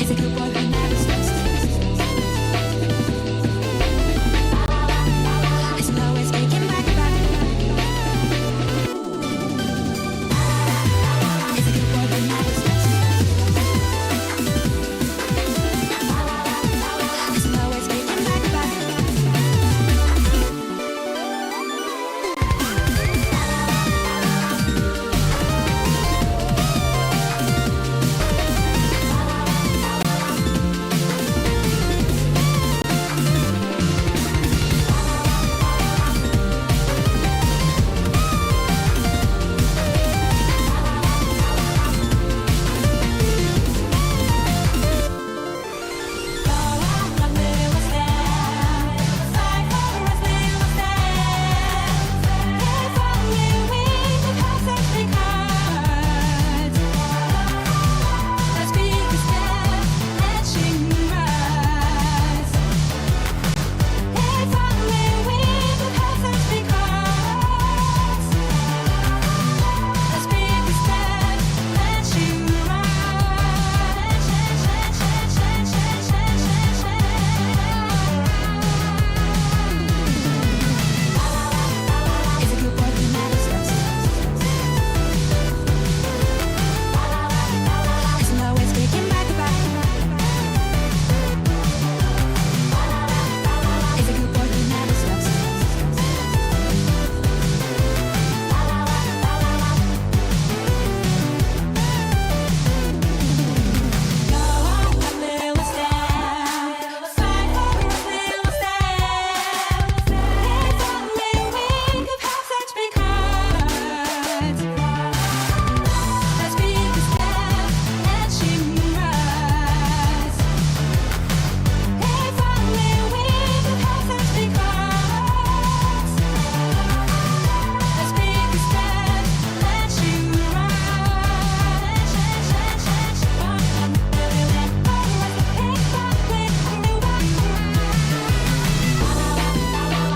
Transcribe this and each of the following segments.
Is a good boy who never stops. Is always taking back the back.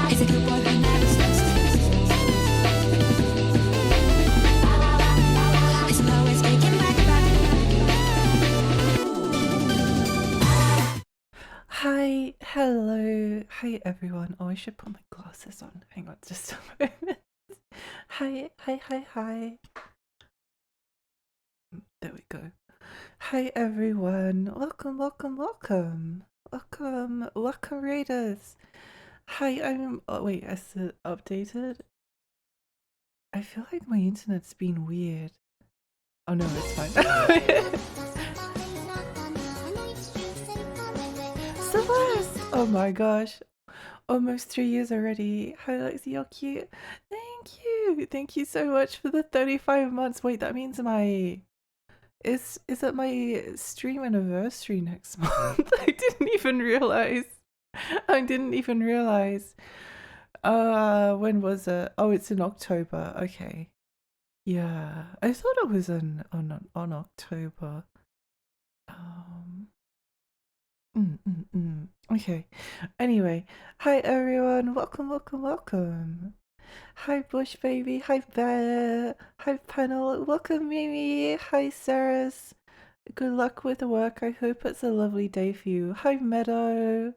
Is a good boy who never stops. Is always taking back the back. Hi, hello, hi everyone. Oh, I should put my glasses on. Hang on just a moment. Hi. There we go. Hi everyone. Welcome, Raiders. Hi, oh wait, is it updated? I feel like my internet's been weird. Oh no, it's fine. Celeste! Oh my gosh. Almost 3 years already. Hi Lexi, you're cute. Thank you so much for the 35 months. Wait, that means my... Is it my stream anniversary next month? I didn't even realize. When was it? Oh, it's in October. Okay. Yeah. I thought it was on October. Okay. Anyway, hi everyone. Welcome. Hi Bush Baby. Hi Bear. Hi Panel. Welcome Mimi. Hi Saras. Good luck with the work. I hope it's a lovely day for you. Hi Meadow.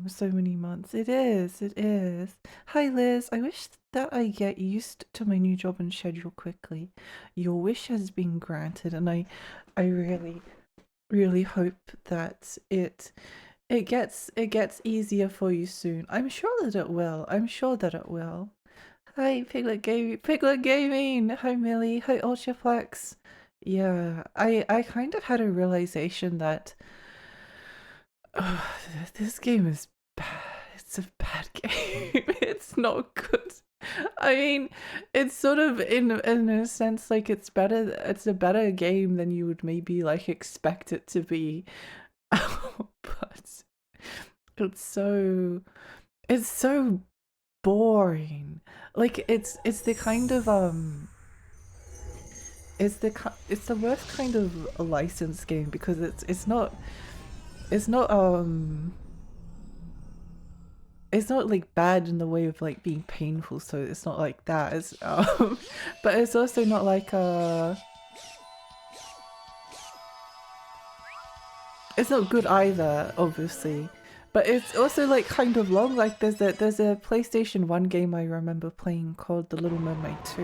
So many months. It is. Hi Liz. I wish that I get used to my new job and schedule quickly. Your wish has been granted, and I really hope that it gets easier for you soon. I'm sure that it will. Hi Piglet Gaming. Hi Millie. Hi Ultraflex. Yeah, I kind of had a realization that this game is bad. It's a bad game. It's not good. I mean, it's sort of in a sense like it's a better game than you would maybe like expect it to be. But it's so boring. Like it's the kind of it's the worst kind of a licensed game because it's not it's not like bad in the way of like being painful, so it's not like that. It's but it's also not like It's not good either, obviously. But it's also like kind of long. Like there's a PlayStation 1 game I remember playing called The Little Mermaid 2,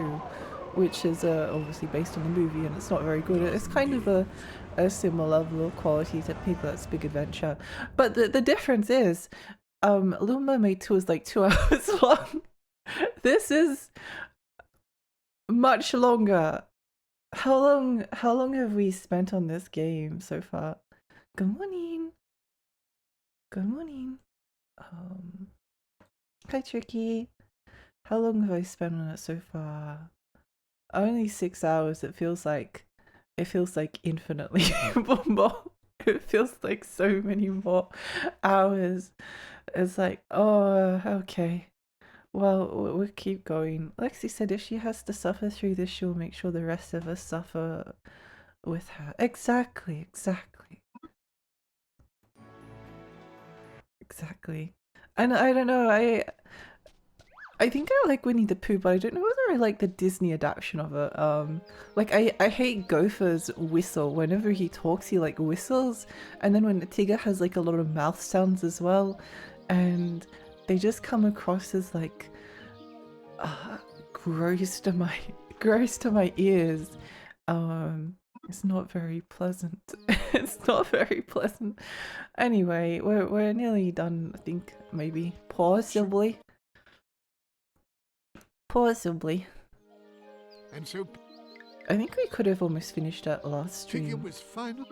which is obviously based on the movie, and it's not very good. It's kind of a similar level of quality to Piglet's Big Adventure. But the difference is, Little Mermaid 2 is like 2 hours long. This is much longer. How long have we spent on this game so far? Good morning. Good morning. Hi Tricky. How long have I spent on it so far? Only 6 hours. It feels like infinitely more. It feels like so many more hours. It's like, oh, okay. Well, we'll keep going. Lexi said if she has to suffer through this, she'll make sure the rest of us suffer with her. Exactly. And I don't know, I think I like Winnie the Pooh, but I don't know whether I like the Disney adaptation of it. Like I hate Gopher's whistle. Whenever he talks, he like whistles, and then when Tigger has like a lot of mouth sounds as well, and they just come across as like gross to my ears. It's not very pleasant. It's not very pleasant. Anyway, we're nearly done, I think, maybe. Possibly. And so I think we could have almost finished that last Piglet stream, was final.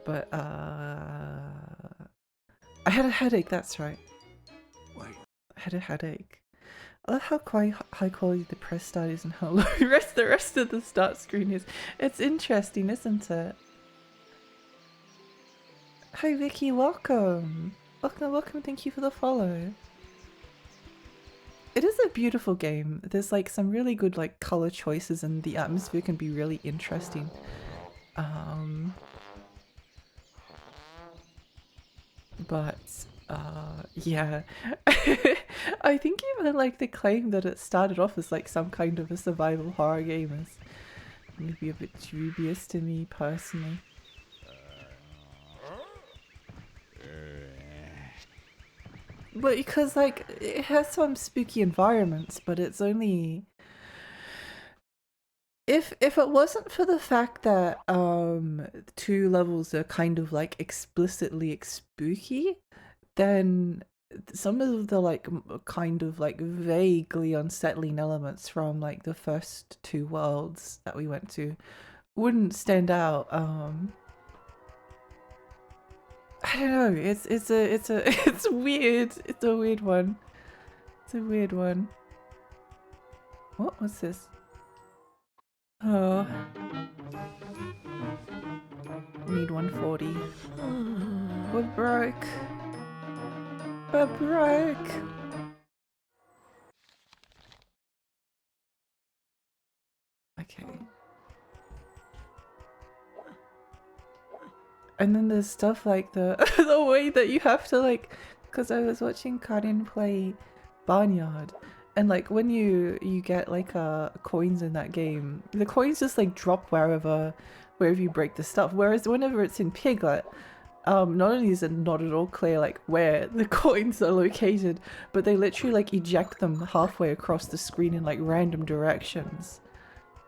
but I had a headache, that's right. Why, I had a headache. I love how quite high quality the press start is and how low the rest of the start screen is. It's interesting, isn't it? Hi Vicky, welcome. Welcome, thank you for the follow. It is a beautiful game. There's like some really good like color choices and the atmosphere can be really interesting. But yeah. I think even like the claim that it started off as like some kind of a survival horror game is maybe a bit dubious to me personally. But because like it has some spooky environments, but it's only if it wasn't for the fact that 2 levels are kind of like explicitly spooky, then some of the like kind of like vaguely unsettling elements from like the first 2 worlds that we went to wouldn't stand out. I don't know. It's weird. It's a weird one. It's a weird one. What's this? Oh. Need 140. We're broke. We're broke. Okay. And then there's stuff like the the way that you have to like, because I was watching Karin play Barnyard, and like when you get like coins in that game, the coins just like drop wherever you break the stuff. Whereas whenever it's in Piglet, not only is it not at all clear like where the coins are located, but they literally like eject them halfway across the screen in like random directions.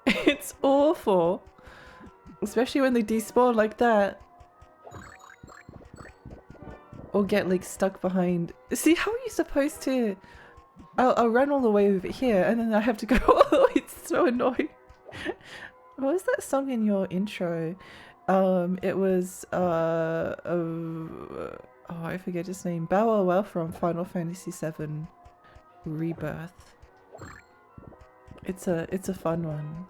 It's awful, especially when they despawn like that. Or get like stuck behind. See, how are you supposed to? I'll run all the way over here and then I have to go all the way. It's so annoying. What was that song in your intro? It was oh, I forget his name. Bow Wow Wow from Final Fantasy VII Rebirth. It's a fun one.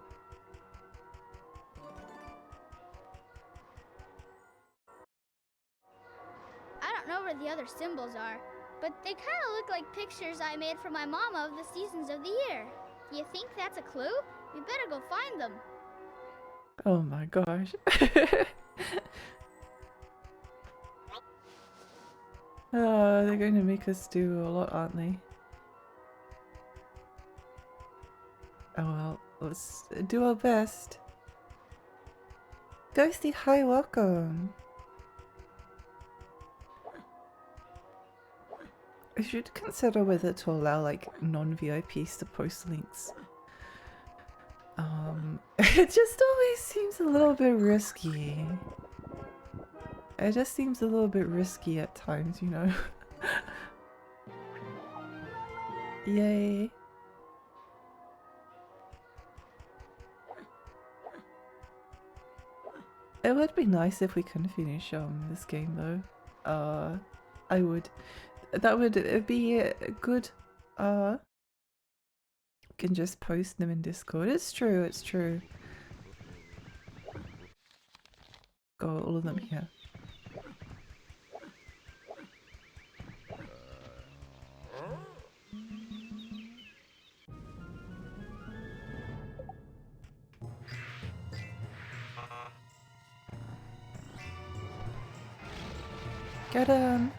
I don't know where the other symbols are, but they kind of look like pictures I made for my mama of the seasons of the year. You think that's a clue? We better go find them. Oh my gosh. Oh, they're going to make us do a lot, aren't they? Oh well, let's do our best. Ghosty, hi, welcome. I should consider whether to allow like non-VIPs to post links. It just always seems a little bit risky. It just seems a little bit risky at times, you know? Yay. It would be nice if we can finish this game though. I would. That would be good. Can just post them in Discord. It's true, it's true. Got all of them here. Get him!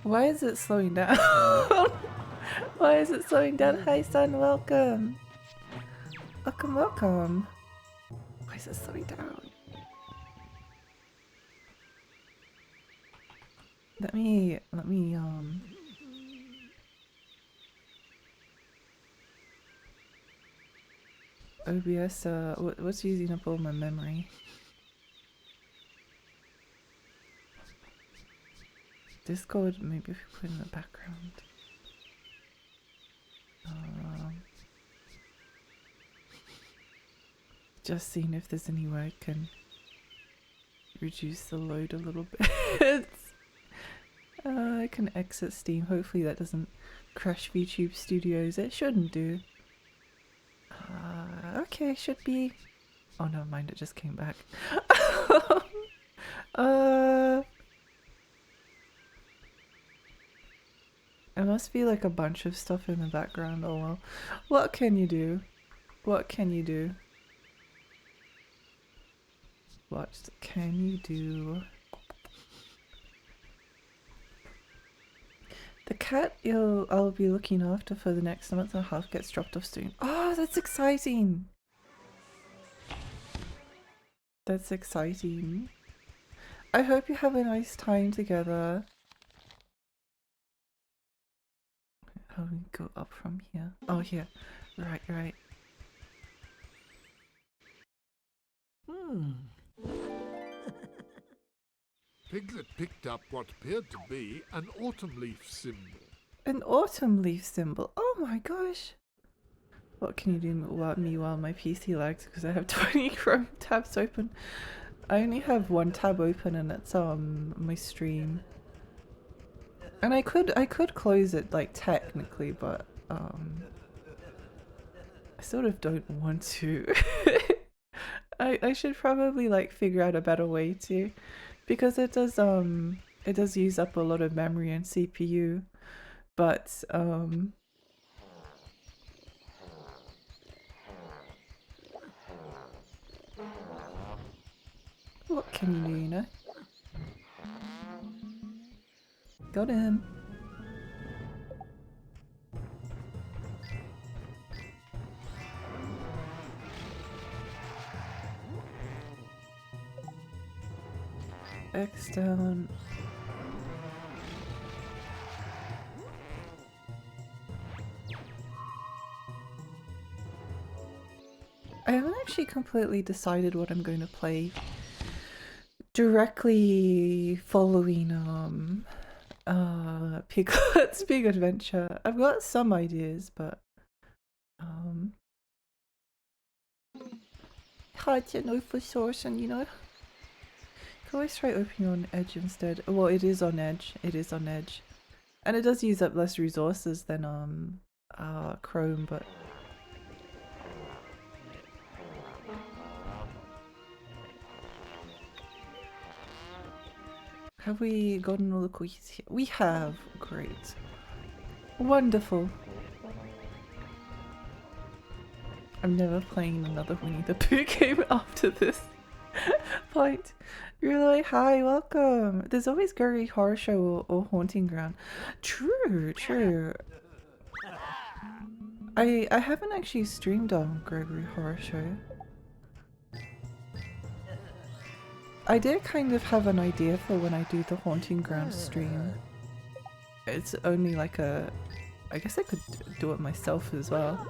Why is it slowing down? Why is it slowing down? Hi son, welcome! Welcome, welcome! Why is it slowing down? Let me OBS, what's using up all my memory? Discord, maybe if we put in the background. Just seeing if there's any way I can reduce the load a little bit. I can exit Steam. Hopefully that doesn't crash VTube Studios. It shouldn't do. Okay, should be. Oh, never mind. It just came back. It must be like a bunch of stuff in the background. Oh well. What can you do? What can you do? What can you do? The cat I'll be looking after for the next month and a half gets dropped off soon. Oh, that's exciting! That's exciting. I hope you have a nice time together. How do we go up from here? Oh, here. Right, right. Piglet picked up what appeared to be an autumn leaf symbol. An autumn leaf symbol. Oh my gosh. What can you do while my PC lags because I have 20 Chrome tabs open. I only have one tab open and it's my stream. And I could close it like technically, but I sort of don't want to. I should probably like figure out a better way to, because it does use up a lot of memory and CPU, but what can you do, you know? Got him. X down. I haven't actually completely decided what I'm going to play directly following Piglet's Big Adventure. I've got some ideas, but hard to know for source, and you know, you can always try opening on Edge instead. Well, it is on Edge. It is on Edge, and it does use up less resources than Chrome, but. Have we gotten all the cookies here? We have. Great. Wonderful. I'm never playing another Winnie the Pooh game after this point. Really? Hi, welcome. There's always Gregory Horror Show or Haunting Ground. True, true. I haven't actually streamed on Gregory Horror Show. I did kind of have an idea for when I do the Haunting Ground stream. It's only like a... I guess I could do it myself as well.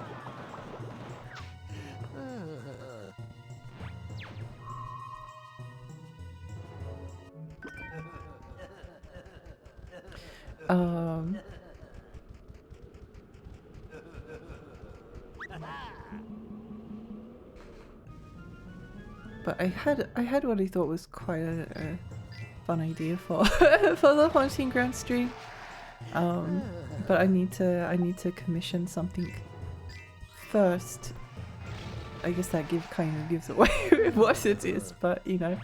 But I had what I thought was quite a fun idea for for the Haunting Ground stream. But I need to commission something first. I guess that kind of gives away what it is, but you know.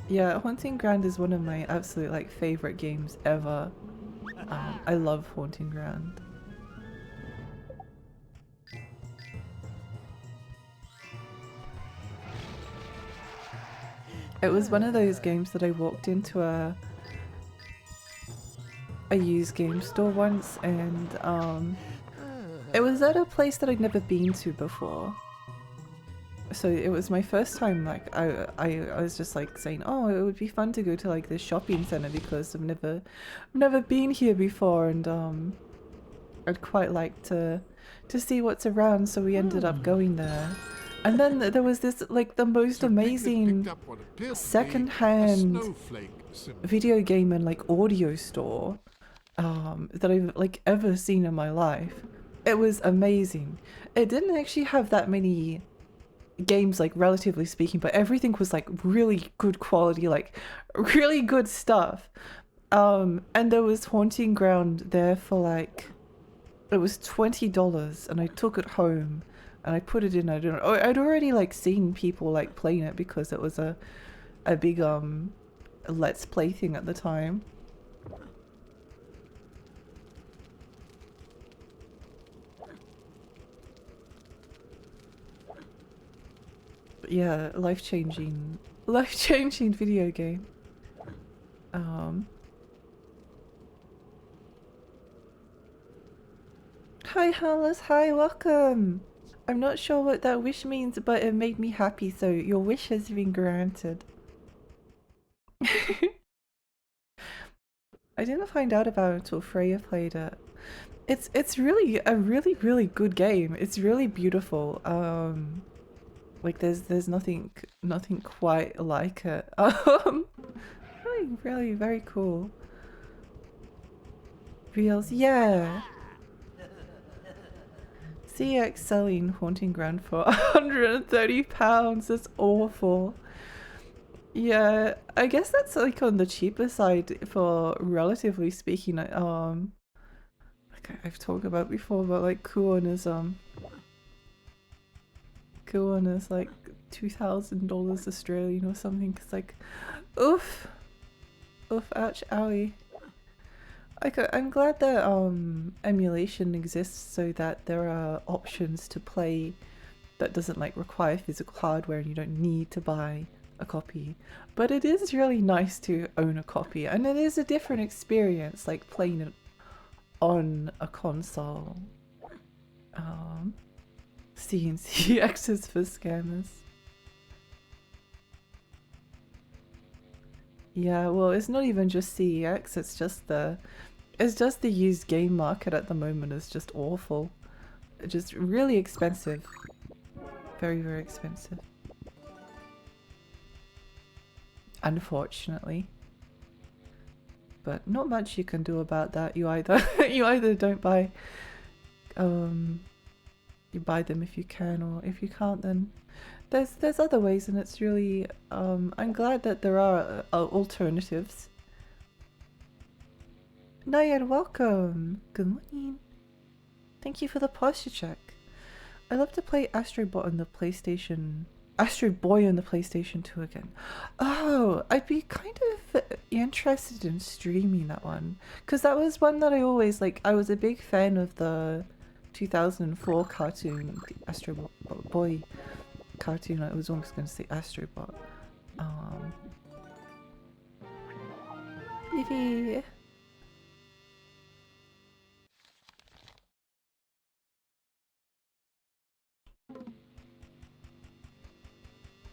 Yeah, Haunting Ground is one of my absolute like favorite games ever. I love Haunting Ground. It was one of those games that I walked into a used game store once, and it was at a place that I'd never been to before. So it was my first time. Like I was just like saying, oh, it would be fun to go to like this shopping center because I've never been here before, and I'd quite like to see what's around. So we ended up going there. And then there was this, like, the most amazing second-hand video game and, like, audio store that I've, like, ever seen in my life. It was amazing. It didn't actually have that many games, like, relatively speaking, but everything was, like, really good quality, like, really good stuff. And there was Haunting Ground there for, like, it was $20, and I took it home. And I put it in, I don't know, I'd already like seen people like playing it because it was a big let's play thing at the time. But yeah, life-changing video game. Hi Hallis, hi, welcome! I'm not sure what that wish means, but it made me happy, so your wish has been granted. I didn't find out about it until Freya played it. It's really a really good game. It's really beautiful. Like there's nothing quite like it. Really very cool. Reels, yeah. CX selling Haunting Ground for £130. That's awful. Yeah, I guess that's like on the cheaper side for relatively speaking. Like I've talked about before, but like Kuon is like $2,000 Australian or something. It's like, oof, ouch, owie. I'm glad that emulation exists so that there are options to play that doesn't like require physical hardware and you don't need to buy a copy. But it is really nice to own a copy, and it is a different experience like playing it on a console. CNCXs for scammers. Yeah, well, it's not even just CEX, it's just the used game market at the moment is just awful. It's just really expensive. Very, very expensive. Unfortunately. But not much you can do about that. You either don't buy you buy them if you can, or if you can't, then there's other ways, and it's really I'm glad that there are alternatives. Nayad, welcome. Good morning. Thank you for the posture check. I love to play Astro Boy on the PlayStation 2 again. Oh, I'd be kind of interested in streaming that one, because that was one that I always like. I was a big fan of the 2004 cartoon, Astro Boy cartoon. I was almost going to say Astrobot. Yippee!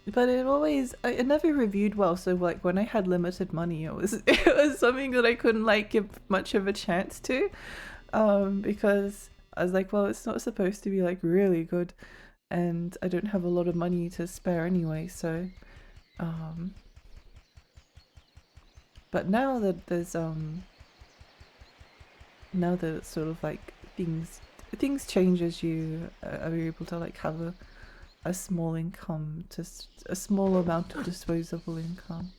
But it always, it never reviewed well, so like when I had limited money, it was it was something that I couldn't like give much of a chance to, because I was like, well, it's not supposed to be like really good, and I don't have a lot of money to spare anyway, so, but now that there's now that it's sort of like things change as you are able to like have a small income, just a small amount of disposable income.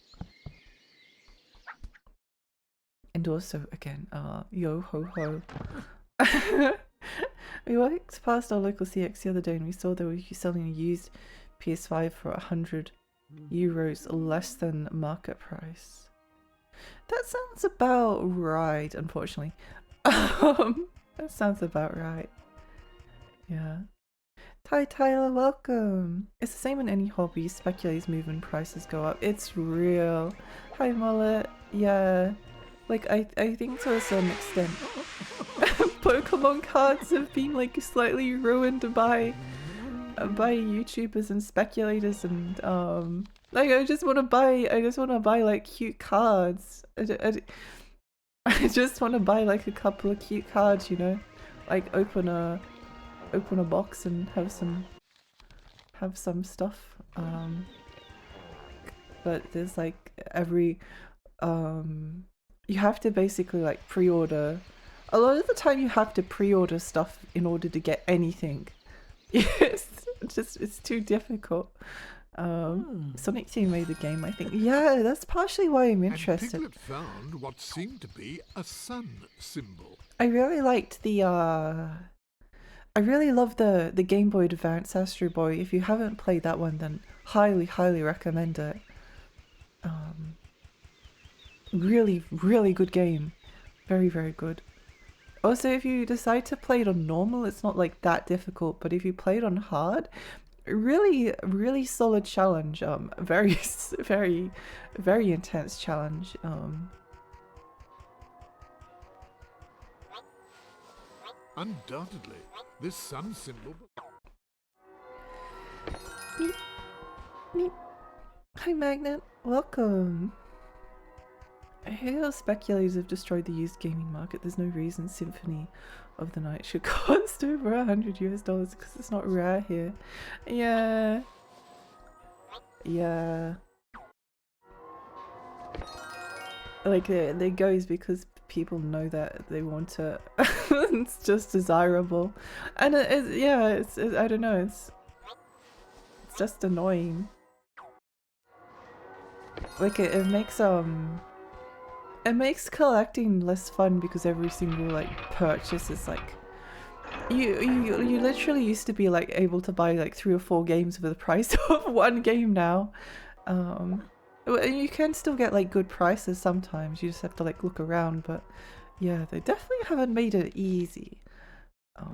And also, again, yo ho ho. We walked past our local CX the other day and we saw they were selling a used PS5 for €100 less than market price. That sounds about right, unfortunately. That sounds about right. Yeah. Tyler, welcome. It's the same in any hobby. Speculators move when prices go up. It's real. Hi, Mullet. Yeah. Like, I think to a certain extent, Pokemon cards have been like slightly ruined by YouTubers and speculators, and like I just want to buy like cute cards. I just want to buy like a couple of cute cards, you know, like open a box and have some stuff. But there's like every you have to basically like pre-order. A lot of the time you have to pre-order stuff in order to get anything. It's too difficult. Sonic Team made the game, I think. Yeah, that's partially why I'm interested. And Piglet found what seemed to be a sun symbol. I really liked the I really love the Game Boy Advance Astro Boy. If you haven't played that one, then highly recommend it. Really good game. Very good. Also, if you decide to play it on normal, it's not like that difficult, but if you play it on hard, really solid challenge. Very intense challenge. Undoubtedly, this sun symbol. Meep. Hi Magnet, welcome. I hear how speculators have destroyed the used gaming market. There's no reason Symphony of the Night should cost over $100 because it's not rare here. Yeah. Like it goes because people know that they want it. It's just desirable, and it's I don't know. It's just annoying. Like it makes collecting less fun because every single like purchase is like you literally used to be like able to buy like 3 or 4 games for the price of one game now. You can still get like good prices sometimes, you just have to like look around, but yeah, they definitely haven't made it easy. At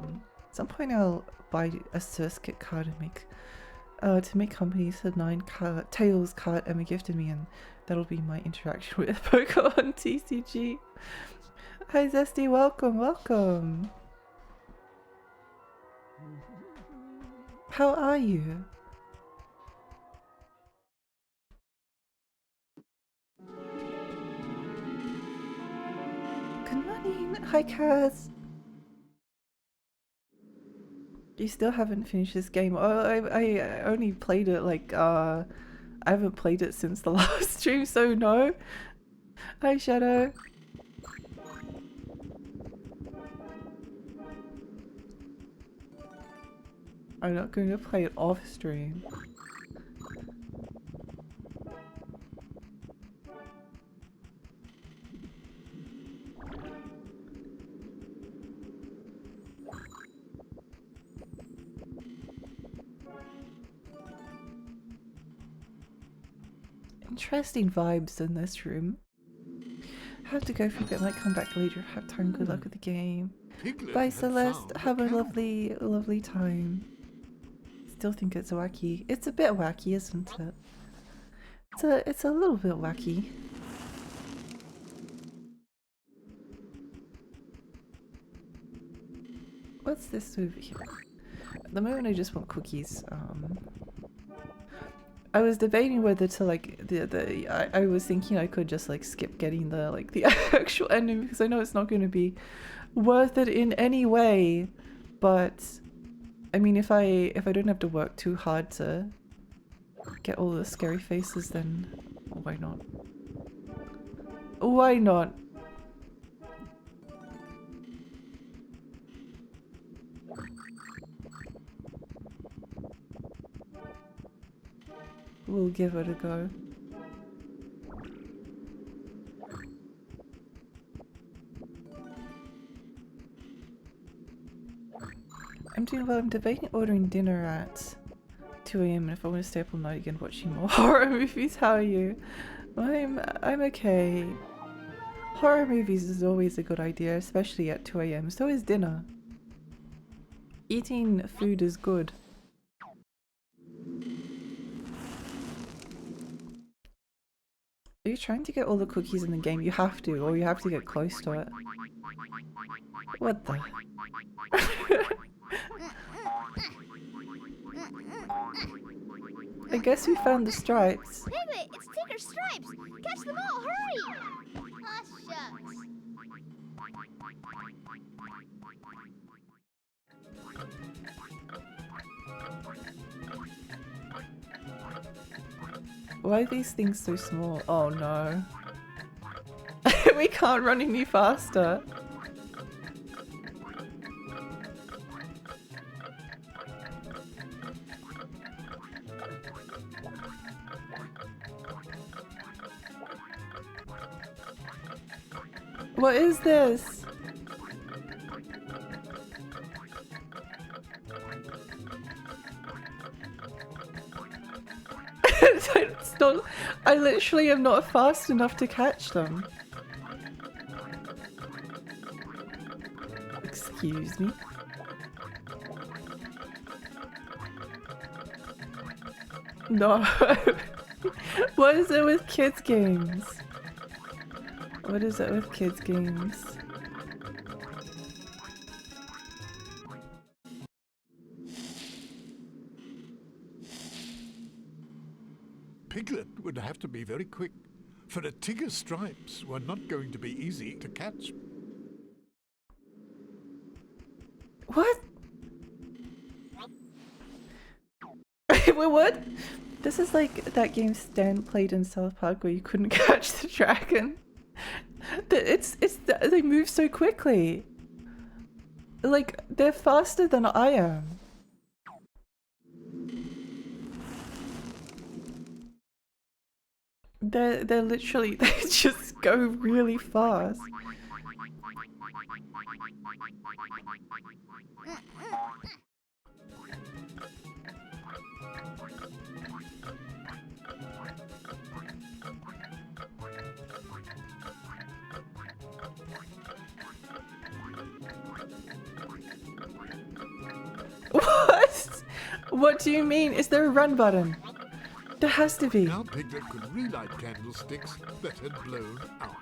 some point I'll buy a source kit card and to make companies a 9 Tails card Emma gifted me, and that'll be my interaction with Pokemon TCG. Hi Zesty, welcome. How are you? Good morning. Hi Kaz. You still haven't finished this game? Oh, I only played it like I haven't played it since the last stream, so no. Hi Shadow. I'm not going to play it off stream. Interesting vibes in this room. Have to go for a bit, might come back later if I have time. Good luck with the game. Piglet Bye had Celeste, found have a camp. lovely time. Still think it's wacky. It's a bit wacky, isn't it? It's a little bit wacky. What's this over here? At the moment I just want cookies. I was debating whether to like I was thinking I could just like skip getting the like the actual ending because I know it's not going to be worth it in any way. But I mean, if I don't have to work too hard to get all the scary faces, then why not? Why not? We'll give it a go. I'm doing well. I'm debating ordering dinner at 2 AM and if I want to stay up all night again watching more horror movies. How are you? I'm okay. Horror movies is always a good idea, especially at 2 AM. So is dinner. Eating food is good. Are you trying to get all the cookies in the game? You have to, or you have to get close to it. What the? I guess we found the stripes. Piglet, it's Tinker's stripes! Catch them all, hurry! Ah, shucks. Why are these things so small? Oh no. We can't run any faster. What is this? It's not, I literally am not fast enough to catch them. Excuse me. No. What is it with kids games? What is it with kids games? Piglet would have to be very quick, for the Tigger's stripes were not going to be easy to catch. What? Wait, what? This is like that game Stan played in South Park where you couldn't catch the dragon. They move so quickly. Like, they're faster than I am. They're literally, they just go really fast. What? What do you mean? Is there a run button? There has to be. Now Piglet could relight candlesticks that had blown out.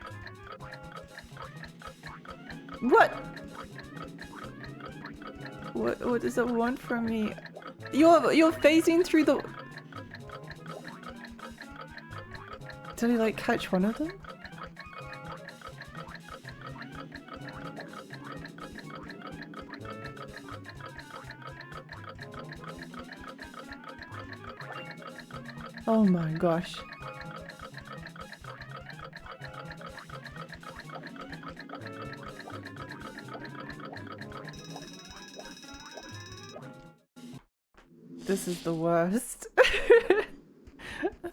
What? What does it want from me? You're phasing through the... Did I like catch one of them? Oh my gosh. This is the worst.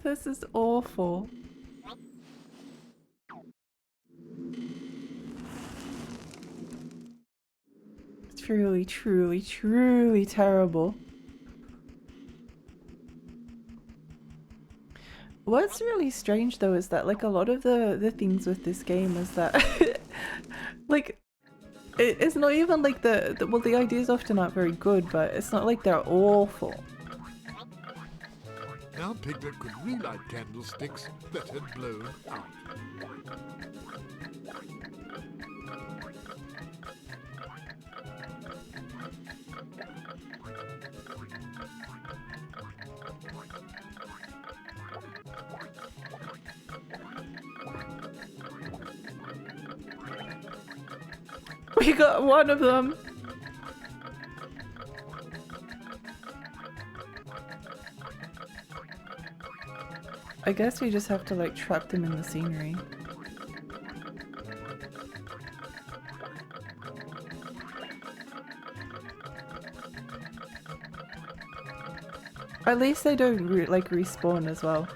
This is awful. Truly, truly, truly terrible. What's really strange though is that like a lot of the things with this game is that like it's not even like well, the ideas often aren't very good, but it's not like they're awful. Now Piglet could relight candlesticks that had blown out. We got one of them. I guess we just have to like trap them in the scenery. At least they don't like respawn as well.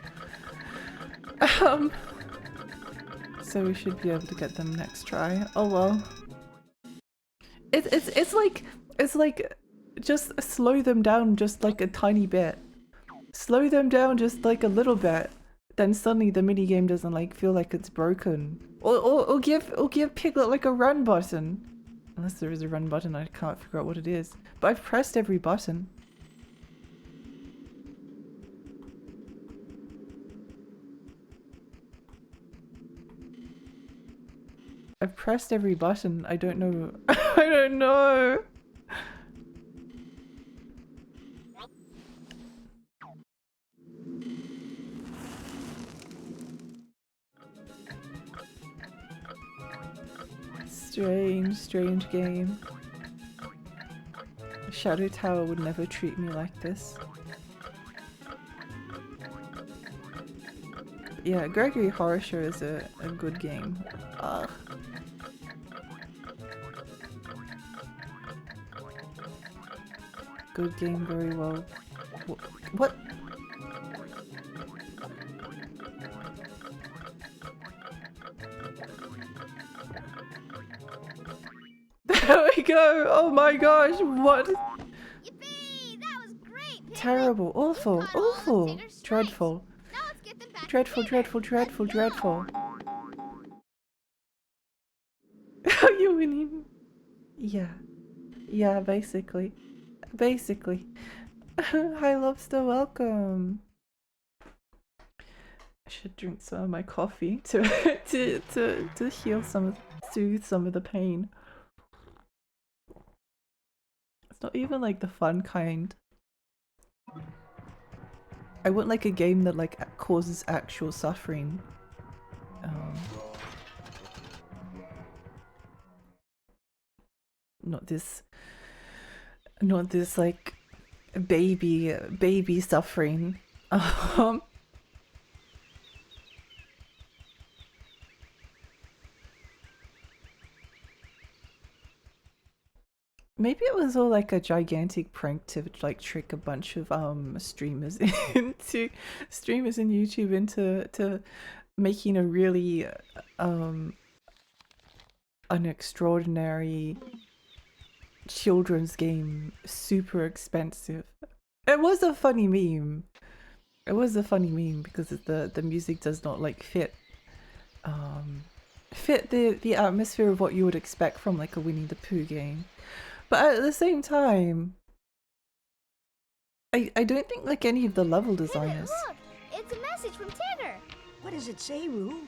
So we should be able to get them next try. Oh well. It's like just slow them down just like a tiny bit. Slow them down just like a little bit. Then suddenly the minigame doesn't like feel like it's broken. Or give Piglet like a run button. Unless there is a run button, I can't figure out what it is. But I've pressed every button. I've pressed every button. I don't know. I don't know. Strange game. Shadow Tower would never treat me like this. Yeah, Gregory Horror Show is a good game. Good game, very well. What? There we go! Oh my gosh, what? Yippee! That was great, Piglet. Terrible, awful, You caught all of awful, Tigger's stripes. dreadful, Now let's get them back to dreadful, Tigger. dreadful, dreadful, Let's go. dreadful. You mean? Yeah, basically. Hi Lobster, welcome. I should drink some of my coffee to heal soothe some of the pain. It's not even like the fun kind. I want like a game that like causes actual suffering. Not this like baby suffering. Maybe it was all like a gigantic prank to like trick a bunch of streamers and YouTube into making a really an extraordinary children's game super expensive. It was a funny meme. It was a funny meme because the music does not like fit the atmosphere of what you would expect from like a Winnie the Pooh game. But at the same time, I don't think like any of the level designers. Piglet, look! It's a message from Tigger. What does it say, Roo?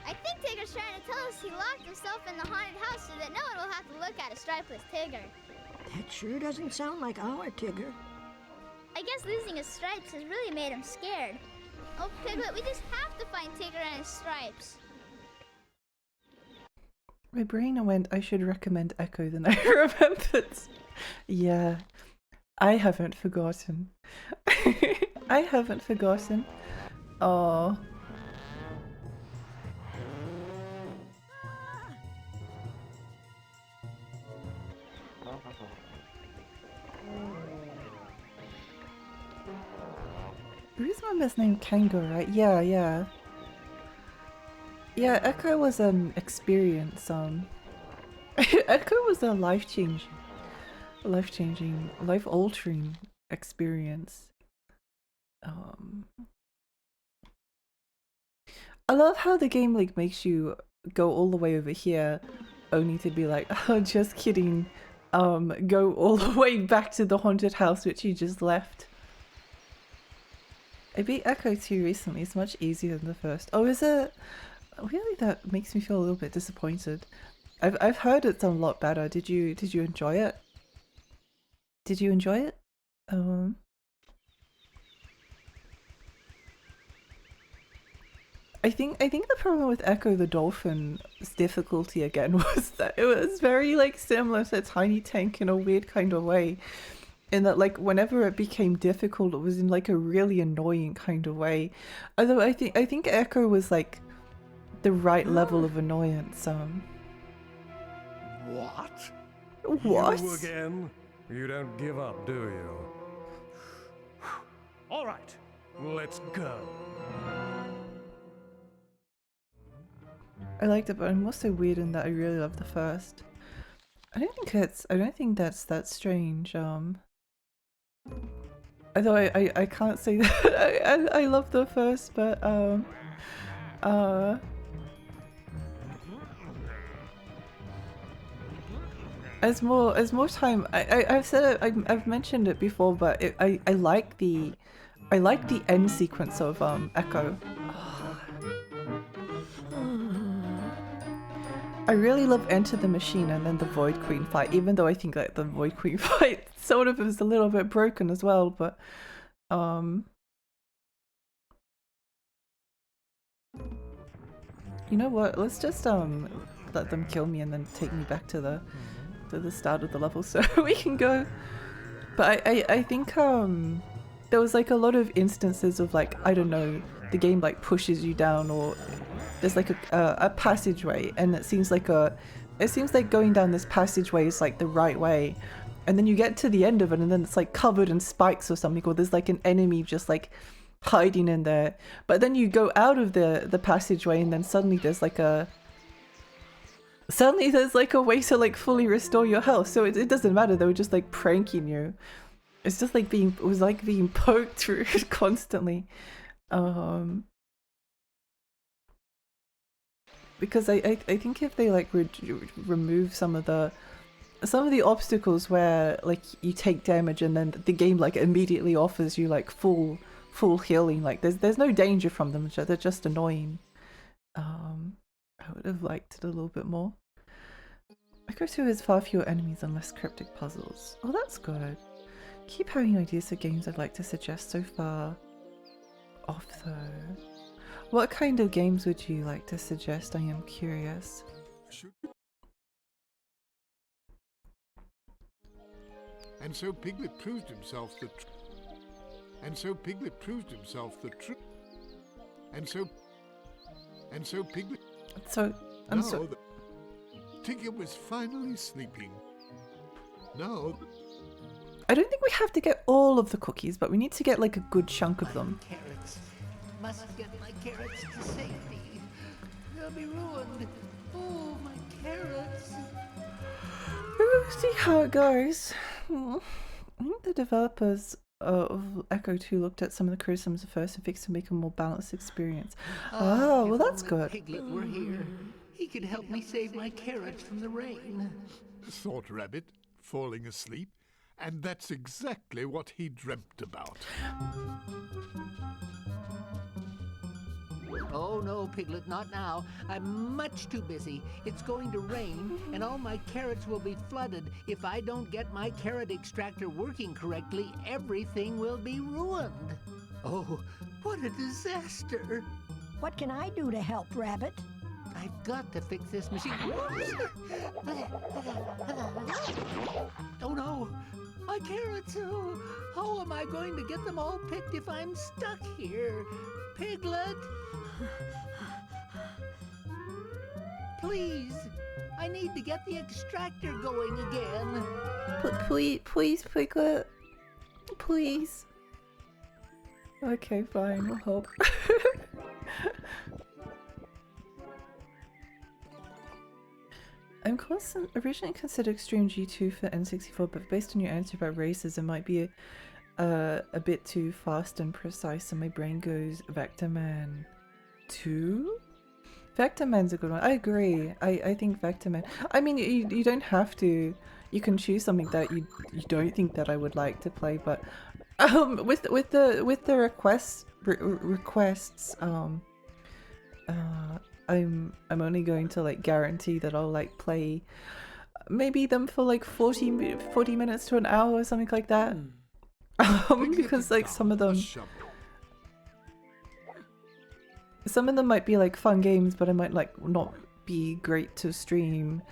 I think Tigger's trying to tell us he locked himself in the haunted house so that no one will have to look at a stripeless Tigger. That sure doesn't sound like our Tigger. I guess losing his stripes has really made him scared. Oh, Piglet, we just have to find Tigger and his stripes. My brain went, I should recommend Echo, then I remembered. Yeah, I haven't forgotten. I haven't forgotten. Oh. Who's member's name? Kango, right? Yeah. Yeah, Echo was an experience. Echo was a life-changing, life-altering experience. I love how the game like makes you go all the way over here, only to be like, oh, just kidding. Go all the way back to the haunted house which you just left. I beat Echo 2 recently. It's much easier than the first. Oh, is it? Really, that makes me feel a little bit disappointed. I've heard it's a lot better. Did you enjoy it? Did you enjoy it? I think the problem with Echo the Dolphin's difficulty again was that it was very like similar to Tiny Tank in a weird kind of way. In that, like, whenever it became difficult, it was in like a really annoying kind of way. Although I think Echo was like the right level of annoyance. What? What? You again? You don't give up, do you? All right, let's go. I liked it, but I'm also weird in that I really love the first. I don't think that's that strange. Although I can't say that I love the first, but as more time, I've said it, I've mentioned it before, but I like the end sequence of Echo. I really love Enter the Machine and then the Void Queen fight, even though I think that the Void Queen fight sort of is a little bit broken as well, but you know what, let's just let them kill me and then take me back to the start of the level so we can go. But I think there was like a lot of instances of like, I don't know, the game like pushes you down, or there's like a passageway, and it seems like going down this passageway is like the right way, and then you get to the end of it and then it's like covered in spikes or something, or there's like an enemy just like hiding in there, but then you go out of the passageway and then suddenly there's like a way to like fully restore your health, so it doesn't matter, they were just like pranking you. It's just like it was like being poked through constantly. Because I think if they like remove some of the obstacles where like you take damage and then the game like immediately offers you like full healing, like there's no danger from them, they're just annoying. I would have liked it a little bit more. Echo 2 has far fewer enemies and less cryptic puzzles. Oh, that's good. Keep having ideas for games I'd like to suggest. So far off though. What kind of games would you like to suggest? I am curious. And so Piglet proved himself the truth. And so Piglet proved himself the truth. And so Piglet. I'm sorry. Tigger was finally sleeping. Now. I don't think we have to get all of the cookies, but we need to get like a good chunk of them. Carrots. Must get my carrots to safety. They'll be ruined. Oh, my carrots. We'll see how it goes. I think the developers of Echo 2 looked at some of the criticisms first and fixed to make a more balanced experience. Oh, well that's good. Piglet were here. He could help me save my carrots from the rain. Thought Rabbit, falling asleep, and that's exactly what he dreamt about. Oh no, Piglet, not now. I'm much too busy. It's going to rain, and all my carrots will be flooded. If I don't get my carrot extractor working correctly, everything will be ruined. Oh, what a disaster! What can I do to help, Rabbit? I've got to fix this machine. Oh no! My carrots! Oh, how am I going to get them all picked if I'm stuck here? Piglet! Please! I need to get the extractor going again. Please, Piglet. Please. Okay, fine, we'll help. I'm originally considered Extreme G2 for N64, but based on your answer about races, it might be a bit too fast and precise, and my brain goes Vector Man 2? Vector Man's a good one. I agree. I think Vector Man. I mean, you don't have to. You can choose something that you don't think that I would like to play, but with the requests I'm only going to like guarantee that I'll like play maybe them for like 40 minutes to an hour or something like that. Because like some of them some of them might be like fun games, but I might like not be great to stream.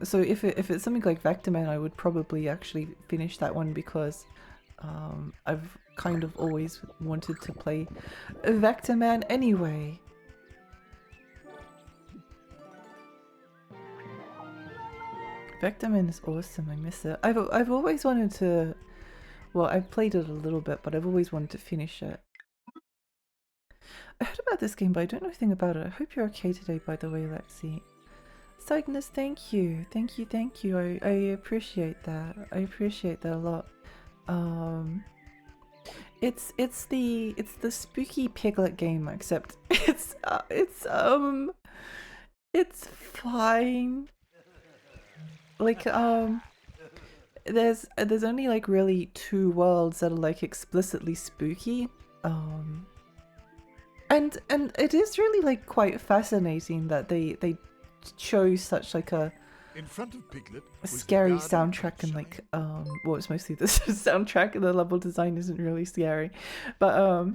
So if it's something like Vector Man, I would probably actually finish that one because I've kind of always wanted to play Vector Man anyway. Vector Man is awesome. I miss it. I've always wanted to. Well, I've played it a little bit, but I've always wanted to finish it. I heard about this game, but I don't know anything about it. I hope you're okay today, by the way, Lexi. Cygnus, thank you. Thank you, thank you. I appreciate that. I appreciate that a lot. It's the spooky Piglet game, except it's fine. Like, there's only like really 2 worlds that are like explicitly spooky. And it is really like quite fascinating that they chose such like a In front of Piglet was the scary garden soundtrack and outside. like well, it's mostly the soundtrack and the level design isn't really scary, but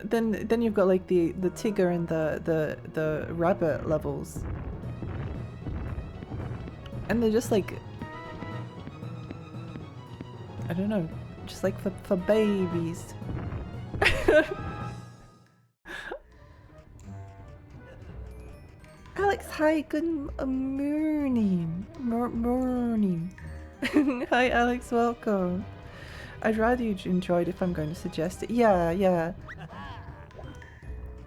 then you've got like the Tigger and the rabbit levels, and they're just like, I don't know, just like for babies. Alex, hi, good morning. Morning. Hi, Alex, welcome. I'd rather you enjoyed if I'm going to suggest it. Yeah.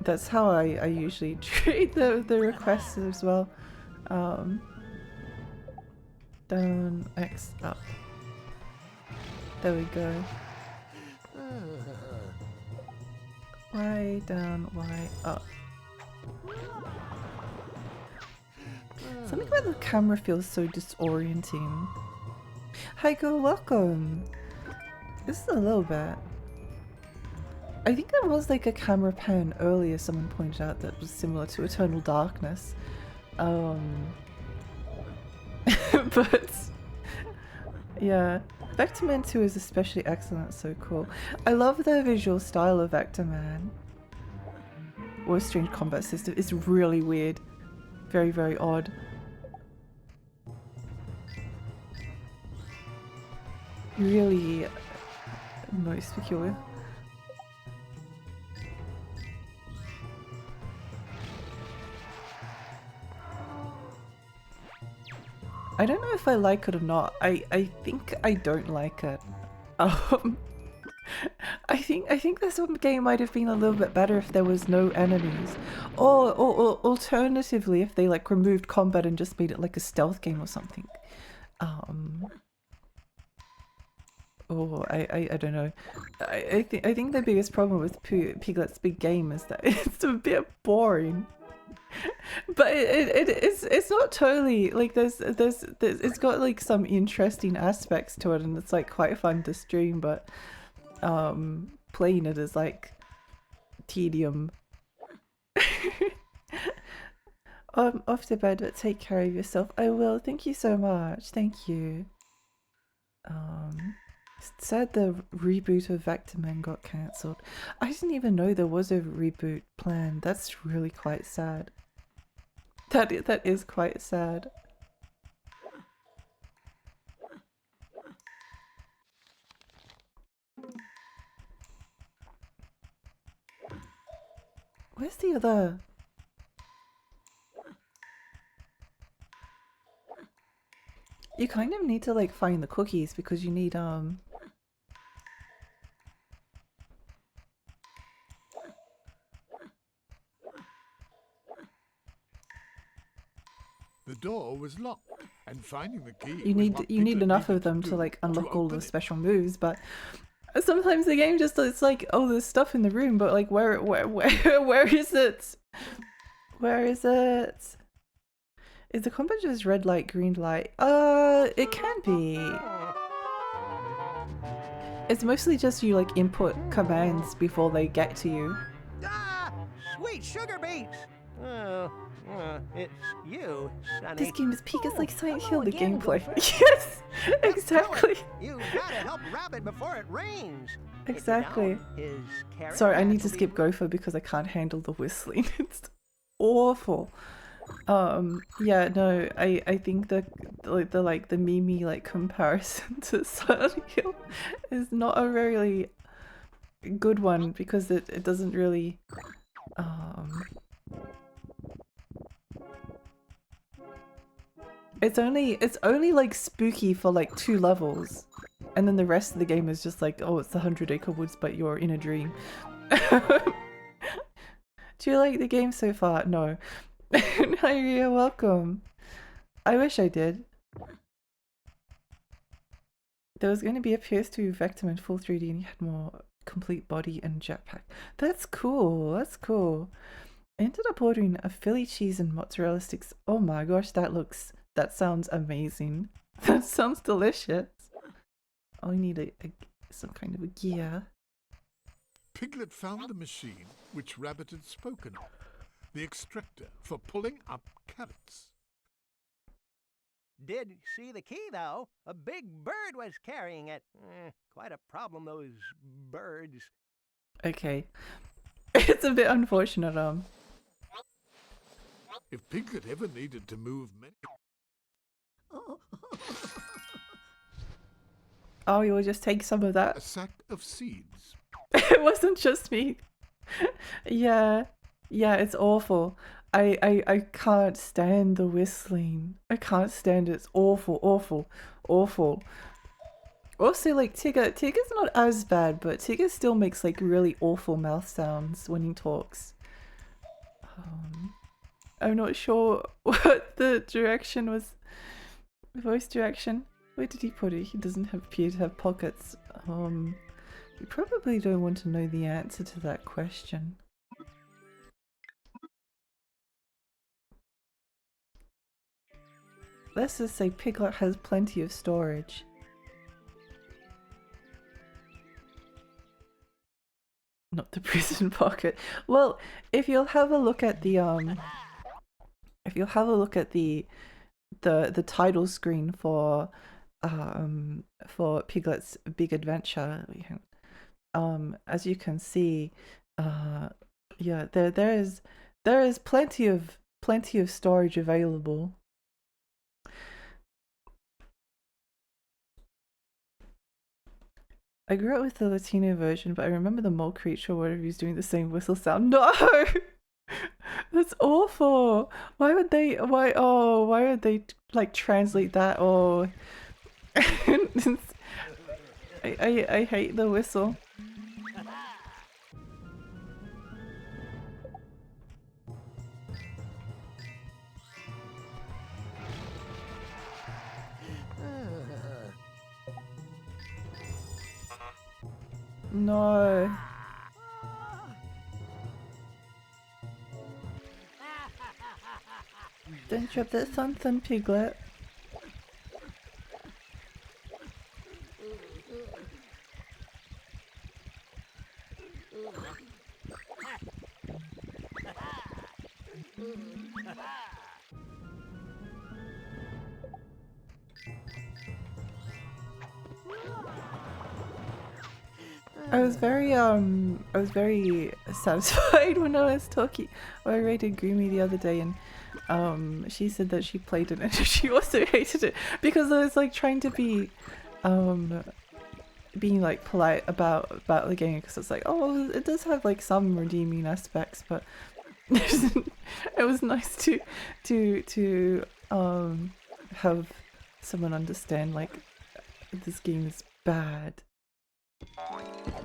That's how I usually treat the requests as well. Down, X, up. There we go. Y, down, Y, up. Something about the camera feels so disorienting. Hi girl, welcome! This is a little bit. I think there was like a camera pan earlier someone pointed out that was similar to Eternal Darkness. But yeah, Vector Man 2 is especially excellent, so cool. I love the visual style of Vector Man. What a strange combat system. It's really weird. Very, very odd. Really most peculiar. I don't know if I like it or not. I think I don't like it. I think this game might have been a little bit better if there was no enemies, or alternatively if they like removed combat and just made it like a stealth game or something. Oh, I don't know. I think the biggest problem with Piglet's big game is that it's a bit boring. But it's not totally like there's it's got like some interesting aspects to it and it's like quite fun to stream, but playing it is like tedium. Off to bed, but take care of yourself. I will. Thank you so much. Thank you. Said the reboot of Vector Man got cancelled. I didn't even know there was a reboot planned. That's really quite sad. That is quite sad. Where's the other? You kind of need to like find the cookies because you need The door was locked, and finding the key. you was what need Piglet enough needed of them to do like unlock all open the it. special moves, but sometimes the game just it's like, oh, there's stuff in the room, but like where is it? Where is it? Is the combat just red light, green light? It can be. It's mostly just you like input commands before they get to you. Ah, sweet sugar beets. Oh, it's you, Sonny. This game is peak. It's like Silent Hill, Oh, the again, gameplay. Gopher. Yes, Let's go exactly. it. You gotta help Rabbit before it rains. Exactly. His carrot Sorry, I path need to will be skip Gopher because I can't handle the whistling. It's awful. Yeah, no, I think the Mimi like comparison to Silent Hill is not a really good one because it doesn't really it's only like spooky for like 2 levels, and then the rest of the game is just like, oh, it's the 100-Acre Woods, but you're in a dream. Do you like the game so far? No. Hi, Ria, welcome. I wish I did. There was going to be a PS2 Vectum in full 3D and you had more complete body and jetpack. That's cool, that's cool. I ended up ordering a Philly cheese and mozzarella sticks. Oh my gosh, that sounds amazing. That sounds delicious. Oh, I need some kind of a gear. Piglet found the machine which Rabbit had spoken of, the extractor for pulling up carrots. Did see the key, though. A big bird was carrying it. Quite a problem, those birds. Okay. It's a bit unfortunate, If Piglet ever needed to move many... Oh, you'll just take some of that? A sack of seeds. It wasn't just me. Yeah, it's awful. I can't stand the whistling. I can't stand it. It's awful, awful, awful. Also, like Tigger's not as bad, but Tigger still makes like really awful mouth sounds when he talks. I'm not sure what the direction was. Voice direction. Where did he put it? He doesn't appear to have pockets. You probably don't want to know the answer to that question. Let's just say Piglet has plenty of storage. Not the prison pocket. Well, if you'll have a look at the the title screen for Piglet's Big Adventure, as you can see, yeah, there is plenty of storage available. I grew up with the Latino version, but I remember the mole creature, whatever he's doing, the same whistle sound. No! That's awful! Why would they like translate that? Oh, I hate the whistle. No. Don't drop that thun Piglet. I was very satisfied when I was talking. I rated Gumi the other day, and she said that she played it and she also hated it because I was like trying to be being like polite about the game, because it's like, oh, it does have like some redeeming aspects, but it was nice to have someone understand like this game is bad.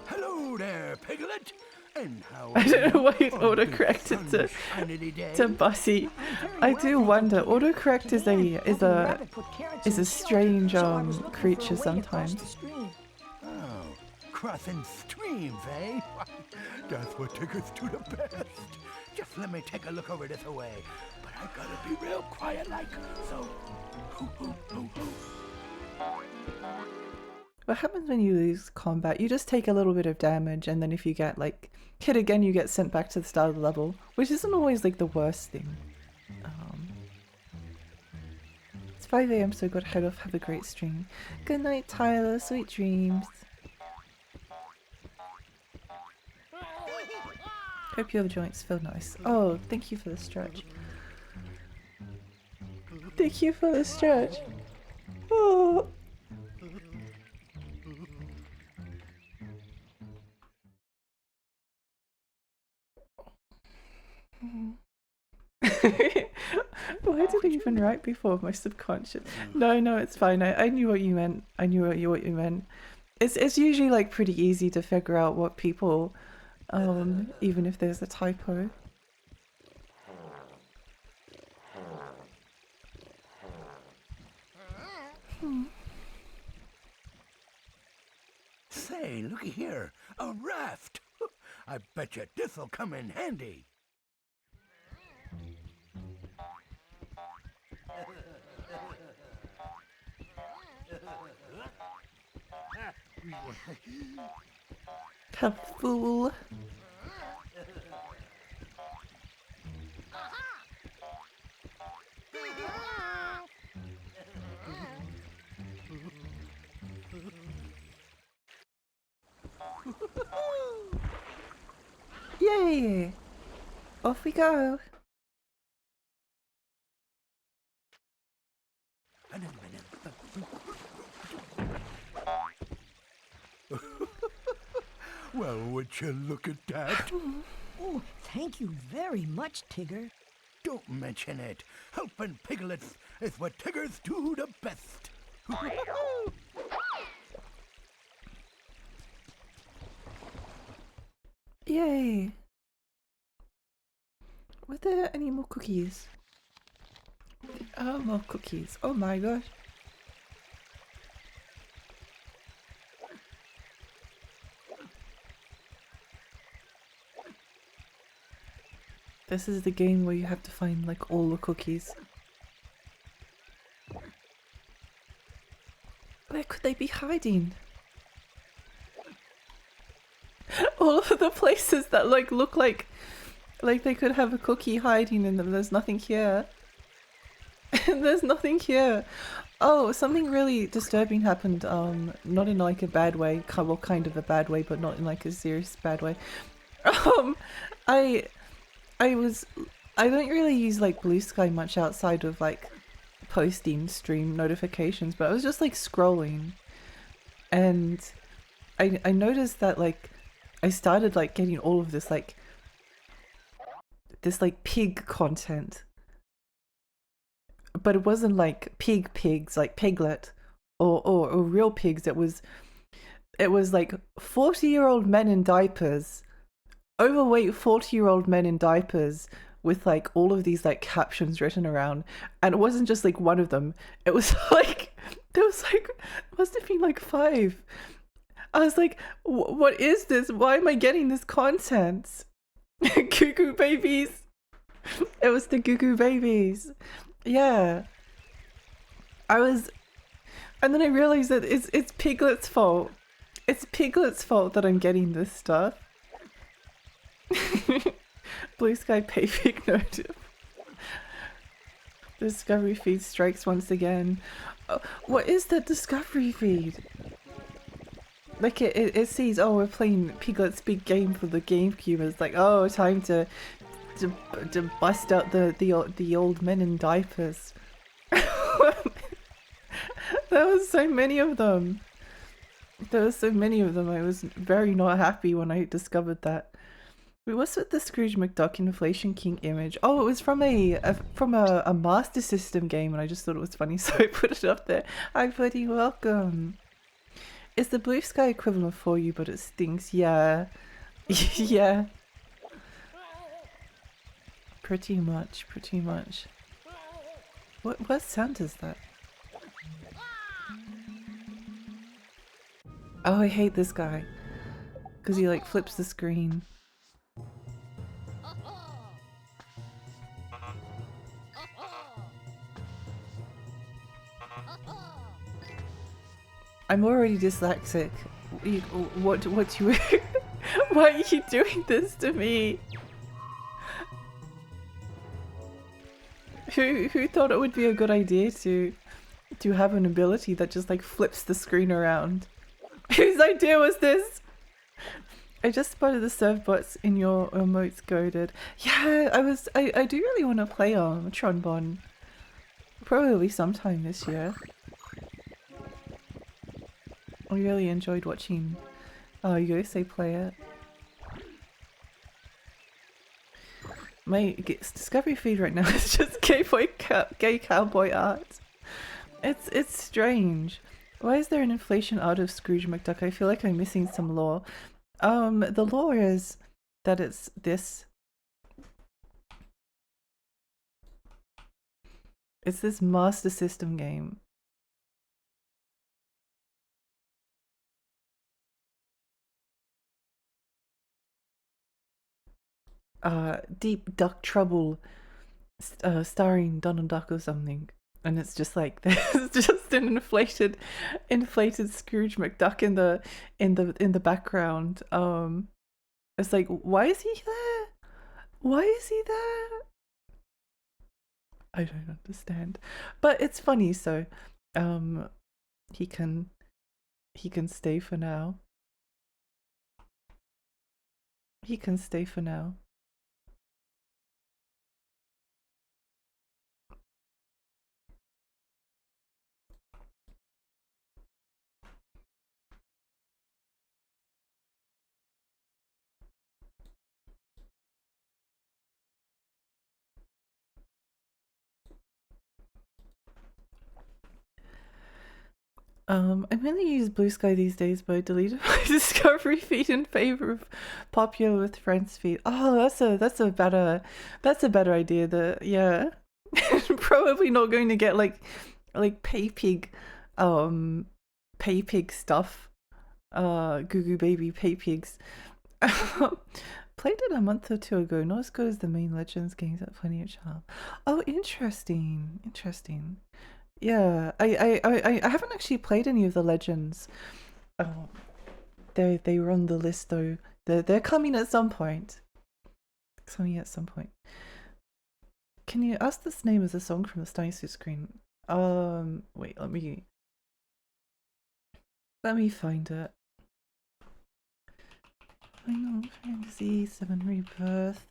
Hello there, Piglet. And how I don't know why it autocorrected to Bussy. I do wonder. Autocorrect is a strange creature sometimes. Oh, crossing streams, eh? That's what tickets to the best. Just let me take a look over this way. But I gotta be real quiet like, so hoo hoo hoo hoo. What happens when you lose combat? You just take a little bit of damage, and then if you get like hit again, you get sent back to the start of the level, which isn't always like the worst thing. It's 5 AM, so gotta head off. Have a great stream. Good night, Tyler. Sweet dreams. Hope your joints feel nice. Oh, thank you for the stretch. Thank you for the stretch. Oh. Why did I even write before my subconscious? No, it's fine. I knew what you meant. I knew what you meant. It's usually like pretty easy to figure out what people, even if there's a typo. Say, looky here, a raft. I bet you this'll come in handy. A fool. Yay! Off we go. Well, would you look at that? Oh, thank you very much, Tigger. Don't mention it. Helping piglets is what Tiggers do the best. Yay! Were there any more cookies? Oh, more cookies. Oh my gosh. This is the game where you have to find like all the cookies. Where could they be hiding? All of the places that like look like they could have a cookie hiding in them. There's nothing here. There's nothing here. Oh, something really disturbing happened. Not in like a bad way. Well, kind of a bad way, but not in like a serious bad way. I don't really use like Blue Sky much outside of like posting stream notifications, but I was just like scrolling and I noticed that like I started like getting all of this like pig content, but it wasn't like pigs like Piglet or real pigs. It was like 40-year-old men in diapers, overweight 40-year-old men in diapers with like all of these like captions written around, and it wasn't just like one of them. It was like there was like must have been like 5. I was like, what is this? Why am I getting this content? Goo Goo babies. It was the Goo Goo babies. Yeah. And then I realized that it's Piglet's fault. It's Piglet's fault that I'm getting this stuff. Blue Sky pay pig notif. Discovery feed strikes once again. What is the discovery feed? Like it sees, oh, we're playing Piglet's big game for the Gamecube. It's like, oh, time to bust out the old men in diapers. There was so many of them. There were so many of them. I was very not happy when I discovered that. Wait, what's with the Scrooge McDuck Inflation King image? Oh, it was from a Master System game, and I just thought it was funny, so I put it up there. Hi, buddy, welcome. It's the Blue Sky equivalent for you, but it stinks. Yeah, yeah. Pretty much. What sound is that? Oh, I hate this guy because he like flips the screen. I'm already dyslexic. What you why are you doing this to me? Who thought it would be a good idea to have an ability that just like flips the screen around? Whose idea was this? I just spotted the serve bots in your emotes goaded. Yeah, I do really want to play Tronbon. Probably sometime this year. I really enjoyed watching Yosei play it. My discovery feed right now is just gay cowboy art. It's strange. Why is there an inflation art of Scrooge McDuck? I feel like I'm missing some lore. The lore is that it's this. It's this Master System game. Deep Duck Trouble, starring Donald Duck or something, and it's just like there's just an inflated Scrooge McDuck in the background. It's like, why is he there? Why is he there? I don't understand, but it's funny. So, he can stay for now. He can stay for now. I mainly use Blue Sky these days, but I deleted my discovery feed in favor of Popular with Friends feed. Oh, that's a better idea. Yeah, probably not going to get like pay pig stuff. Goo Goo Baby pay pigs. Played it a month or two ago. Not as good as the main Legends games at Plenty of Charm. Oh, interesting. Yeah, I haven't actually played any of the Legends. Oh, they were on the list though. They're coming at some point. Can you ask this name as a song from the Starting Suit screen? Wait, let me find it. Final Fantasy 7 Rebirth.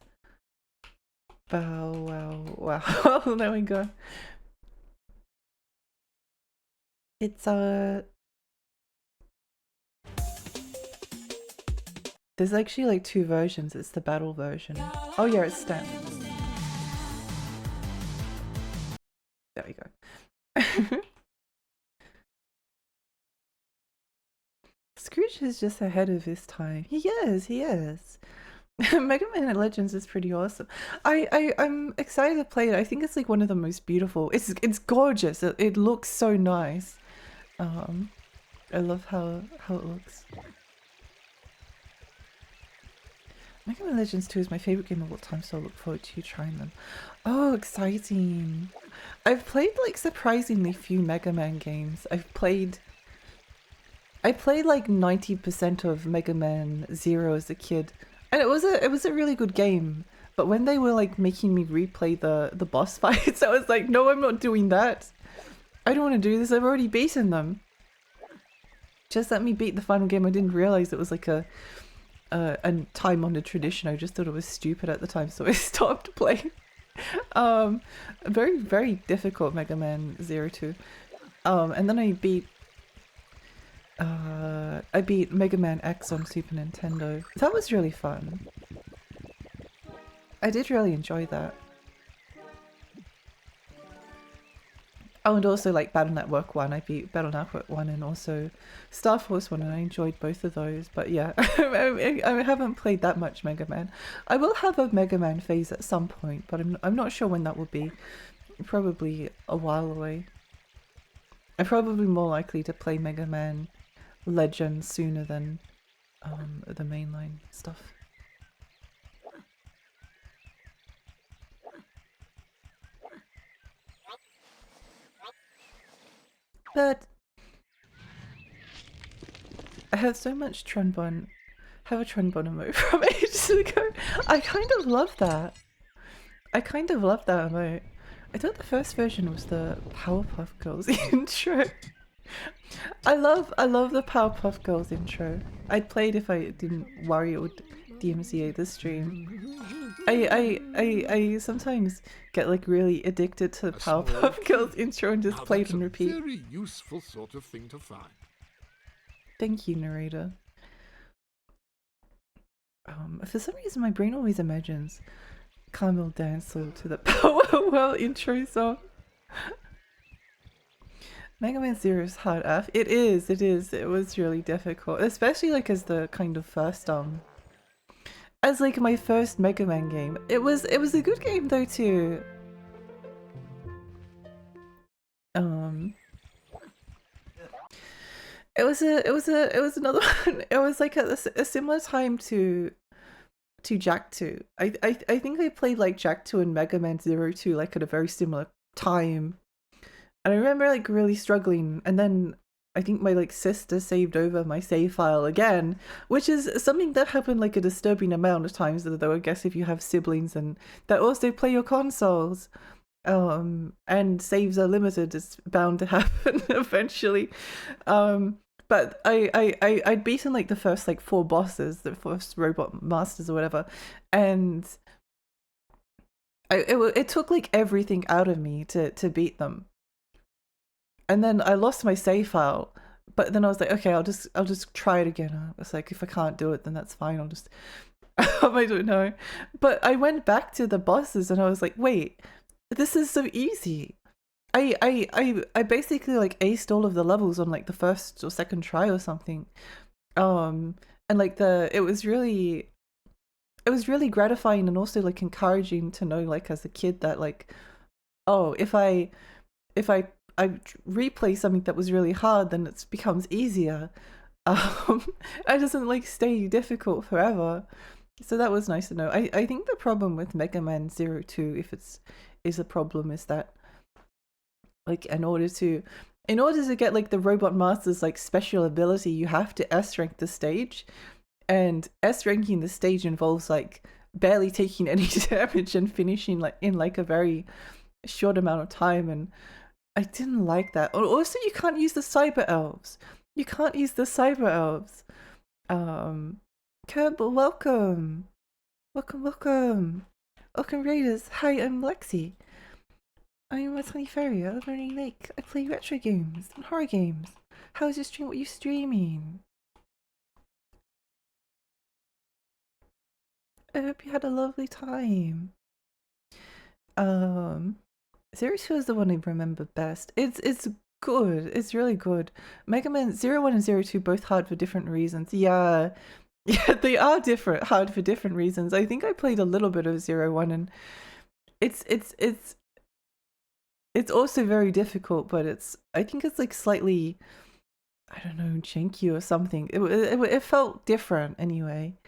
Wow. There we go. It's there's actually like two versions. It's the battle version. Oh yeah, it's Stan. There we go. Scrooge is just ahead of his time. He is. Mega Man Legends is pretty awesome. I'm excited to play it. I think it's like one of the most beautiful. It's gorgeous. It looks so nice. I love how it looks. Mega Man Legends 2 is my favorite game of all time, so I look forward to you trying them. Oh, exciting! I've played like surprisingly few Mega Man games. I played like 90% of Mega Man 0 as a kid, and it was a really good game. But when they were like making me replay the boss fights, I was like, no, I'm not doing that. I don't want to do this. I've already beaten them. Just let me beat the final game. I didn't realize it was like a time-honored tradition. I just thought it was stupid at the time, so I stopped playing. Very, very difficult Mega Man 02. And then I beat Mega Man X on Super Nintendo. That was really fun. I did really enjoy that. Oh, and also like Battle Network 1. I beat Battle Network 1 and also Star Force 1, and I enjoyed both of those. But yeah, I haven't played that much Mega Man. I will have a Mega Man phase at some point, but I'm not sure when that will be. Probably a while away. I'm probably more likely to play Mega Man Legends sooner than the mainline stuff. But I have so much Tronbon. Have a Tronbon emote from ages ago. I kind of love that. Emote. I thought the first version was the Powerpuff Girls intro. I love the Powerpuff Girls intro. I'd play it if I didn't worry it would DMCA the stream. I sometimes get like really addicted to A Powerpuff small Girls key. intro and just Now play that's it on a repeat. very useful sort of thing to find. Thank you, narrator. For some reason my brain always imagines Carmel Dancer to the Power World intro song. Mega Man Zero is hard F. It is. It was really difficult, especially like as the kind of first as like my first Mega Man game. It was a good game though too. It was another one. It was like a similar time to Jak 2. I think I played like Jak 2 and Mega Man Zero 2 like at a very similar time. And I remember like really struggling, and then I think my like sister saved over my save file again, which is something that happened like a disturbing amount of times, though I guess if you have siblings and that also play your consoles, and saves are limited, it's bound to happen eventually. But I'd beaten like the first like 4 bosses, the first robot masters or whatever, and it took like everything out of me to beat them. And then I lost my save file, but then I was like, okay, I'll just try it again. I was like, if I can't do it, then that's fine. I'll just I don't know. But I went back to the bosses and I was like, wait, this is so easy. I basically like aced all of the levels on like the first or second try or something. And like it was really gratifying and also like encouraging to know like as a kid that like, oh, if I replay something that was really hard, then it becomes easier. It doesn't like stay difficult forever. So that was nice to know. I think the problem with Mega Man Zero 2, if is a problem, is that like in order to get like the Robot Master's like special ability, you have to S rank the stage, and S ranking the stage involves like barely taking any damage and finishing like in like a very short amount of time, and I didn't like that. Also, you can't use the Cyber Elves. Kerb, welcome. Welcome, Raiders. Hi, I'm Lexi. I'm a tiny fairy. I live on Rainy Lake. I play retro games and horror games. How's your stream? What are you streaming? I hope you had a lovely time. Zero 2 is the one I remember best. It's good. It's really good. Mega Man 01 and 02 both hard for different reasons. Yeah, they are different, hard for different reasons. I think I played a little bit of 01 and it's also very difficult, but I think it's like slightly, I don't know, janky or something. It felt different anyway.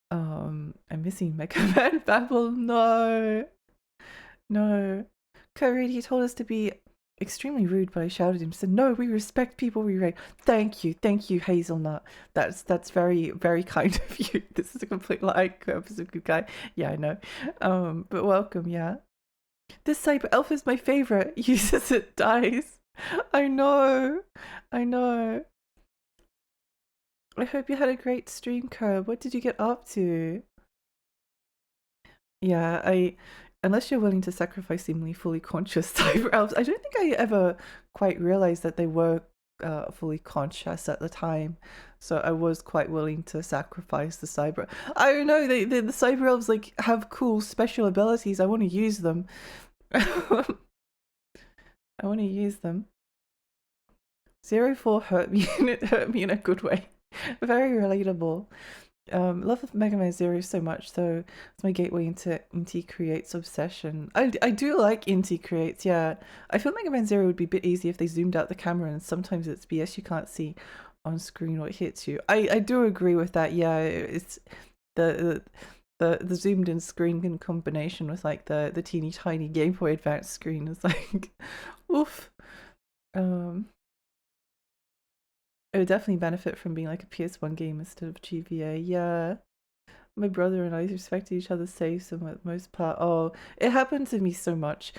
I'm missing Mega Man Babble. No. Curry, he told us to be extremely rude, but I shouted him, said, no, we respect people we rate. Thank you, Hazelnut. That's very, very kind of you. This is a complete lie. Curb a good guy. Yeah, I know. But welcome, yeah. This Cyber Elf is my favorite. Uses it dies. I know. I hope you had a great stream, Curb. What did you get up to? Yeah, unless you're willing to sacrifice seemingly fully conscious Cyber Elves, I don't think I ever quite realized that they were fully conscious at the time. So I was quite willing to sacrifice the Cyber. I don't know, the Cyber Elves like have cool special abilities. I want to use them. I want to use them. 04 hurt me, and it hurt me in a good way. Very relatable. Love Mega Man Zero so much, so it's my gateway into Inti Creates obsession. I do like Inti Creates, yeah. I feel Mega Man Zero would be a bit easy if they zoomed out the camera, and sometimes it's BS, you can't see on screen what hits you. I do agree with that, yeah. It's the zoomed in screen in combination with like the teeny tiny Game Boy Advance screen is like oof. It would definitely benefit from being like a PS1 game instead of GBA. Yeah. My brother and I respected each other's saves for the most part. Oh, it happened to me so much.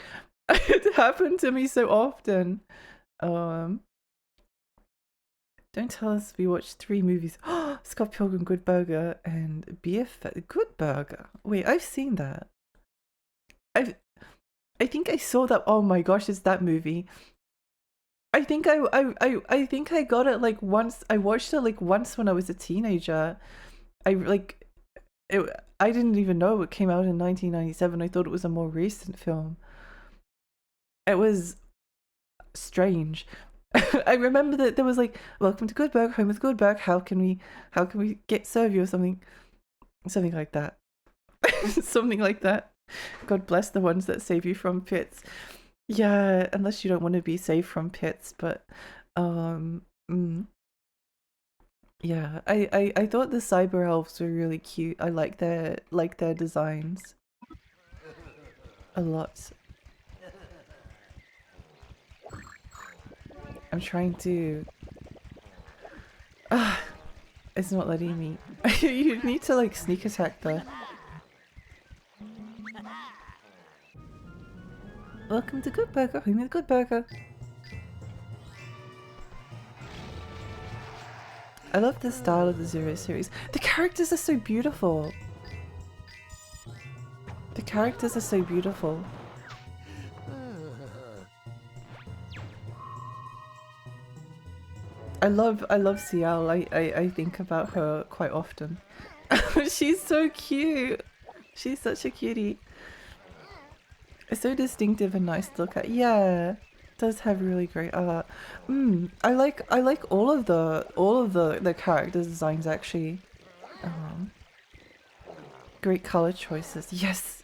It happened to me so often. Don't tell us we watched 3 movies. Scott Pilgrim Good Burger and Good Burger. Wait, I've seen that. I think I saw that. Oh my gosh, it's that movie. I think I think I got it like once. I watched it like once when I was a teenager. I didn't even know it came out in 1997. I thought it was a more recent film. It was strange. I remember that there was like, "Welcome to Good Burger, home with Good Burger. How can we serve you?" or something like that. Something like that. God bless the ones that save you from pits. Yeah, unless you don't want to be saved from pits, but yeah, I thought the cyber elves were really cute. I like their designs a lot. I'm trying to it's not letting me. You need to like sneak attack there. Welcome to Good Burger, home with Good Burger. I love the style of the Zero series. The characters are so beautiful. The characters are so beautiful. I love Ciel. I think about her quite often. She's so cute. She's such a cutie. It's so distinctive and nice to look at. Yeah, it does have really great art. I like all of the character designs actually. Great color choices. Yes.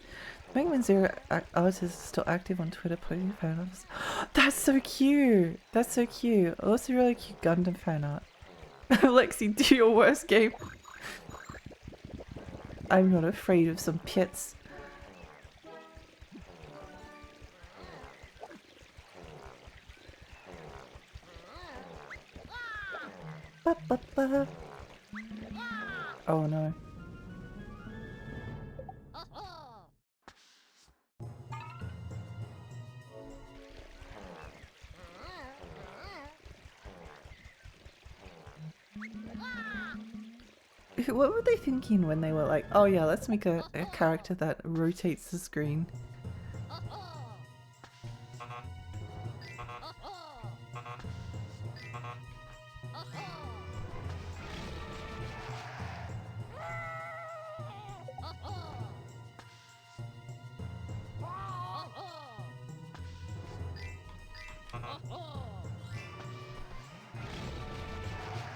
Mega Man Zero artist is still active on Twitter posting fan arts. That's so cute. That's so cute. Also really cute Gundam fan art. Lexi, do your worst game. I'm not afraid of some pits. Ba, ba, ba. Oh no. What were they thinking when they were like, oh yeah, let's make a character that rotates the screen?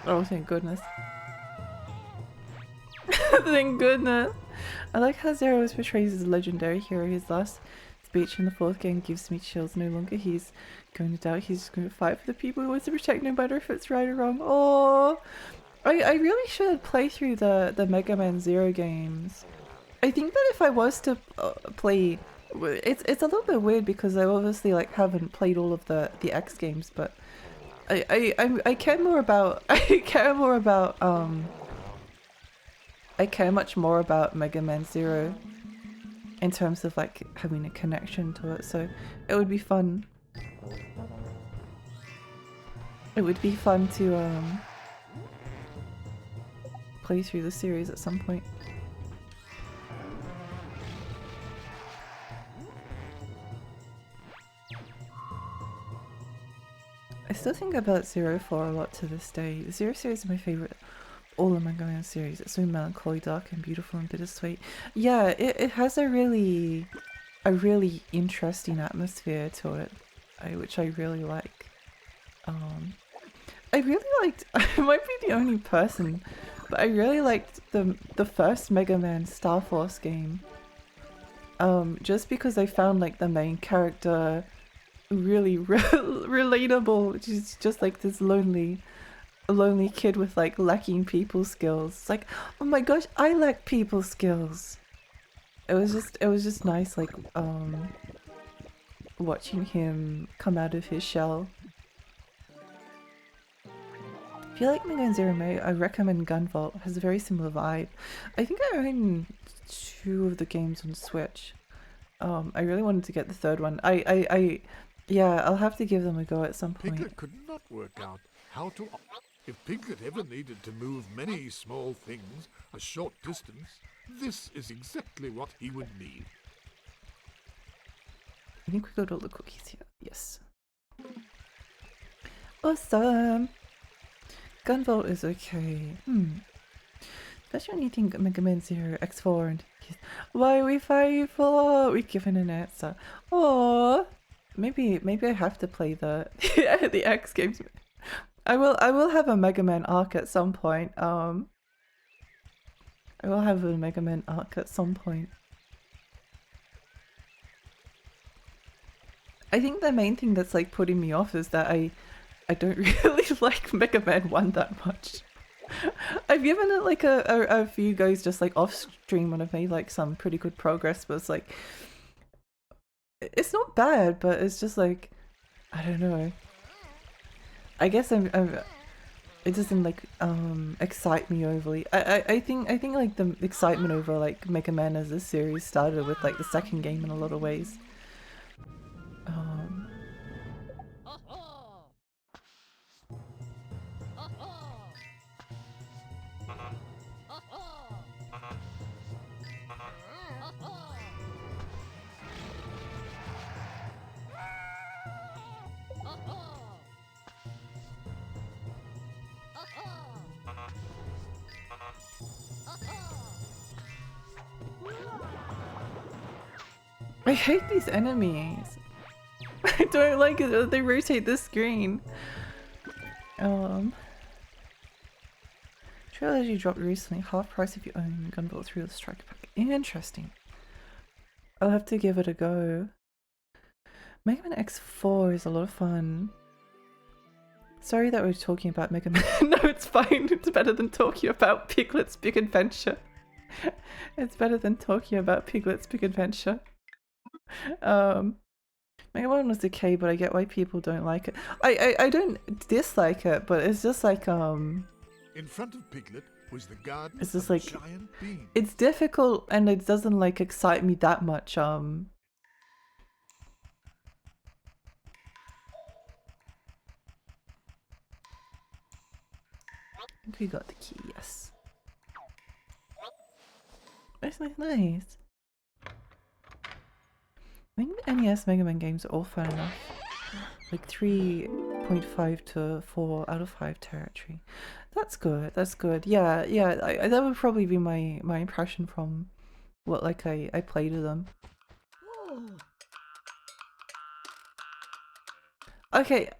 Oh, thank goodness. Thank goodness. I like how Zero is portrayed as a legendary hero. His last speech in the fourth game gives me chills. No longer he's going to doubt, he's just going to fight for the people he wants to protect, no matter if it's right or wrong. Oh, I really should play through the Mega Man Zero games. I think that if I was to play, it's a little bit weird because I obviously like haven't played all of the X games, but I care more about I care much more about Mega Man Zero in terms of like having a connection to it, so it would be fun. It would be fun to play through the series at some point. I still think about Zero 4 a lot to this day. The Zero series is my favourite all the Mega Man series. It's so melancholy, dark and beautiful and bittersweet. Yeah, it has a really interesting atmosphere to it, which I really like. I really liked, I might be the only person, but I really liked the first Mega Man Star Force game. Just because I found like the main character really relatable, which is just like this lonely kid with like lacking people skills. It's like, oh my gosh, I lack people skills. It was just nice, like watching him come out of his shell. If you like Mega Man Zero May, I recommend Gunvolt. It has a very similar vibe. I think I own 2 of the games on Switch. I really wanted to get the third one. Yeah, I'll have to give them a go at some point. Piglet could not work out how to... If Piglet ever needed to move many small things a short distance, this is exactly what he would need. I think we got all the cookies here. Yes. Awesome! Gunvolt is okay. Especially when you think Mega Man 0, X4 and why are we fighting for? We've given an answer. Oh, maybe I have to play the the X games. I will have a Mega Man arc at some point. I will have a Mega Man arc at some point. I think the main thing that's like putting me off is that I don't really like Mega Man 1 that much. I've given it like a few goes just like off stream when I've made like some pretty good progress, but it's like it's not bad, but it's just like I don't know. I guess it doesn't like excite me overly. I think like the excitement over like Mega Man as a series started with like the second game in a lot of ways. I hate these enemies. I don't like it that they rotate the screen. Trilogy dropped recently, half price if you own Gunvolt 3 with Striker Pack. Interesting. I'll have to give it a go. Mega Man X4 is a lot of fun. Sorry that we're talking about Mega Man. No, it's fine. It's better than talking about Piglet's Big Adventure. It's better than talking about Piglet's Big Adventure. Mega Man was okay, but I get why people don't like it. I don't dislike it, but it's just like In front of Piglet was the garden it's just of a like giant bean. it's difficult and it doesn't like excite me that much. I think we got the key, yes. Nice, nice, nice. I think the NES Mega Man games are all fun enough. Like 3.5 to 4 out of 5 territory. That's good, that's good. Yeah, that would probably be my impression from what like I played of them. Okay,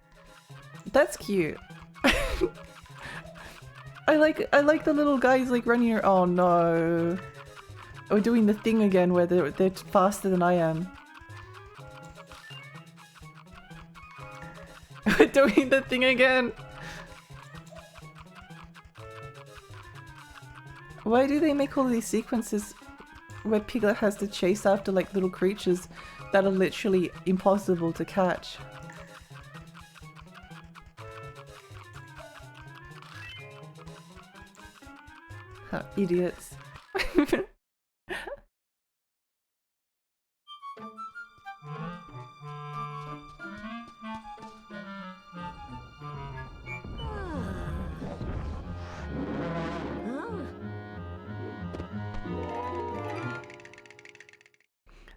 that's cute. I like the little guys like running here. Oh no. We're doing the thing again where they're faster than I am. We're doing the thing again. Why do they make all these sequences where Piglet has to chase after like little creatures that are literally impossible to catch? Huh, idiots.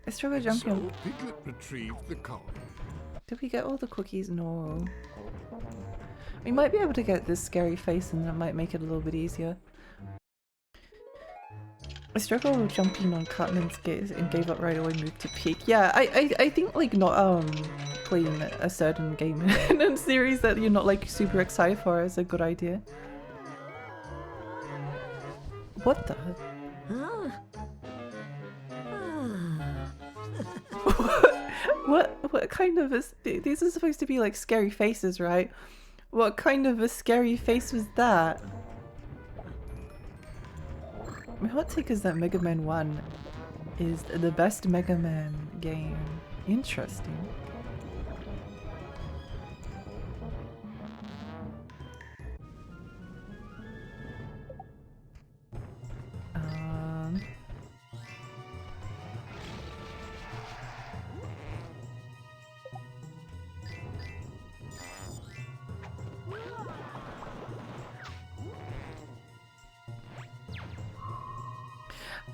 I struggle jumping. So Piglet retrieved the collar. Did we get all the cookies? No. We might be able to get this scary face and that might make it a little bit easier. I struggle jumping on Cartman's gaze and gave up right away, moved to Pig. Yeah, I think like not playing a certain game in a series that you're not like super excited for is a good idea. What the? What kind of a... These are supposed to be like scary faces, right? What kind of a scary face was that? My hot take is that Mega Man 1 is the best Mega Man game. Interesting.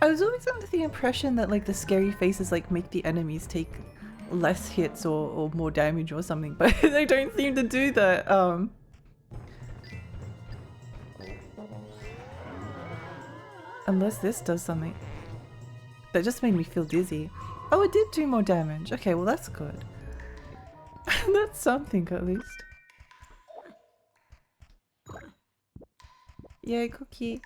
I was always under the impression that like the scary faces like make the enemies take less hits or more damage or something, but they don't seem to do that. Unless this does something. That just made me feel dizzy. Oh, it did do more damage. Okay, well that's good. That's something at least. Yay, cookie.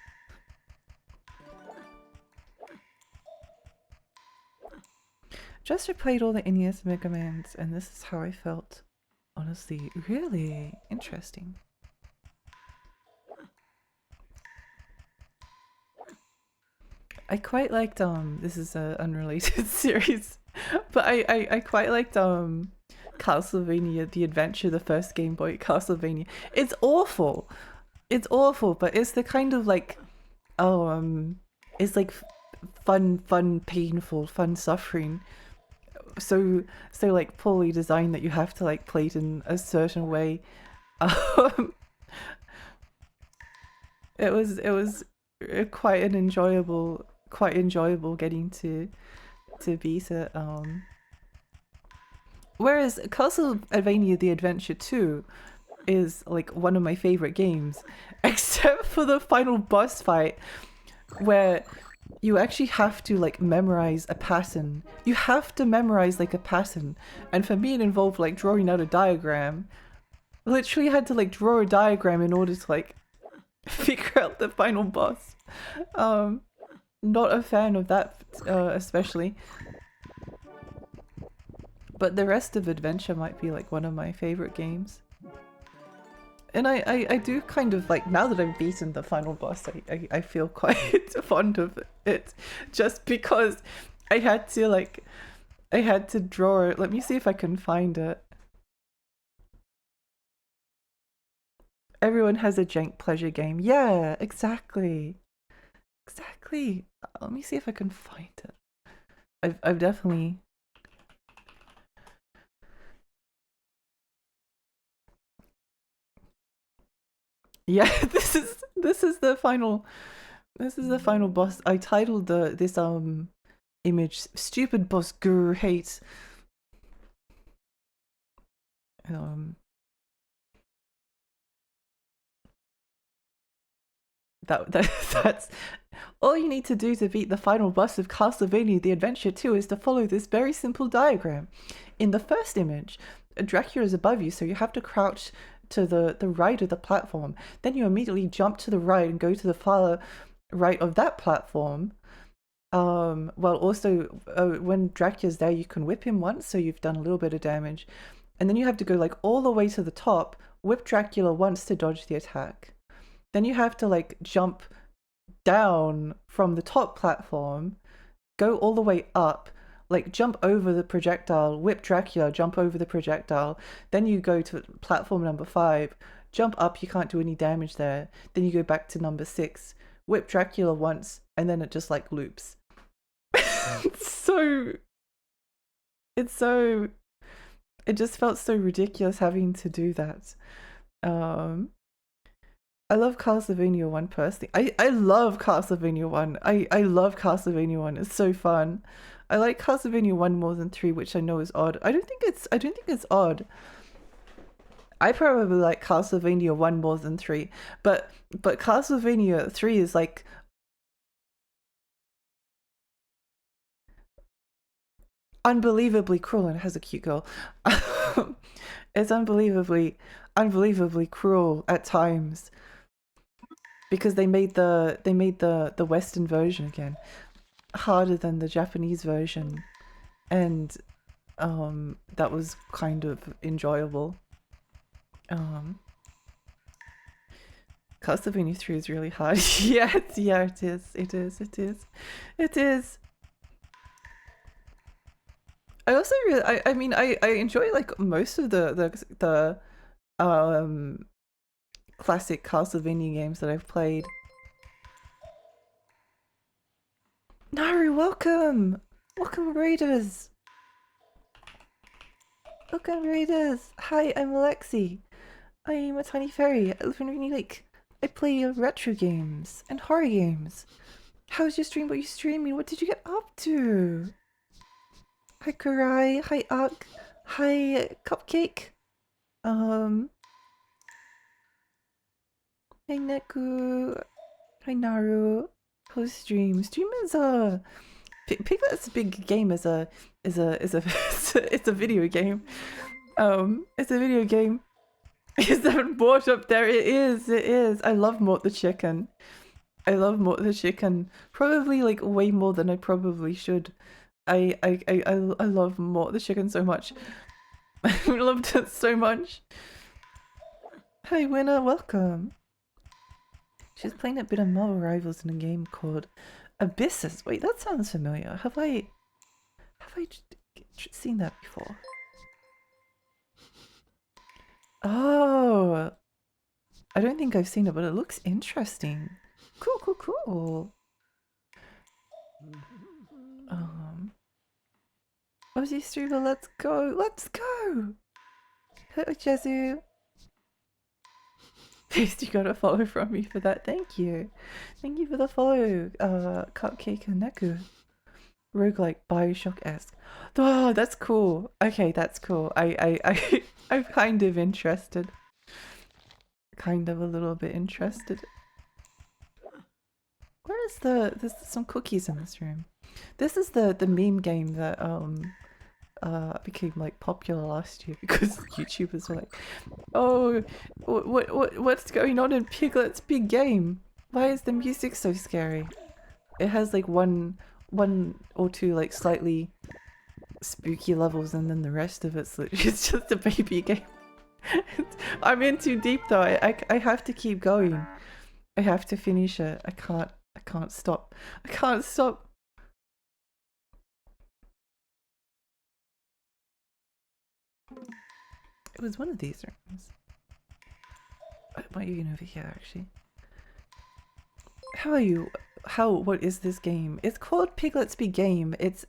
Just replayed all the NES Mega Mans and this is how I felt. Honestly, really interesting. I quite liked this is an unrelated series, but I quite liked Castlevania The Adventure, the first Game Boy Castlevania. It's awful. It's awful, but it's the kind of like it's like fun, painful, fun suffering. So like poorly designed that you have to like play it in a certain way. It was quite enjoyable getting to beat it. Whereas Castlevania The Adventure 2 is like one of my favorite games, except for the final boss fight where you actually have to like memorize a pattern. You have to memorize like a pattern, and for me it involved like drawing out a diagram. I literally had to like draw a diagram in order to like figure out the final boss. Not a fan of that especially, but the rest of Adventure might be like one of my favorite games. And I do kind of like, now that I've beaten the final boss, I feel quite fond of it, just because I had to draw it. Let me see if I can find it. Everyone has a jank pleasure game. Yeah, exactly. Exactly. Let me see if I can find it. I've definitely... Yeah, this is the final boss. I titled this image "Stupid Boss Guru Hates." That's all you need to do to beat the final boss of Castlevania The Adventure 2 is to follow this very simple diagram. In the first image, Dracula is above you, so you have to crouch to the right of the platform. Then you immediately jump to the right and go to the far right of that platform. Well, also, when Dracula's there, you can whip him once, so you've done a little bit of damage. And then you have to go like all the way to the top, whip Dracula once to dodge the attack. Then you have to like jump down from the top platform, go all the way up, like jump over the projectile, whip Dracula, jump over the projectile. Then you go to platform number 5, jump up, you can't do any damage there. Then you go back to number 6, whip Dracula once, and then it just like loops. It just felt so ridiculous having to do that. I love Castlevania 1 personally. I love Castlevania 1. I love Castlevania 1. It's so fun. I like Castlevania 1 more than 3, which I know is odd. I don't think it's odd. I probably like Castlevania 1 more than 3, but Castlevania 3 is like unbelievably cruel, and it has a cute girl. It's unbelievably cruel at times, because they made the Western version again harder than the Japanese version, and that was kind of enjoyable. Castlevania 3 is really hard. Yeah, it is. I also really, I mean, I enjoy like most of the classic Castlevania games that I've played. Naru, welcome! Welcome, Raiders! Welcome, Raiders! Hi, I'm Alexi. I'm a tiny fairy. I live in Rainy Lake. I play retro games and horror games. How's your stream? What are you streaming? What did you get up to? Hi Karai, hi Ak, hi Cupcake. Hi Neku, hi Naru. Who's stream? Stream is Piglet's a big game. It's a it's a video game. It's a video game. Is that Mort up there? It is. I love Mort the chicken. I love Mort the chicken. Probably like way more than I probably should. I love Mort the chicken so much. I loved it so much. Hi Winner, welcome. She's playing a bit of Marvel Rivals in a game called Abysses. Wait, that sounds familiar. Have I seen that before? Oh, I don't think I've seen it, but it looks interesting. Cool. Aussie streamer, let's go! Hello, Jezu. Please, you got a follow from me for that. Thank you for the follow. Cupcake and Neku. Roguelike Bioshock-esque. Oh, that's cool. Okay, that's cool. I'm kind of interested. Kind of a little bit interested. Where is there's some cookies in this room. This is the meme game that became like popular last year because YouTubers were like, oh, what's going on in Piglet's big game? Why is the music so scary? It has like one or two like slightly spooky levels, and then the rest of it's just a baby game. I'm in too deep though. I have to keep going. I have to finish it. I can't stop. I can't stop. It was one of these rooms. Why are you over here actually? How are you? What is this game? It's called Piglet's Big Game. It's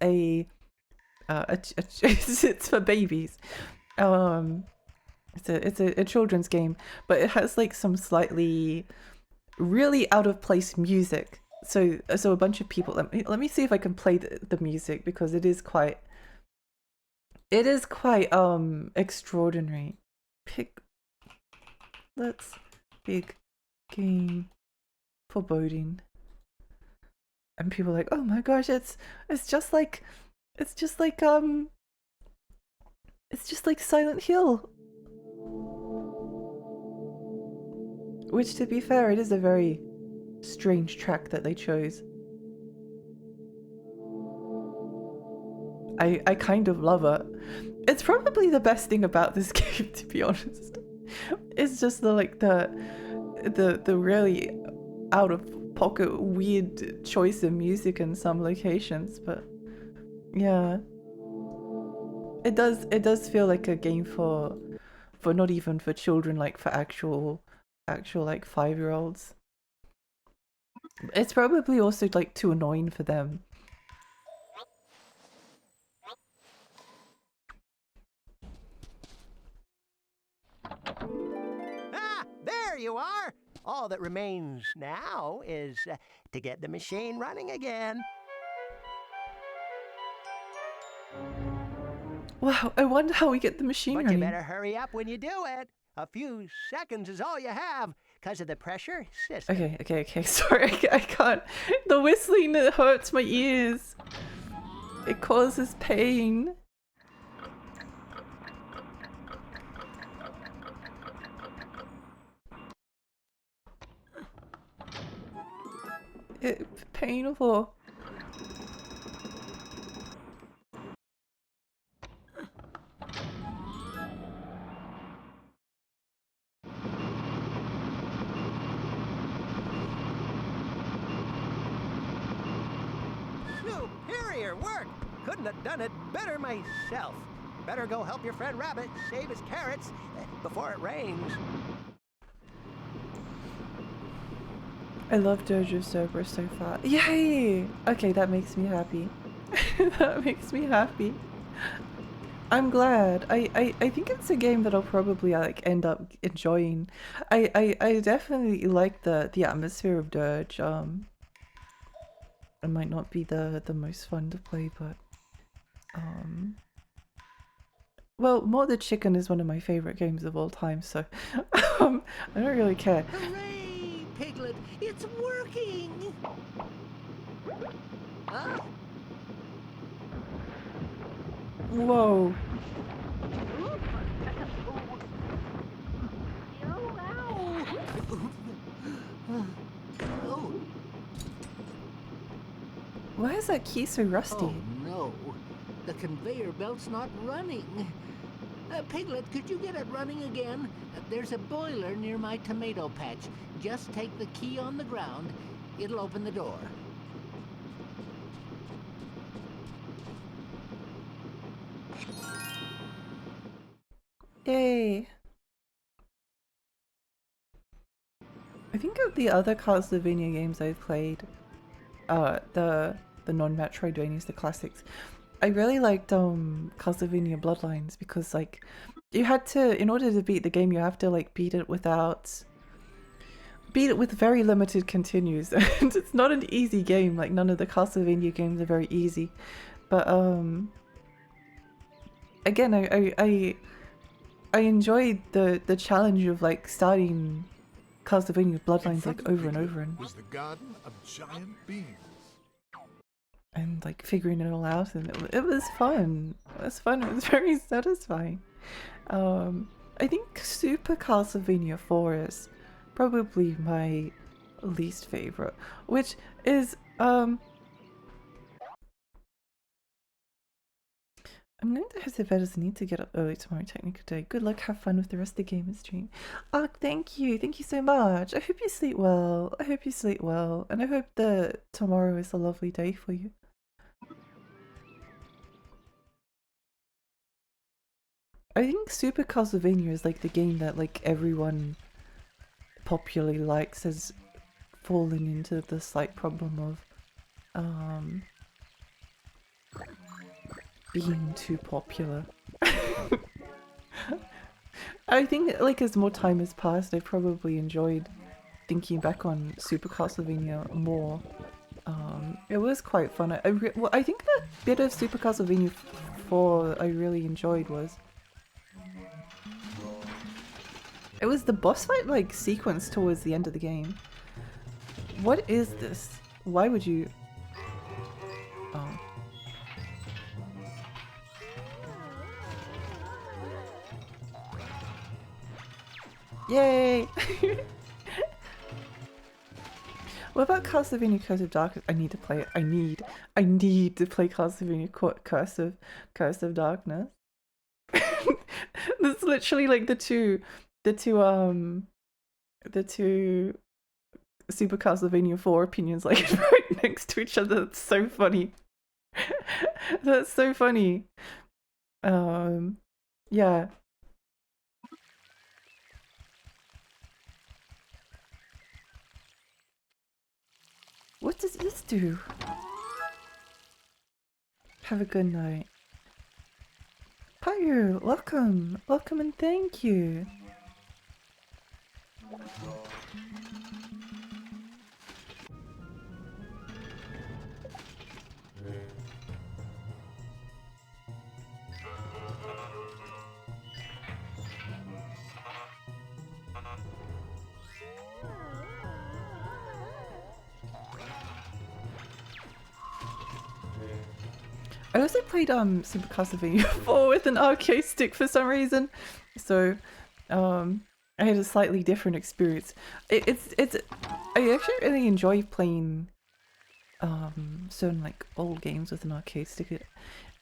it's for babies. It's a children's game, but it has like some slightly really out of place music. So a bunch of people. Let me see if I can play the music because it is quite extraordinary. Piglet's Big Game foreboding. And people are like, oh my gosh, it's just like Silent Hill. Which, to be fair, it is a very strange track that they chose. I kind of love it. It's probably the best thing about this game, to be honest. It's just the really out of pocket weird choice of music in some locations, but yeah. It does feel like a game for not even for children, like for actual like 5-year-olds. It's probably also like too annoying for them. Ah, there you are. All that remains now is to get the machine running again. Wow, I wonder how we get the machine But running. you better hurry up when you do it. A few seconds is all you have, because of the pressure system. Okay. Sorry, I can't. The whistling, it hurts my ears. It causes pain. It's painful. Superior work! Couldn't have done it better myself. Better go help your friend Rabbit save his carrots before it rains. I love Dojo Sober so far. Yay! Okay, that makes me happy. That makes me happy. I'm glad. I think it's a game that I'll probably like end up enjoying. I definitely like the atmosphere of Dirge. it might not be the most fun to play, but well, More the Chicken is one of my favorite games of all time, so I don't really care. Hooray, Piglet! It's working! Huh? Whoa. Oh, Why is that key so rusty? oh no. The conveyor belt's not running. Piglet, could you get it running again? There's a boiler near my tomato patch. Just take the key on the ground. It'll open the door. Yay. I think of the other Castlevania games I've played, the non-Metroidvanias, the classics, I really liked Castlevania Bloodlines because like you had to, in order to beat the game, you have to like beat it with very limited continues, and it's not an easy game. Like none of the Castlevania games are very easy, but again, I enjoyed the challenge of like starting Castlevania Bloodlines like over and over and was the garden of giant beans. and like figuring it all out, and it was fun. It was fun. It was very satisfying. I think Super Castlevania 4 is probably my least favorite, which is I'm going to have to bed as I need to get up early tomorrow, technical day. Good luck, have fun with the rest of the game and stream. Oh, thank you so much. I hope you sleep well. I hope you sleep well, and I hope that tomorrow is a lovely day for you. I think Super Castlevania is like the game that like everyone popularly likes, has fallen into the slight problem of being too popular. I think like as more time has passed, I've probably enjoyed thinking back on Super Castlevania more. It was quite fun. I think the bit of Super Castlevania 4 I really enjoyed was it was the boss fight like sequence towards the end of the game. What is this? Why would you? Oh. Yay! What about Castlevania Curse of Darkness? I need to play it. I need to play Castlevania Curse of Darkness. That's literally like the two Super Castlevania 4 opinions like right next to each other. That's so funny. That's so funny. Yeah. What does this do? Have a good night. Payu, welcome and thank you. I also played Super Castlevania 4 with an arcade stick for some reason, so I had a slightly different experience. I actually really enjoy playing certain like old games with an arcade stick. It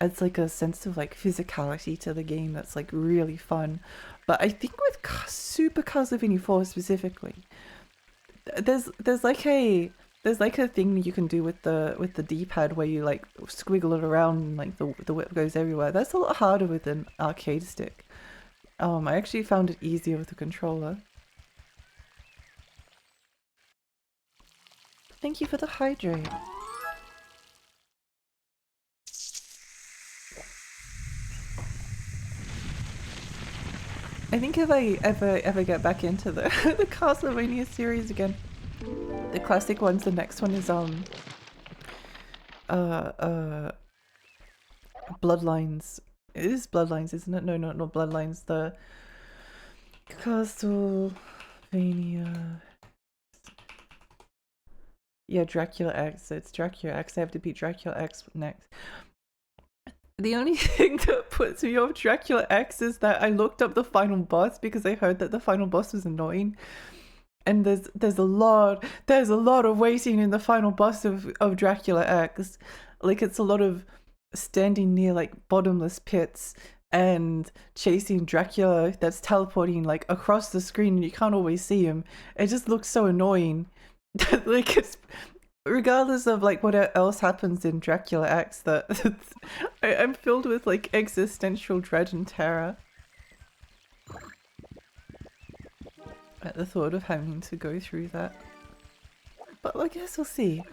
adds like a sense of like physicality to the game that's like really fun. But I think with Super Castlevania 4 specifically, there's like a thing you can do with the D-pad where you like squiggle it around and like the whip goes everywhere. That's a lot harder with an arcade stick. I actually found it easier with a controller. Thank you for the hydrate. I think if I ever get back into the the Castlevania series again, the classic ones, the next one is Bloodlines. It is Bloodlines, isn't it? No, not Bloodlines. The Castlevania. Yeah, Dracula X. It's Dracula X. I have to beat Dracula X next. The only thing that puts me off Dracula X is that I looked up the final boss because I heard that the final boss was annoying. And there's a lot of waiting in the final boss of Dracula X. Like, it's a lot of standing near like bottomless pits and chasing Dracula that's teleporting like across the screen and you can't always see him. It just looks so annoying. Like, it's regardless of like what else happens in Dracula X, that I'm filled with like existential dread and terror at the thought of having to go through that. But I guess we'll see.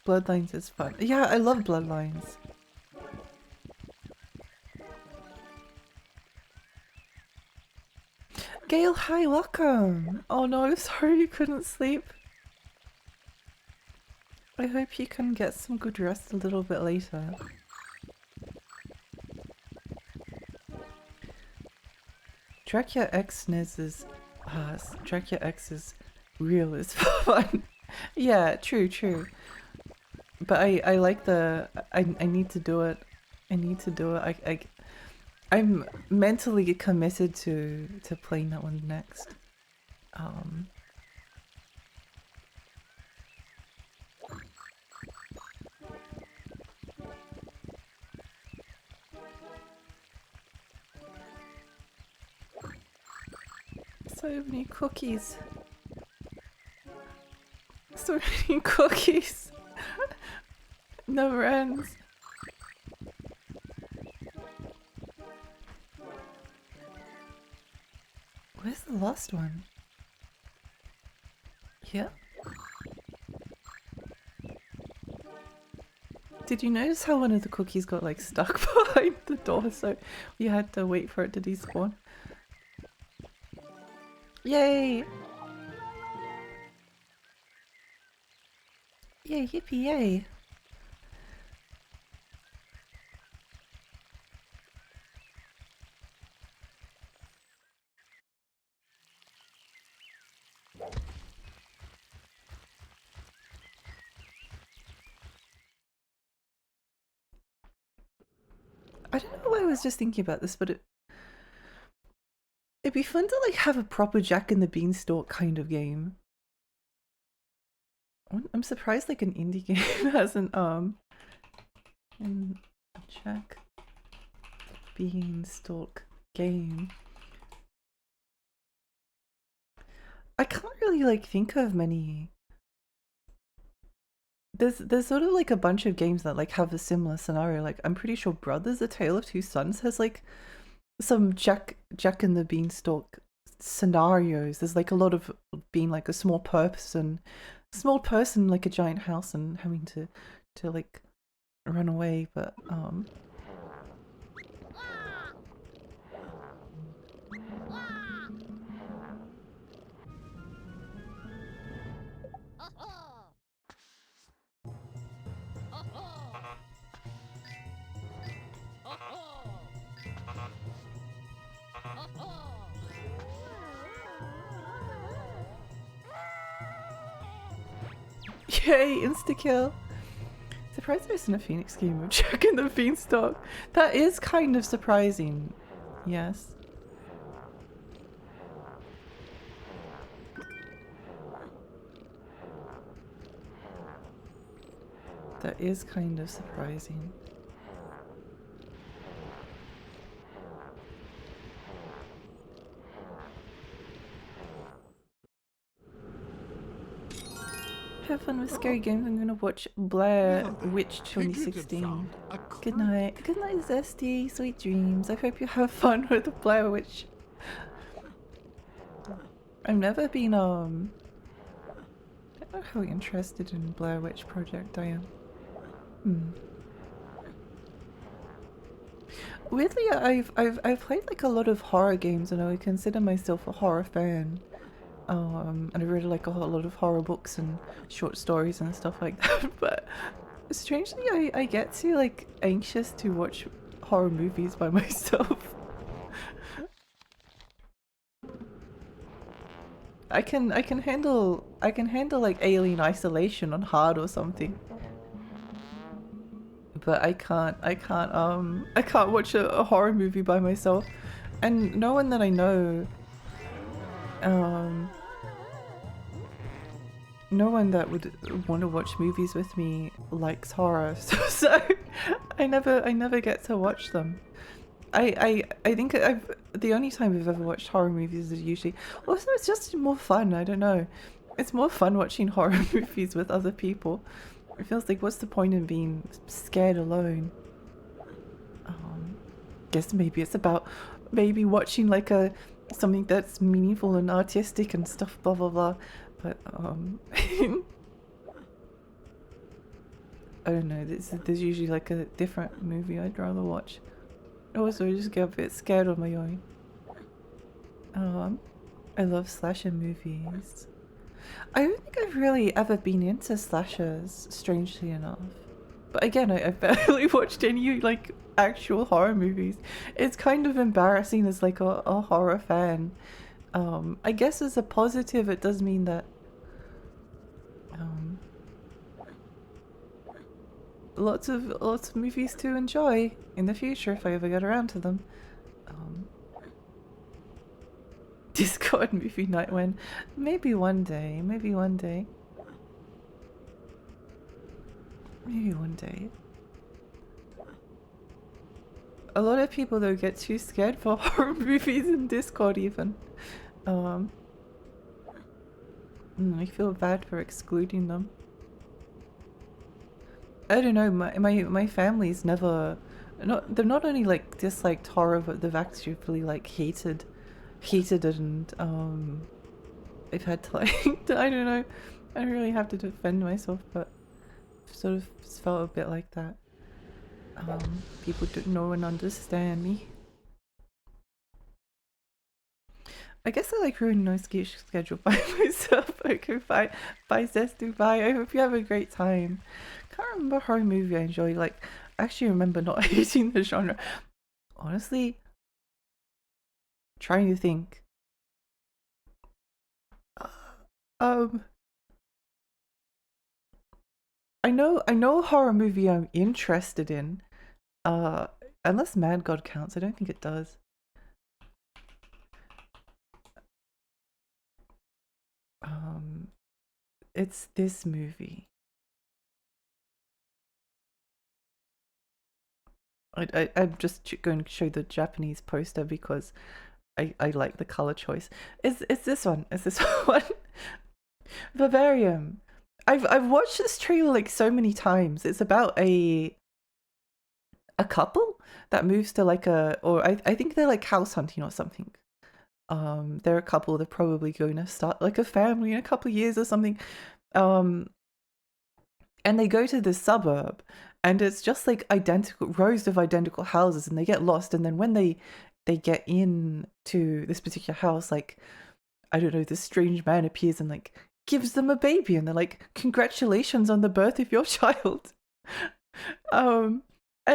Bloodlines is fun. Yeah, I love Bloodlines. Gail, hi, welcome! Oh no, sorry you couldn't sleep. I hope you can get some good rest a little bit later. Dracula X SNES is... Dracula X is real as fun. Yeah, true. But I like the... I need to do it. I need to do it. I'm mentally committed to playing that one next. So many cookies. So many cookies. Never ends. Where's the last one? Here? Did you notice how one of the cookies got like stuck behind the door, so you had to wait for it to despawn? Yay! Yay, yippee yay! I don't know why I was just thinking about this, but it'd be fun to like have a proper Jack and the Beanstalk kind of game. I'm surprised like an indie game hasn't Jack Beanstalk game. I can't really like think of many. There's sort of like a bunch of games that like have a similar scenario. Like, I'm pretty sure Brothers: A Tale of Two Sons has like some Jack and the Beanstalk scenarios. There's like a lot of being like a small person like a giant house and having to like run away, but yay, insta-kill! Surprised there isn't a Phoenix game of Jack and the Beanstalk. That is kind of surprising. Yes. That is kind of surprising. Have fun with scary games. I'm gonna watch Blair Witch 2016. Good night. Good night, Zesty. Sweet dreams. I hope you have fun with the Blair Witch. I've never been I don't know how interested in Blair Witch Project I am. Weirdly, I've played like a lot of horror games and I would consider myself a horror fan. And I read like a whole lot of horror books and short stories and stuff like that. But strangely, I get too like anxious to watch horror movies by myself. I can handle like Alien Isolation on hard or something. But I can't watch a horror movie by myself. And no one that I know no one that would want to watch movies with me likes horror, so I never get to watch them. I think the only time I've ever watched horror movies is usually also it's just more fun. I don't know. It's more fun watching horror movies with other people. It feels like what's the point in being scared alone? Guess maybe it's about maybe watching like something that's meaningful and artistic and stuff, blah blah blah. But I don't know. There's usually like a different movie I'd rather watch. Also, I just get a bit scared on my own. I love slasher movies. I don't think I've really ever been into slashers, strangely enough. But again, I've barely watched any like actual horror movies. It's kind of embarrassing as like a horror fan. I guess as a positive, it does mean that lots of movies to enjoy in the future if I ever get around to them. Discord movie night when maybe one day. A lot of people though get too scared for horror movies in Discord even. I feel bad for excluding them. I don't know, my family's never they're not only like disliked horror, but they've actually like hated it, and I've had to like I don't know, I don't really have to defend myself, but sort of felt a bit like that. People don't know and understand me. I guess I like ruining my schedule by myself. Okay, bye Zestu, bye. I hope you have a great time. Can't remember a horror movie I enjoy. Like, I actually remember not hating the genre. Honestly, trying to think. I know a horror movie I'm interested in. Unless Mad God counts, I don't think it does. It's this movie. I'm just going to show the Japanese poster because I like the color choice. It's this one. It's this one. Vivarium. I've watched this trailer like so many times. It's about a couple that moves to like I think they're like house hunting or something. They're a couple. They're probably going to start like a family in a couple of years or something. And they go to this suburb, and it's just like rows of identical houses, and they get lost. And then when they get into this particular house, like I don't know, this strange man appears and like gives them a baby, and they're like, "Congratulations on the birth of your child." And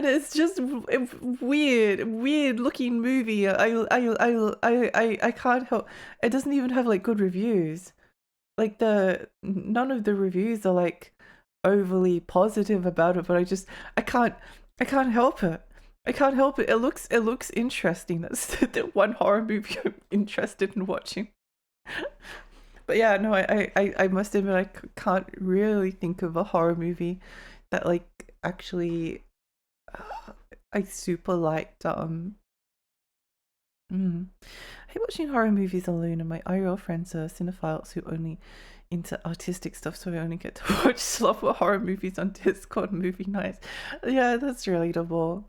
it's just a weird looking movie. I can't help. It doesn't even have like good reviews. Like none of the reviews are like overly positive about it. But I can't help it. I can't help it. It looks interesting. That's the one horror movie I'm interested in watching. But yeah, no, I must admit I can't really think of a horror movie that like actually. I super liked. I hate watching horror movies alone, and my IRL friends are cinephiles who only into artistic stuff, so I only get to watch slower horror movies on Discord movie nights. Yeah, that's relatable.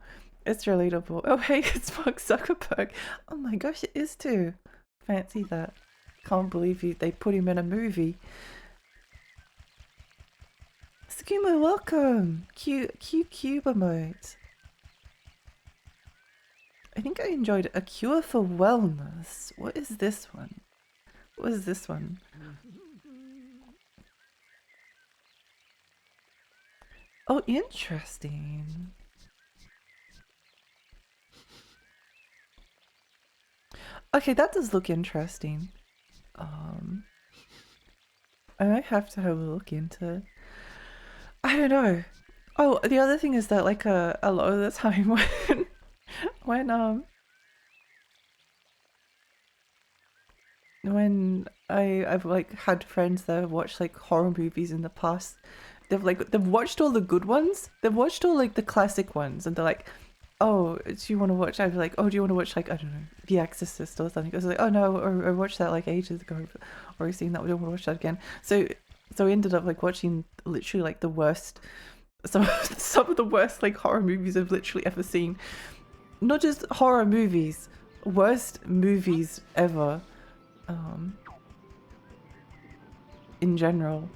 It's relatable. Oh hey, it's Mark Zuckerberg. Oh my gosh, it is too. Fancy that. Can't believe they put him in a movie. Skuma, welcome! Cute emote. I think I enjoyed A Cure for Wellness. What is this one? What is this one? Oh, interesting. Okay, that does look interesting. I might have to have a look into. I don't know. Oh, the other thing is that like a lot of the time when I've like had friends that have watched like horror movies in the past, they've watched all the good ones. They've watched all like the classic ones, and they're like, "Oh, do you want to watch?" I'd be like, "Oh, do you want to watch like I don't know, The Exorcist or something?" I was like, "Oh no, or I watched that like ages ago, or I've seen that. We don't want to watch that again." So we ended up like watching literally like the worst, some of the worst like horror movies I've literally ever seen. Not just horror movies, worst movies ever. In general.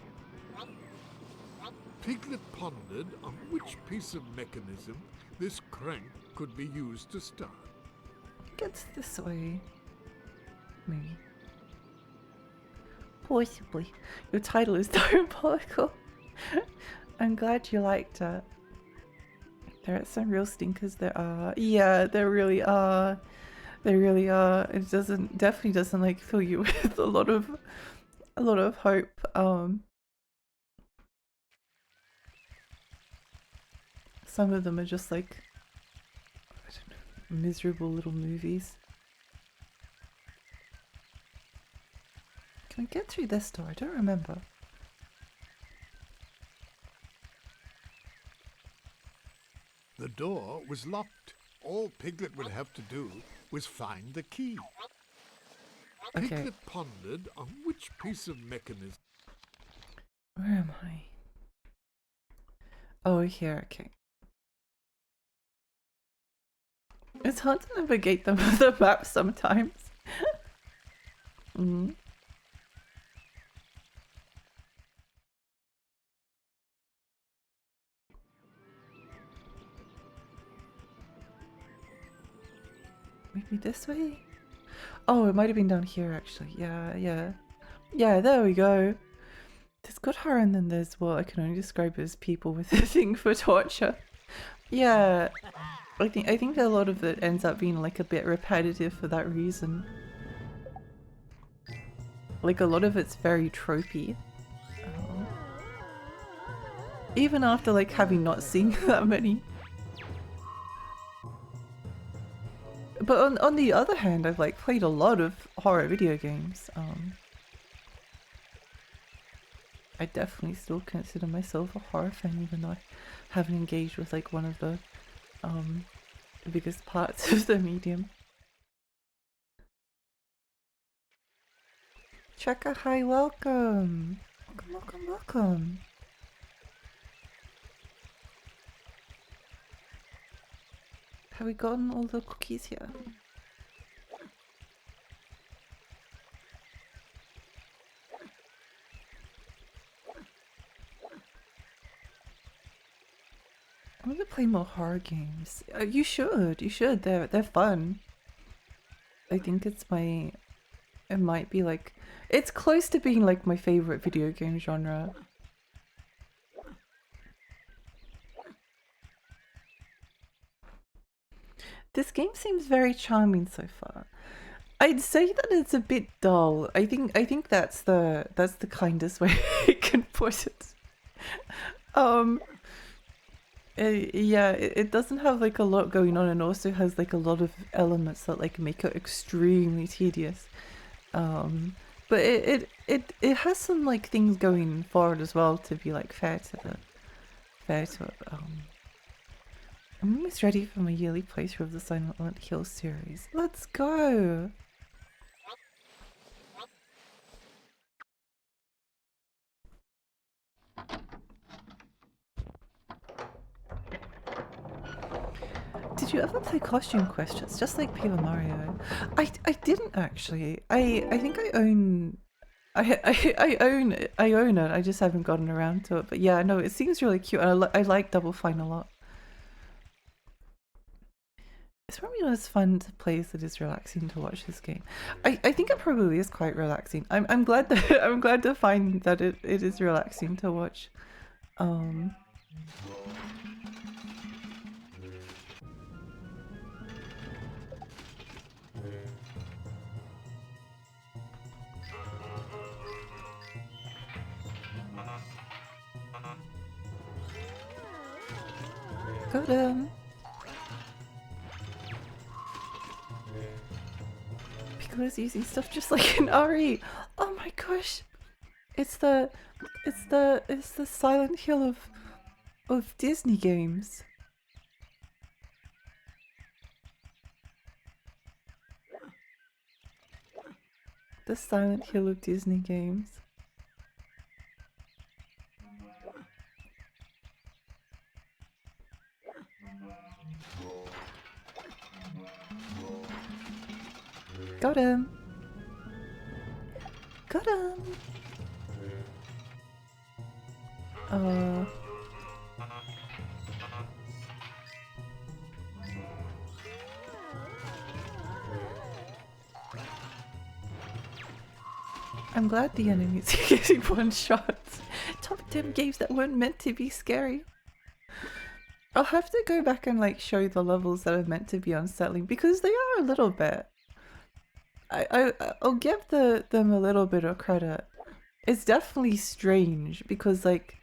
Piglet pondered on which piece of mechanism this crank could be used to start. Gets this way. Maybe. Possibly. Your title is diabolical. I'm glad you liked it. There are some real stinkers. There are. Yeah, there really are. There really are. It definitely doesn't like fill you with a lot of hope. Some of them are just like, I don't know, miserable little movies. Can I get through this door? I don't remember. The door was locked. All Piglet would have to do was find the key. Okay. Piglet pondered on which piece of mechanism. Where am I? Oh, here, okay. It's hard to navigate the map sometimes. Mm. Maybe this way? Oh, it might have been down here actually. Yeah, there we go. There's good horror and then there's what I can only describe as people with a thing for torture. Yeah. I think a lot of it ends up being like a bit repetitive for that reason. Like a lot of it's very tropey. Even after like having not seen that many. But on the other hand, I've like played a lot of horror video games. I definitely still consider myself a horror fan, even though I haven't engaged with like one of the biggest parts of the medium. Cheka, hi, welcome! Welcome! Have we gotten all the cookies here? I want to play more horror games. You should. They're fun. I think it might be like, it's close to being like my favorite video game genre. This game seems very charming so far. I'd say that it's a bit dull. I think that's the kindest way I can put it. Yeah, it doesn't have like a lot going on and also has like a lot of elements that like make it extremely tedious. But it has some like things going forward as well to be like fair to it. I'm almost ready for my yearly playthrough of the Silent Hill series. Let's go! Did you ever play Costume Quest? It's just like Paper Mario. I didn't actually. I think I own it. I just haven't gotten around to it. But yeah, no, it seems really cute. And I like Double Fine a lot. It's probably not as fun to play as it is relaxing to watch this game. I think it probably is quite relaxing. I'm glad that I'm glad to find that it is relaxing to watch. Got him. Piglet's using stuff just like an RE. Oh my gosh. It's the Silent Hill of Disney games. The Silent Hill of Disney games. Got him. Got him. I'm glad the enemies are getting one shots. Top 10 games that weren't meant to be scary. I'll have to go back and like show the levels that are meant to be unsettling because they are a little bit. I'll give them a little bit of credit. It's definitely strange because like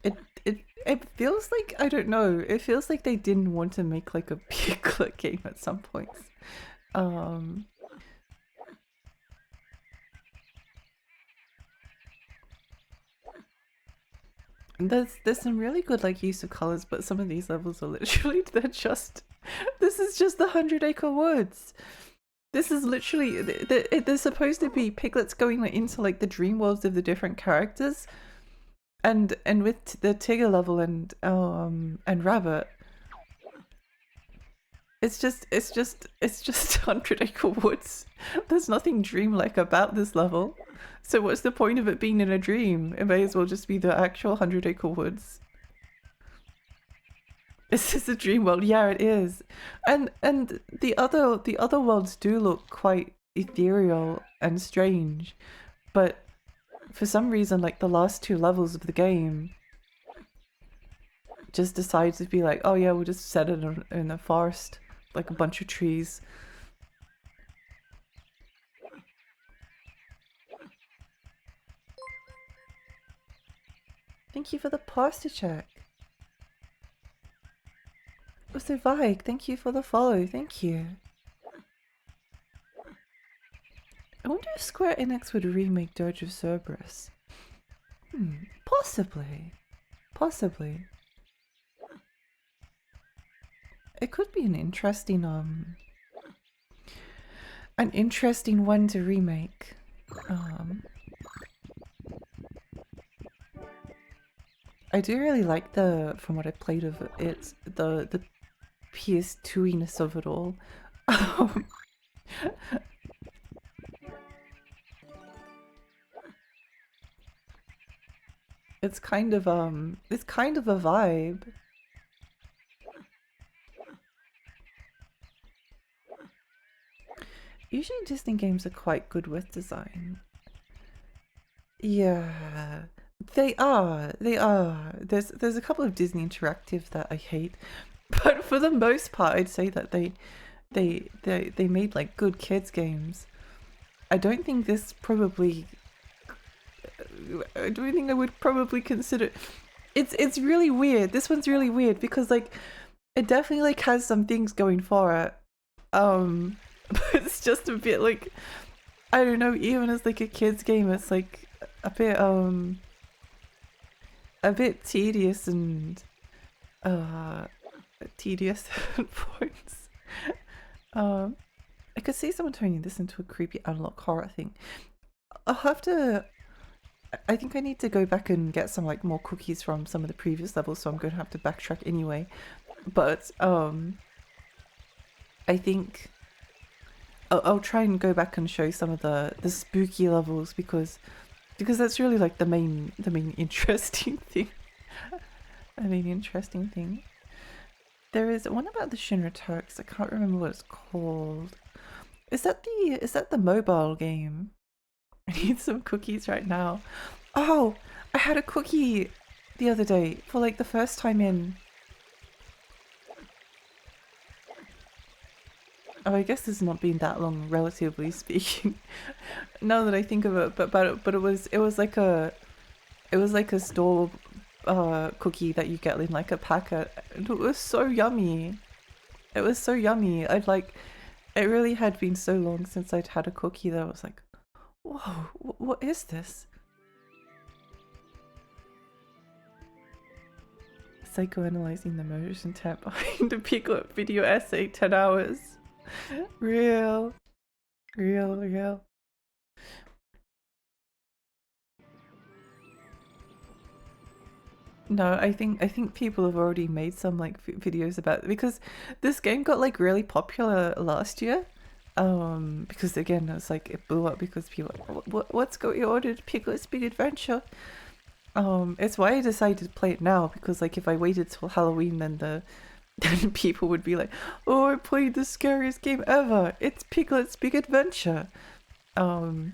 it feels like, I don't know, it feels like they didn't want to make like a Piglet game at some points. There's some really good like use of colors, but some of these levels are literally this is just the 100-acre woods. This is literally they're supposed to be piglets going like, into like the dream worlds of the different characters, and with the Tigger level and Rabbit, it's just 100-acre woods. There's nothing dreamlike about this level. So what's the point of it being in a dream? It may as well just be the actual 100-acre woods. Is this a dream world? Yeah, it is. And the other worlds do look quite ethereal and strange, but for some reason, like the last 2 levels of the game just decide to be like, oh yeah, we'll just set it in a forest, like a bunch of trees. Thank you for the posture check. Also, Vike, thank you for the follow. Thank you. I wonder if Square Enix would remake Dirge of Cerberus. Possibly. Possibly. It could be an interesting one to remake. I do really like from what I played of it, the PS2-iness of it all. It's kind of a vibe. Usually Disney games are quite good with design. Yeah. They are. There's a couple of Disney Interactive that I hate, but for the most part, I'd say that they made like good kids games. I don't think this probably. I don't think I would probably consider. It's really weird. This one's really weird because like it definitely like has some things going for it. But it's just a bit like, I don't know. Even as like a kids game, it's like a bit tedious and tedious at points. I could see someone turning this into a creepy unlock horror thing. I'll have to. I think I need to go back and get some like more cookies from some of the previous levels, so I'm going to have to backtrack anyway. But I think I'll try and go back and show some of the spooky levels because that's really like the main interesting thing. There is one about the Shinra Turks. I can't remember what it's called. Is that the mobile game? I need some cookies right now. Oh, I had a cookie the other day for like the first time in. Oh, I guess it's not been that long, relatively speaking. Now that I think of it, but it was like a store cookie that you get in like a packet. And it was so yummy. It was so yummy. It really had been so long since I'd had a cookie that I was like, whoa, what is this? Psychoanalyzing the motion tab behind a Piglet video essay, 10 hours. Real. No, I think people have already made some like videos about it because this game got like really popular last year. Because again, it's like it blew up because people what's got you ordered Piglet's Big Adventure. It's why I decided to play it now because like if I waited till Halloween, then people would be like, "Oh, I played the scariest game ever! It's Piglet's Big Adventure." I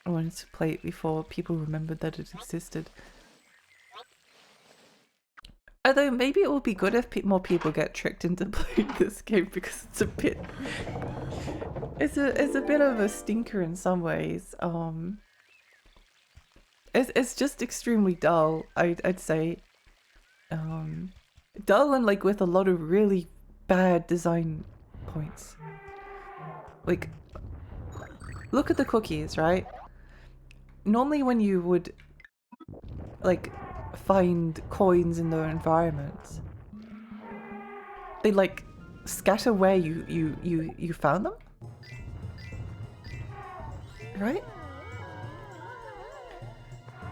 wanted to play it before people remembered that it existed. Although maybe it will be good if more people get tricked into playing this game because it's a bit of a stinker in some ways. It's just extremely dull, I'd say. Dull and like with a lot of really bad design points. Like, look at the cookies, right? Normally when you would like find coins in their environment, they like scatter where you found them, right?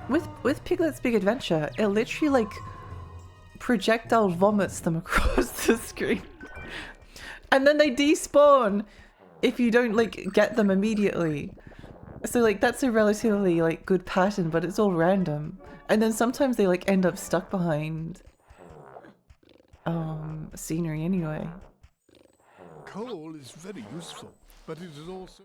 With Piglet's Big Adventure, it literally like projectile vomits them across the screen, and then they despawn if you don't like get them immediately. So like that's a relatively like good pattern, but it's all random. And then sometimes they like end up stuck behind scenery anyway. Coal is very useful, but it is also...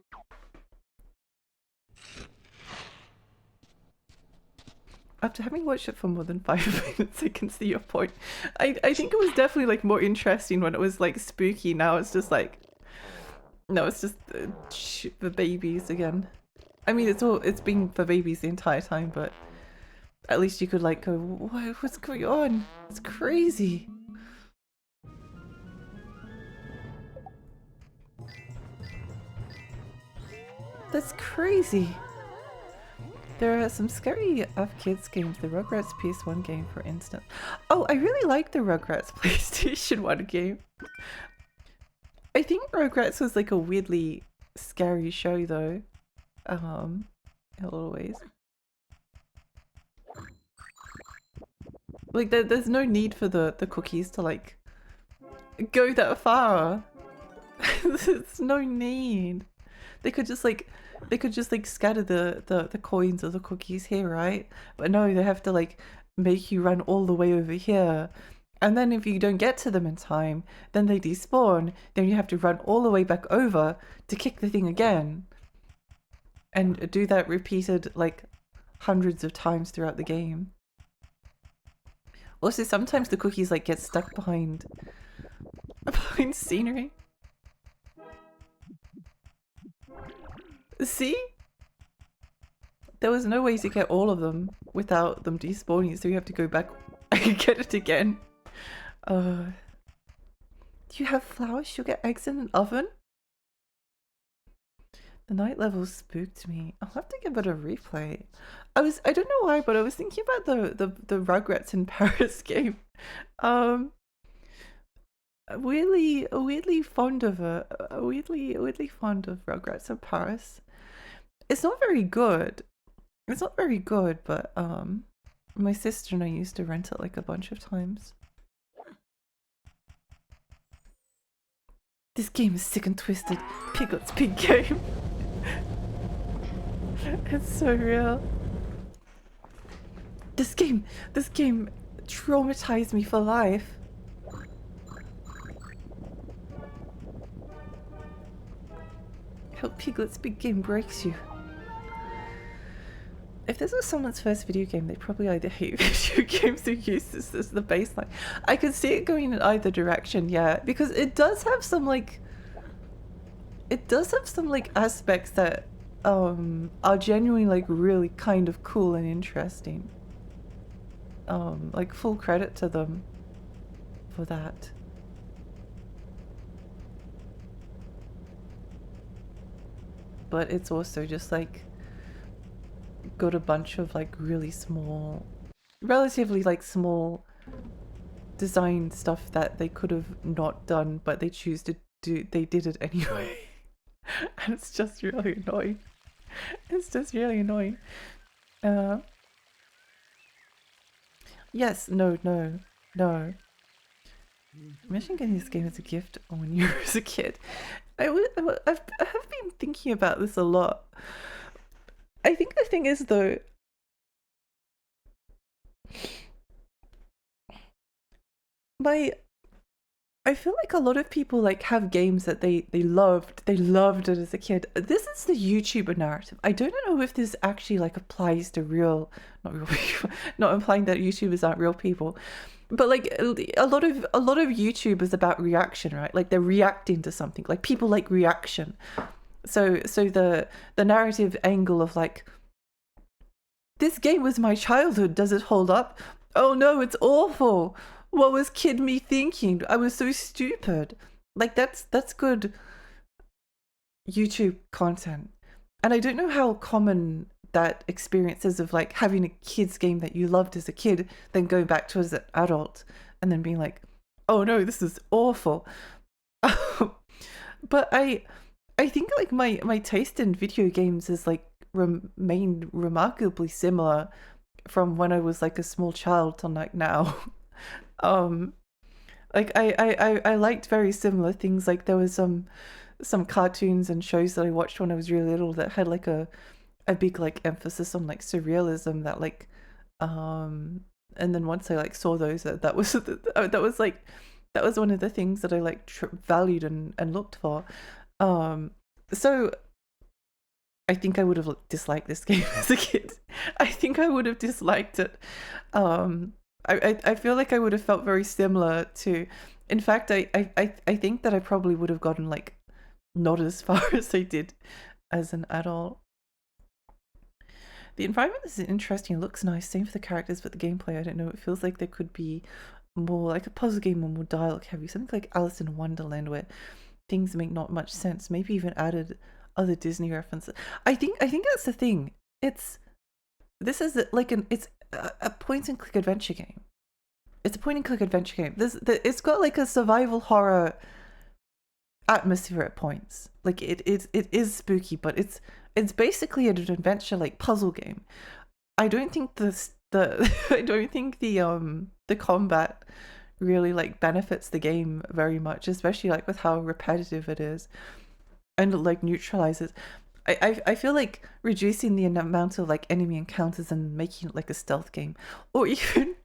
After having watched it for more than 5 minutes, I can see your point. I think it was definitely like more interesting when it was like spooky. Now it's just like, no, it's just the babies again. I mean, it's been for babies the entire time, but at least you could like go, what's going on? It's crazy. That's crazy. There are some scary kids games. The Rugrats PS1 game, for instance. Oh, I really like the Rugrats PlayStation 1 game. I think Rugrats was like a weirdly scary show though. In a lot of ways. Like there's no need for the cookies to like go that far. There's no need. They could just like scatter the coins or the cookies here, right? But no, they have to like make you run all the way over here. And then if you don't get to them in time, then they despawn. Then you have to run all the way back over to kick the thing again. And do that repeated like hundreds of times throughout the game. Also, sometimes the cookies like get stuck behind scenery. See? There was no way to get all of them without them despawning, so you have to go back and get it again. Do you have flour, sugar, eggs in an oven? The night level spooked me. I'll have to give it a replay. I don't know why, but I was thinking about the Rugrats in Paris game. Weirdly fond of weirdly fond of Rugrats in Paris. It's not very good. It's not very good, but my sister and I used to rent it like a bunch of times. This game is sick and twisted. Piglet's big game. It's so real. This game traumatized me for life. Hope Piglet's big game breaks you. If this was someone's first video game, they probably either hate video games or use this as the baseline. I could see it going in either direction, yeah, because it does have some like aspects that are genuinely like really kind of cool and interesting. Like full credit to them for that. But it's also just like got a bunch of like really small, relatively like small design stuff that they could have not done, but they choose to do, they did it anyway. And it's just really annoying. It's just really annoying. Yes, no. Imagine getting this game as a gift when you were a kid. I have been thinking about this a lot. I think the thing is though, I feel like a lot of people like have games that they loved it as a kid. This is the YouTuber narrative. I don't know if this actually like applies to not real people, not implying that YouTubers aren't real people, but like a lot of YouTube is about reaction, right? Like they're reacting to something. Like people like reaction. So the narrative angle of like, this game was my childhood, does it hold up? Oh no, it's awful. What was kid me thinking? I was so stupid. Like that's good YouTube content. And I don't know how common that experience is of like having a kid's game that you loved as a kid, then going back to as an adult and then being like, oh no, this is awful. But I think like my taste in video games is like remained remarkably similar from when I was like a small child till like now. Like I liked very similar things. Like there was some cartoons and shows that I watched when I was really little that had like a big like emphasis on like surrealism that like and then once I like saw those that was one of the things that I like valued and looked for. So I think I would have disliked this game as a kid. I think I would have disliked it. I feel like I would have felt very similar to, in fact, I think that I probably would have gotten like not as far as I did as an adult. The environment is interesting, it looks nice, same for the characters, but the gameplay, I don't know, it feels like there could be more like a puzzle game or more dialogue heavy, something like Alice in Wonderland where things make not much sense, maybe even added other Disney references. I think that's the thing. It's a point and click adventure game. It's a point and click adventure game. It's got like a survival horror atmosphere at points. Like it is spooky, but it's basically an adventure like puzzle game. I don't think the combat really like benefits the game very much, especially like with how repetitive it is and like neutralizes. I feel like reducing the amount of like enemy encounters and making it like a stealth game, or even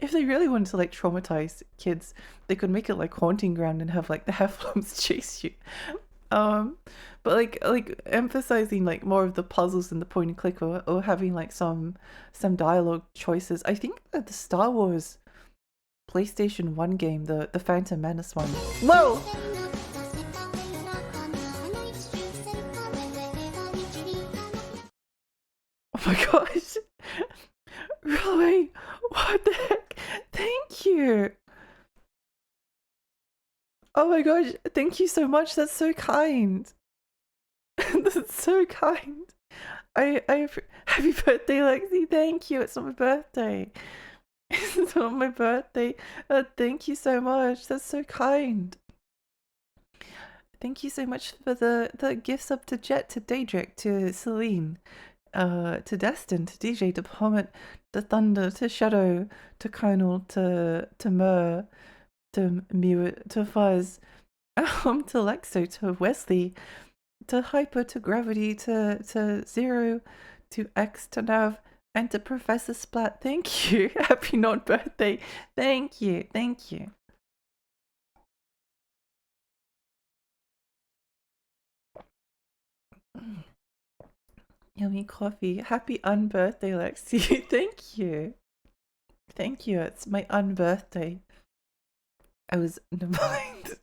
if they really wanted to like traumatize kids, they could make it like Haunting Ground and have like the heffalumps chase you. But like emphasizing like more of the puzzles and the point and click, or having like some dialogue choices. I think that the Star Wars PlayStation 1 game, the Phantom Menace one. Whoa! Oh my gosh. Really? What the heck? Thank you. Oh my gosh, thank you so much. That's so kind. That's so kind. Happy birthday, Lexi. Thank you. It's not my birthday. It's not my birthday. Thank you so much. That's so kind. Thank you so much for the gifts up to Jet, to Daedric, to Celine, to Destin, to DJ, to Pomet, to Thunder, to Shadow, to Kynal, to Mur, to Mew, to Fuzz, to Lexo, to Wesley, to Hyper, to Gravity, to Zero, to X, to Nav, and to Professor Splat. Thank you. Happy not birthday. Thank you. Thank you. Yummy coffee. Happy unbirthday, Lexi. Thank you. Thank you. It's my unbirthday. I was never mind.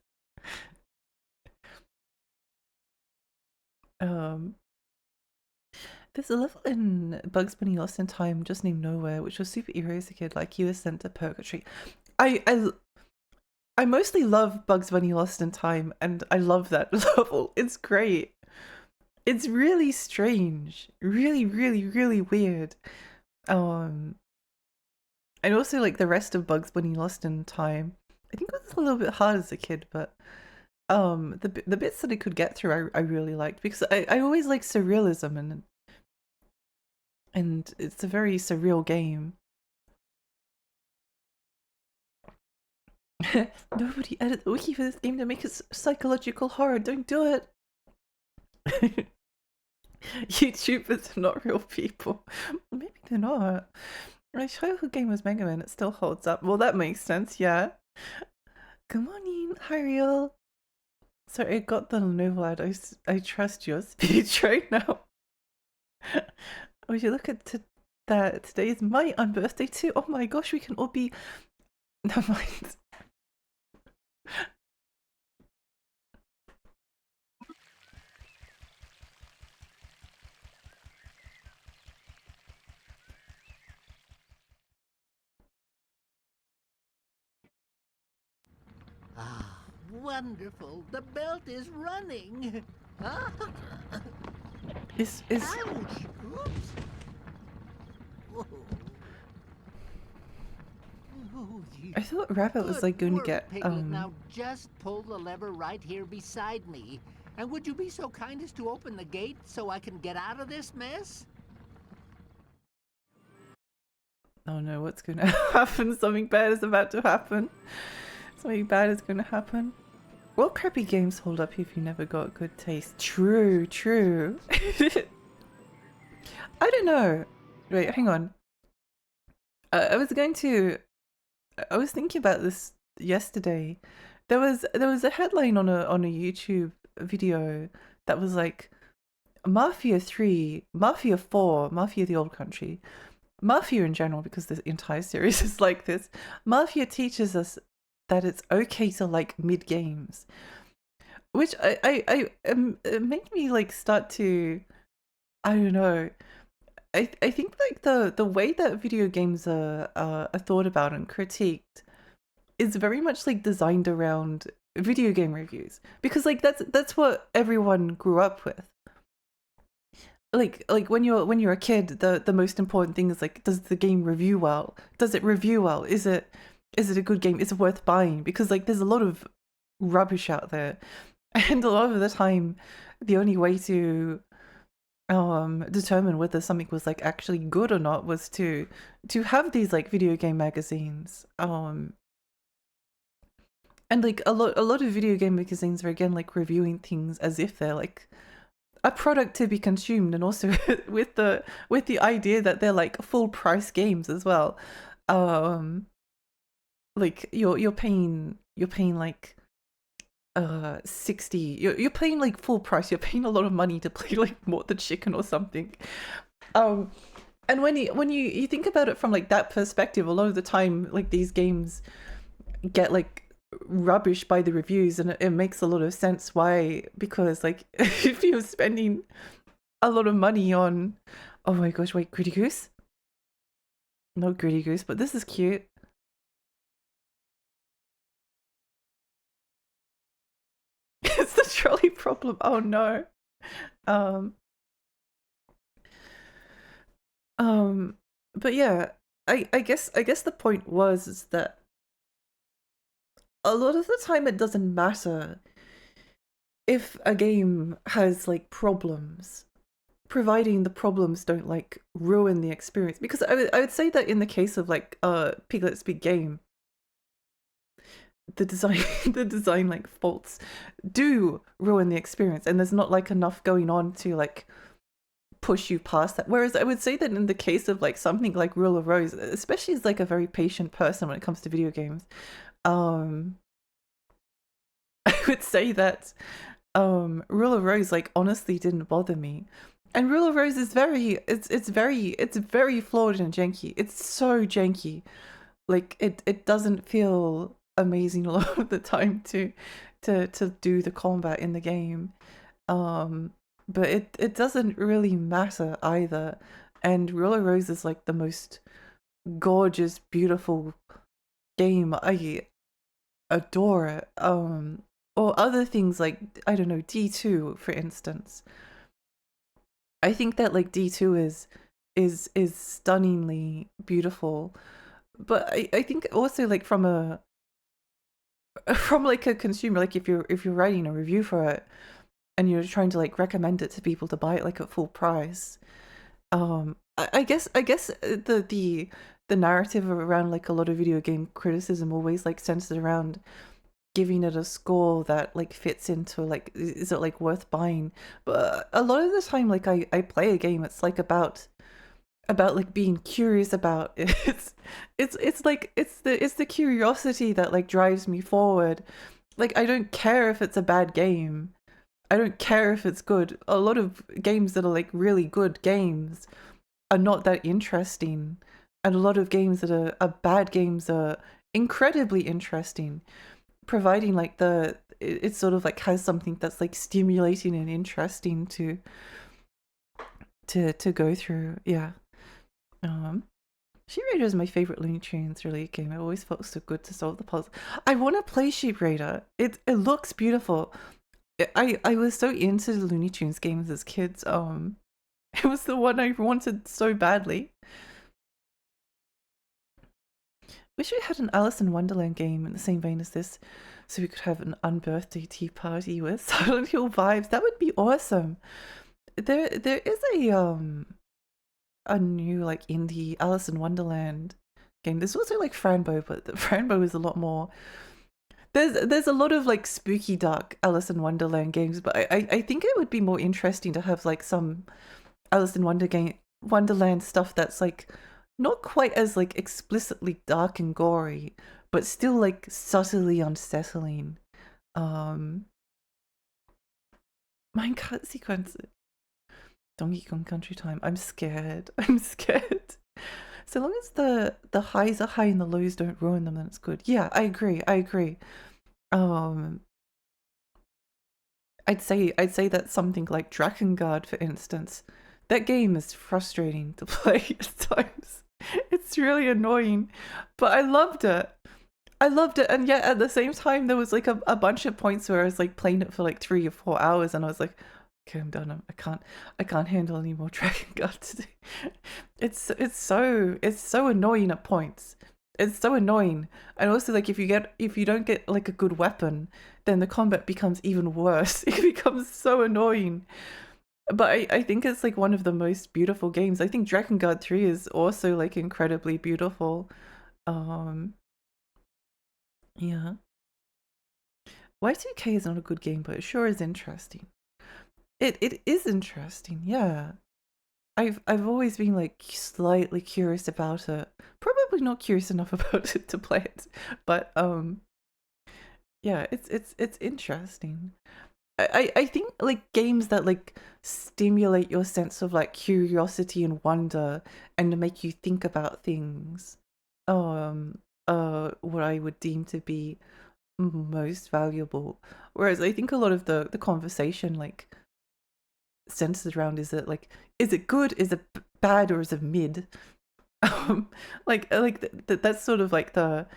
There's a level in Bugs Bunny Lost in Time just named Nowhere, which was super eerie as a kid, like he was sent to purgatory. I mostly love Bugs Bunny Lost in Time, and I love that level. It's great. It's really strange. Really, really, really weird. And also like the rest of Bugs Bunny Lost in Time. I think it was a little bit hard as a kid, but the bits that I could get through I really liked, because I always like surrealism, and it's a very surreal game. Nobody edit the wiki for this game to make it psychological horror. Don't do it. YouTubers are not real people. Maybe they're not. My childhood game was Mega Man. It still holds up. Well, that makes sense, yeah. Good morning, hi real. Sorry, I got the Lenovo ad. I trust your speech right now. Would you look at that? Today is my unbirthday too. Oh my gosh, we can all be. Never mind. Ah, wonderful. The belt is running. Ah. Is Ouch! Oops. Whoa. Oh, I thought Rabbit was like going to get Piglet. Now just pull the lever right here beside me. And would you be so kind as to open the gate so I can get out of this mess? Oh no, what's going to happen? Something bad is about to happen. Something bad is going to happen. Well, crappy games hold up if you never got good taste. True, true. I don't know. Wait, hang on. I was thinking about this yesterday. There was a headline on a YouTube video that was like Mafia 3, Mafia 4, Mafia the Old Country, Mafia in general, because the entire series is like this. Mafia teaches us that it's okay to like mid games, which it made me like start to, I don't know. I think like the way that video games are thought about and critiqued is very much like designed around video game reviews, because like that's what everyone grew up with. Like when you're a kid, the most important thing is like, does the game review well? Does it review well? Is it a good game? Is it worth buying? Because like there's a lot of rubbish out there, and a lot of the time the only way to determine whether something was like actually good or not was to have these like video game magazines. And like a lot of video game magazines are again like reviewing things as if they're like a product to be consumed, and also with the idea that they're like full price games as well. Like you're paying like 60, you're paying like full price, you're paying a lot of money to play like more than chicken or something. And when you think about it from like that perspective, a lot of the time like these games get like rubbish by the reviews, and it makes a lot of sense why, because like if you're spending a lot of money on, oh my gosh, wait, Gritty Goose? Not Gritty Goose, but this is cute. It's the trolley problem. Oh no. But yeah, I guess the point was is that a lot of the time it doesn't matter if a game has like problems, providing the problems don't like ruin the experience. Because I would say that in the case of like Piglet's Big Game, the design like faults do ruin the experience, and there's not like enough going on to like push you past that. Whereas I would say that in the case of like something like Rule of Rose, especially as like a very patient person when it comes to video games, I would say that Rule of Rose like honestly didn't bother me. And Rule of Rose is it's very flawed and janky. It's so janky. Like it doesn't feel amazing a lot of the time to do the combat in the game. But it doesn't really matter either. And Rule of Rose is like the most gorgeous, beautiful game. I adore it. Or other things like, I don't know, D2 for instance. I think that like D2 is stunningly beautiful. But I think also like from a consumer, like if you're writing a review for it and you're trying to like recommend it to people to buy it like at full price, I guess the narrative around like a lot of video game criticism always like centers around giving it a score that like fits into like, is it like worth buying? But a lot of the time like I play a game, it's like about like being curious about it. It's like it's the curiosity that like drives me forward. Like I don't care if it's a bad game, I don't care if it's good. A lot of games that are like really good games are not that interesting, and a lot of games that are bad games are incredibly interesting, providing like it sort of like has something that's like stimulating and interesting to go through. Yeah. Sheep Raider is my favorite Looney Tunes related game. It always felt so good to solve the puzzle. I want to play Sheep Raider. It looks beautiful. I was so into the Looney Tunes games as kids. It was the one I wanted so badly. Wish we had an Alice in Wonderland game in the same vein as this, so we could have an unbirthday tea party with Silent Hill vibes. That would be awesome. There is a new like indie Alice in Wonderland game. There's also like Franbo, but the Franbo is a lot more. There's a lot of like spooky dark Alice in Wonderland games, but I think it would be more interesting to have like some Alice in Wonderland stuff that's like not quite as like explicitly dark and gory, but still like subtly unsettling. Minecart sequence. Donkey Kong Country Time. I'm scared. I'm scared. So long as the highs are high and the lows don't ruin them, then it's good. Yeah, I agree. I agree. I'd say that something like Drakengard, for instance. That game is frustrating to play at times. It's really annoying, but I loved it. I loved it, and yet at the same time, there was like a bunch of points where I was like playing it for like 3 or 4 hours, and I was like, okay, I'm done. I can't handle any more Drakengard today. It's so annoying at points. It's so annoying, and also like if you don't get like a good weapon, then the combat becomes even worse. It becomes so annoying. But I think it's like one of the most beautiful games. I think Drakengard 3 is also like incredibly beautiful. Yeah. Y2K is not a good game, but it sure is interesting. It is interesting, yeah. I've always been like slightly curious about it. Probably not curious enough about it to play it, but yeah, it's interesting. I think like games that like stimulate your sense of like curiosity and wonder and to make you think about things, what I would deem to be most valuable. Whereas I think a lot of the conversation like centers around, is it good, is it bad, or is it mid? That's sort of like the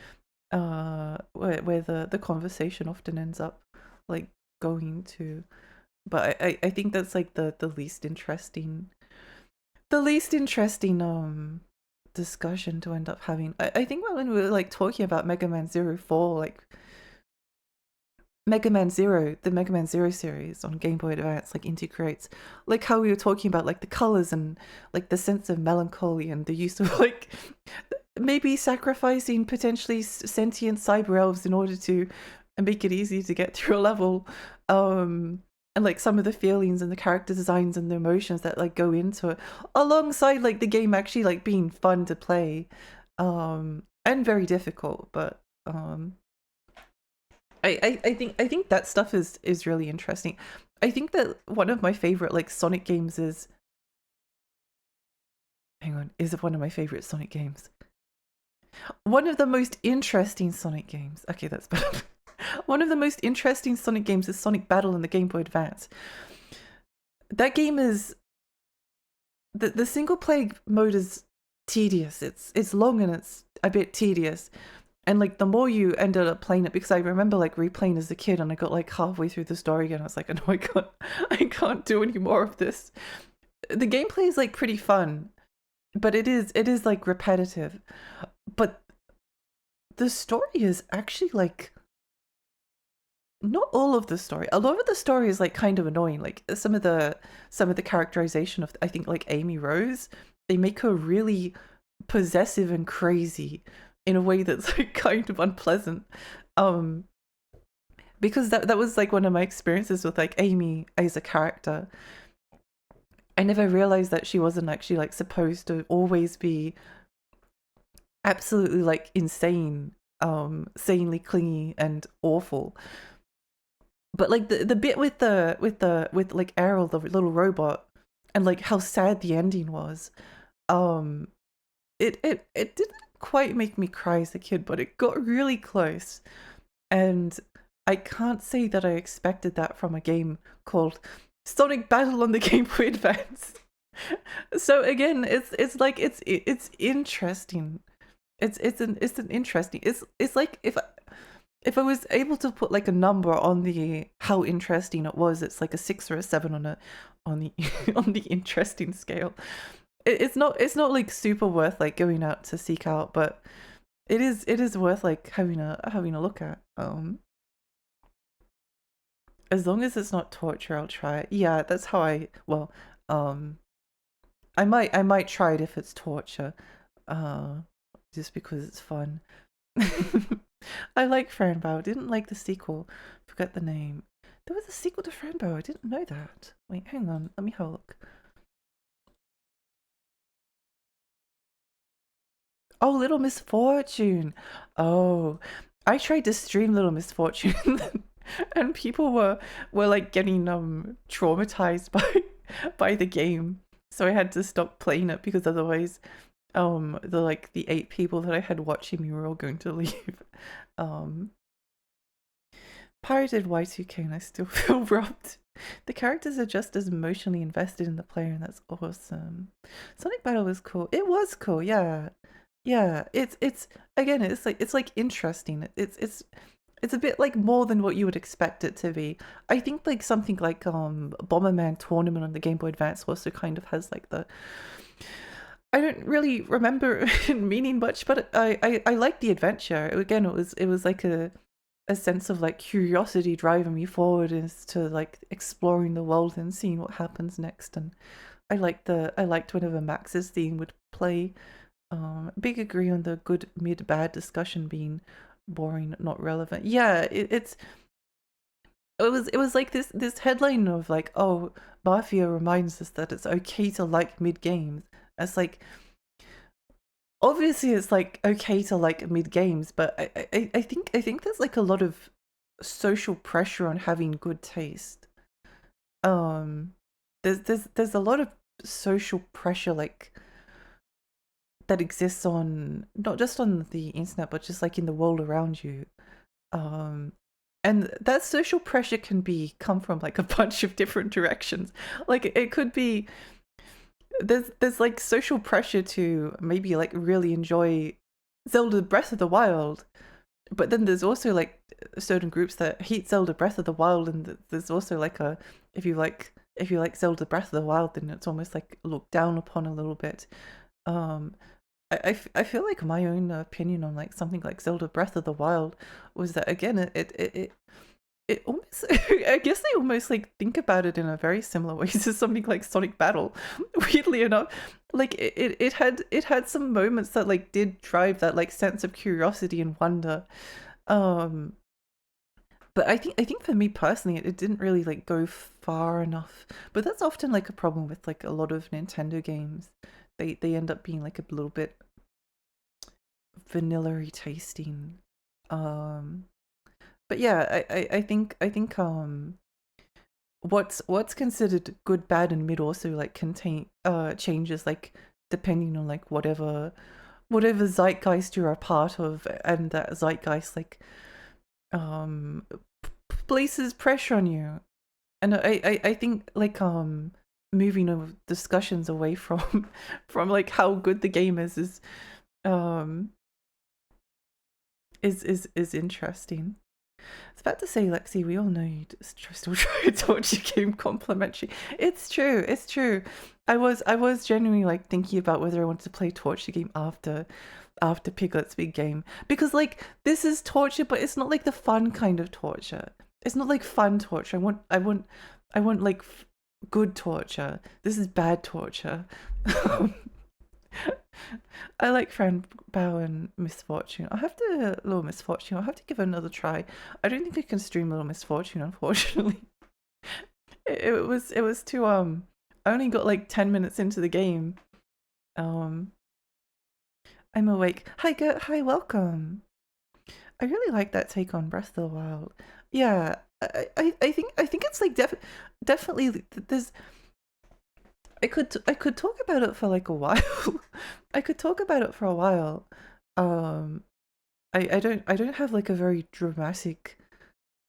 where the conversation often ends up like going to. But I think that's like the least interesting discussion to end up having. I think when we were like talking about Mega Man 04, like Mega Man Zero, the Mega Man Zero series on Game Boy Advance, like integrates like how we were talking about like the colors and like the sense of melancholy and the use of like maybe sacrificing potentially sentient cyber elves in order to make it easy to get through a level, and like some of the feelings and the character designs and the emotions that like go into it, alongside like the game actually like being fun to play, and very difficult. But I think that stuff is really interesting. I think that one of my favorite like Sonic games is hang on, is one of my favorite Sonic games. One of the most interesting Sonic games. Okay, that's better. One of the most interesting Sonic games is Sonic Battle on the Game Boy Advance. That game is the single player mode is tedious. It's long and it's a bit tedious. And like the more you ended up playing it, because I remember like replaying as a kid and I got like halfway through the story again. I was like, no, I can't do any more of this. The gameplay is like pretty fun, but it is like repetitive. But the story is actually like, not all of the story. A lot of the story is like kind of annoying. Like some of the characterization of, I think, like Amy Rose, they make her really possessive and crazy in a way that's like kind of unpleasant. Because that was like one of my experiences with like Amy as a character. I never realized that she wasn't actually like supposed to always be absolutely like insane, sanely clingy and awful. But like the bit with like Errol, the little robot, and like how sad the ending was, it didn't quite make me cry as a kid, but it got really close. And I can't say that I expected that from a game called Sonic Battle on the Game Boy Advance. So again, it's like it's interesting. It's interesting. It's like if I was able to put like a number on the how interesting it was, it's like a 6 or a 7 on the on the interesting scale. It's not like super worth like going out to seek out, but it is worth like having a look at. As long as it's not torture, I'll try it. Yeah, that's how I might try it if it's torture. Just because it's fun. I like Franbow. Didn't like the sequel. Forget the name. There was a sequel to Franbow. I didn't know that. Wait, hang on. Let me have a look. Oh, Little Misfortune. Oh, I tried to stream Little Misfortune, and people were like getting traumatized by the game. So I had to stop playing it because otherwise, the 8 people that I had watching me were all going to leave. Pirated Y2K, and I still feel robbed. The characters are just as emotionally invested in the player, and that's awesome. Sonic Battle was cool. It was cool, yeah. Yeah, it's again, it's like interesting. It's a bit like more than what you would expect it to be. I think like something like Bomberman Tournament on the Game Boy Advance also kind of has like the, I don't really remember it meaning much, but I like the adventure. Again, it was like a sense of like curiosity driving me forward as to like exploring the world and seeing what happens next. And I liked whenever Max's theme would play. Big agree on the good mid bad discussion being boring, not relevant. Yeah, it was like this headline of like, oh, Mafia reminds us that it's okay to like mid games. It's like, obviously it's like okay to like mid games, but I think there's like a lot of social pressure on having good taste. There's a lot of social pressure like that exists on not just on the internet but just like in the world around you, and that social pressure can come from like a bunch of different directions. Like it could be there's like social pressure to maybe like really enjoy Zelda Breath of the Wild, but then there's also like certain groups that hate Zelda Breath of the Wild, and there's also like a if you like Zelda Breath of the Wild, then it's almost like looked down upon a little bit. I feel like my own opinion on like something like Zelda Breath of the Wild was that again it almost I guess I almost like think about it in a very similar way to something like Sonic Battle. Weirdly enough, like it had some moments that like did drive that like sense of curiosity and wonder. But I think for me personally, it didn't really like go far enough. But that's often like a problem with like a lot of Nintendo games. They end up being like a little bit vanilla-y tasting. But yeah, I think what's considered good, bad, and mid also like contain changes like depending on like whatever zeitgeist you're a part of, and that zeitgeist like places pressure on you. And I think like moving discussions away from like how good the game is interesting. I was about to say, Lexi, we all know you still try to torture game complimentary. It's true. I was genuinely like thinking about whether I wanted to play torture game after Piglet's big game, because like this is torture, but it's not like the fun kind of torture. It's not like fun torture. I want like good torture. This is bad torture. I like Friend Bow and Misfortune. I'll have to Little Misfortune. I'll have to give it another try. I don't think I can stream Little Misfortune, unfortunately. It was too I only got like 10 minutes into the game. I'm awake. Hi, welcome. I really like that take on Breath of the Wild. Yeah, I think it's like definitely there's. I could talk about it for like a while. I could talk about it for a while. I don't have like a very dramatic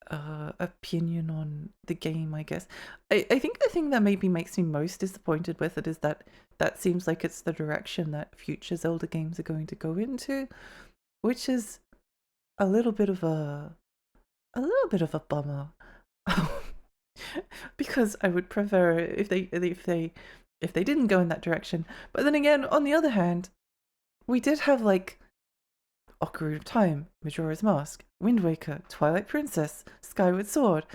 opinion on the game, I guess. I think the thing that maybe makes me most disappointed with it is that seems like it's the direction that future Zelda games are going to go into, which is a little bit of a bummer. Because I would prefer if they didn't go in that direction. But then again, on the other hand, we did have like Ocarina of Time, Majora's Mask, Wind Waker, Twilight Princess, Skyward Sword,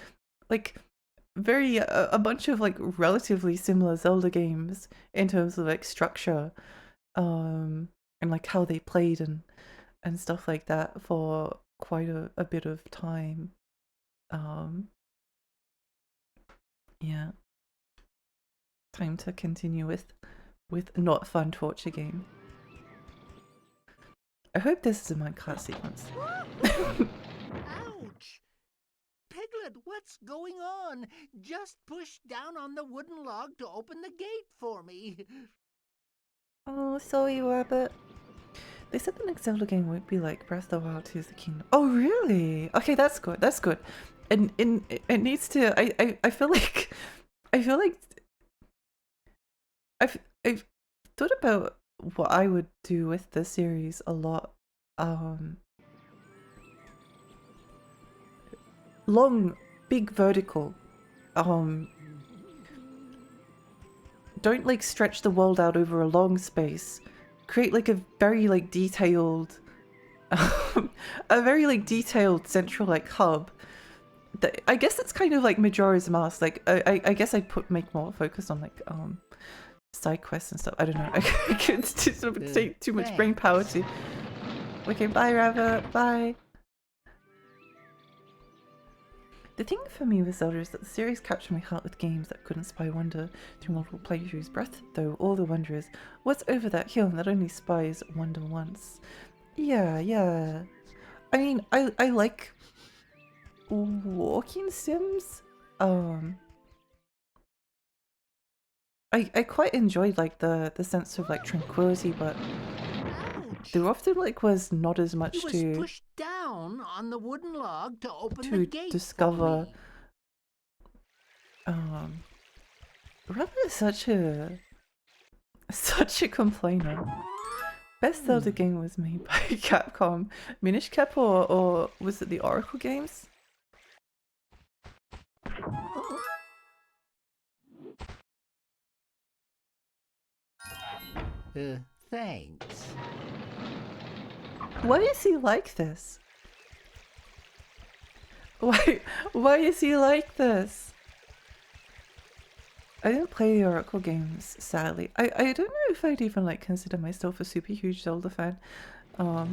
like a bunch of like relatively similar Zelda games in terms of like structure, and like how they played and stuff like that for quite a bit of time. Yeah. Time to continue with not fun torture game. I hope this is a minecart sequence. Ouch! Piglet, what's going on? Just push down on the wooden log to open the gate for me. Oh, sorry, Rabbit. They said the next Zelda game won't be like Breath of the Wild 2's The Kingdom. Oh, really? Okay, that's good. That's good. And it needs to. I feel like I've thought about what I would do with the series a lot. Long, big vertical. Don't like stretch the world out over a long space. Create like a very like detailed, a very like detailed central like hub. I guess it's kind of like Majora's Mask. Like I guess I'd make more focus on like side quests and stuff. I don't know. I could take too much brain power to. Okay, bye Rabbit. Bye. The thing for me with Zelda is that the series captured my heart with games that couldn't spy wonder through multiple playthroughs. Breath, though, all the wonder is what's over that hill that only spies wonder once. Yeah. I mean, I like walking sims. I quite enjoyed like the sense of like tranquility, but there often like was not as much to push down on the wooden log to open the gate discover. Rabbit is such a complainer. Best Zelda game was made by Capcom. Minish Cap or was it the Oracle games? Thanks. Why is he like this? Why is he like this? I didn't play the Oracle games, sadly. I don't know if I'd even like consider myself a super huge Zelda fan. I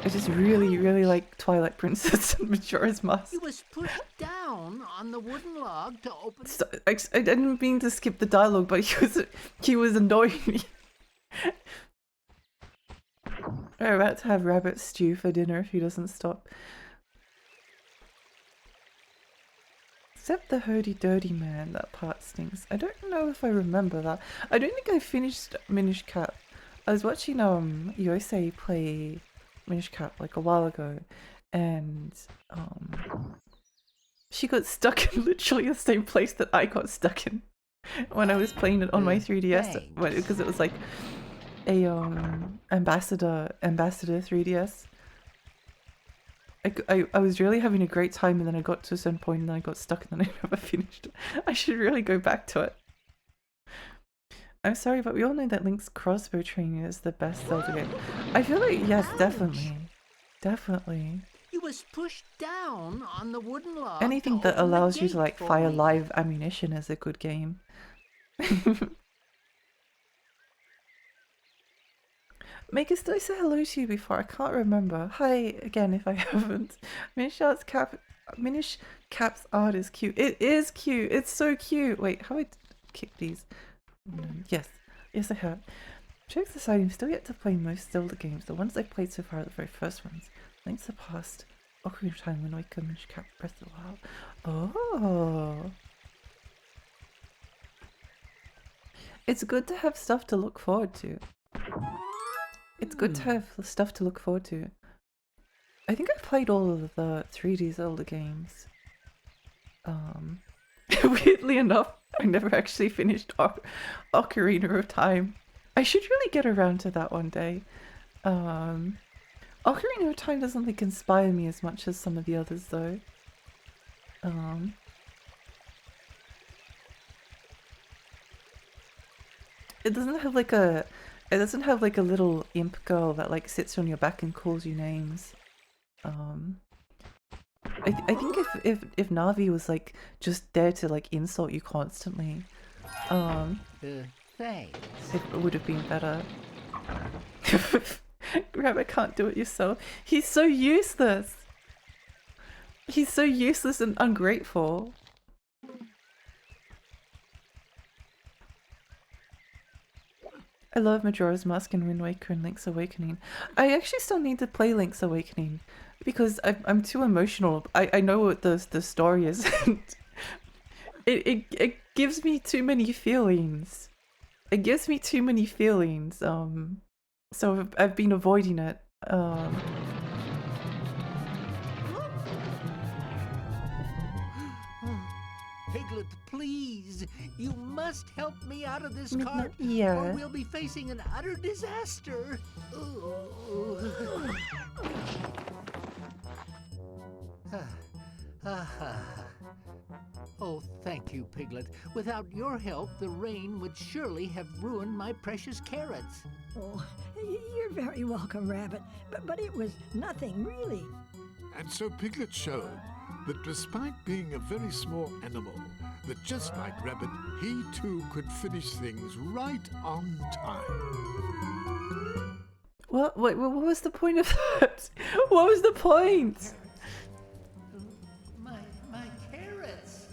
just really like Twilight Princess and Majora's Mask. He was pushed down on the wooden log to open. So, I didn't mean to skip the dialogue, but he was annoying me. We're about to have rabbit stew for dinner if he doesn't stop. Except the hurdy-dirty man, that part stinks. I don't know if I remember that. I don't think I finished Minish Cap. I was watching Yosei play Minish Cap like a while ago, and she got stuck in literally the same place that I got stuck in when I was playing it on my 3DS, because it was like a ambassador 3DS. I was really having a great time, and then I got to a certain point and then I got stuck and then I never finished it. I should really go back to it. I'm sorry, but we all know that Link's crossbow training is the best Zelda game. I feel like, yes, definitely. Definitely. You was pushed down on the wooden log. Anything that to open the allows you gate to like for fire me. live ammunition is a good game. Magus, did I say hello to you before? I can't remember. Hi again if I haven't. Minish Cap's art is cute. It is cute. It's so cute. Wait, how do I kick these? Yes. Yes, I have. Jokes aside, I'm still yet to play most Zelda games. The ones I've played so far are the very first ones. Link's the Past, Ocarina of Time, Wind Waker, Minish Cap, Breath of the Wild. Oh. It's good to have stuff to look forward to. It's good to have stuff to look forward to. I think I've played all of the 3D Zelda games. Weirdly enough, I never actually finished Ocarina of Time. I should really get around to that one day. Ocarina of Time doesn't like inspire me as much as some of the others though. It doesn't have like a little imp girl that like sits on your back and calls you names. I think if Navi was like just there to like insult you constantly, Thanks. it would have been better. Rabbit can't do it yourself. He's so useless. He's so useless and ungrateful. I love Majora's Mask and Wind Waker and Link's Awakening. I actually still need to play Link's Awakening because I'm too emotional. I know what the story is. It gives me too many feelings. It gives me too many feelings. So I've been avoiding it. Piglet, please. You must help me out of this cart. Yeah. Or we'll be facing an utter disaster. Oh, thank you, Piglet. Without your help, the rain would surely have ruined my precious carrots. Oh, you're very welcome, Rabbit. But it was nothing, really. And so Piglet showed that despite being a very small animal, that just like Rabbit, he too could finish things right on time. What was the point of that? What was the point? My carrots.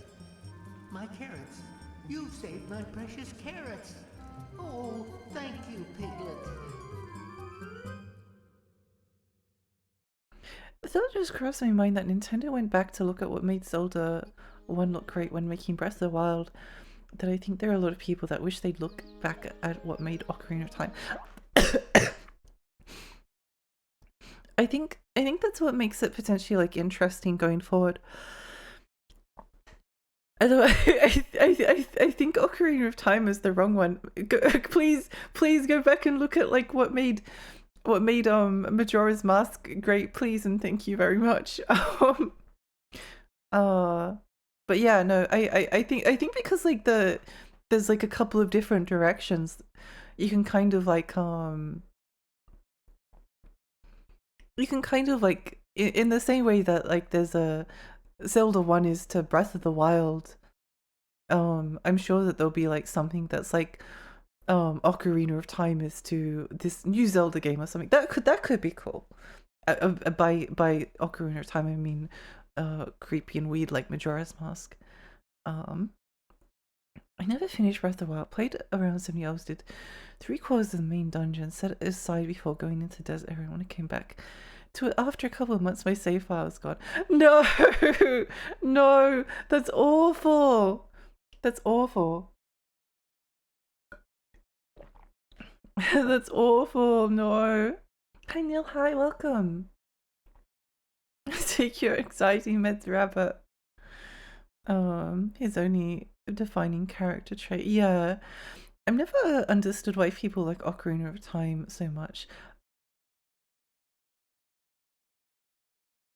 My carrots. You've saved my precious carrots. Oh, thank you, Piglet. The thought just crossed my mind that Nintendo went back to look at what made Zelda 1 look great when making Breath of the Wild, that I think there are a lot of people that wish they'd look back at what made Ocarina of Time. I think that's what makes it potentially like interesting going forward. Although I think Ocarina of Time is the wrong one. Please go back and look at like what made Majora's Mask great, please, and thank you very much. But yeah, no, I think because like there's like a couple of different directions you can kind of like in the same way that like there's a Zelda 1 is to Breath of the Wild. I'm sure that there'll be like something that's like Ocarina of Time is to this new Zelda game or something. That could be cool. By Ocarina of Time I mean creepy and weird like Majora's Mask. I never finished Breath of the Wild. Played around 70 hours, did 3/4 of the main dungeon, set it aside before going into desert area. When I came back after a couple of months, my save file is gone. No, no, that's awful. That's awful. That's awful. No. Hi Neil. Hi, welcome. Take your anxiety meds, Rabbit. His only defining character trait. Yeah, I've never understood why people like Ocarina of Time so much.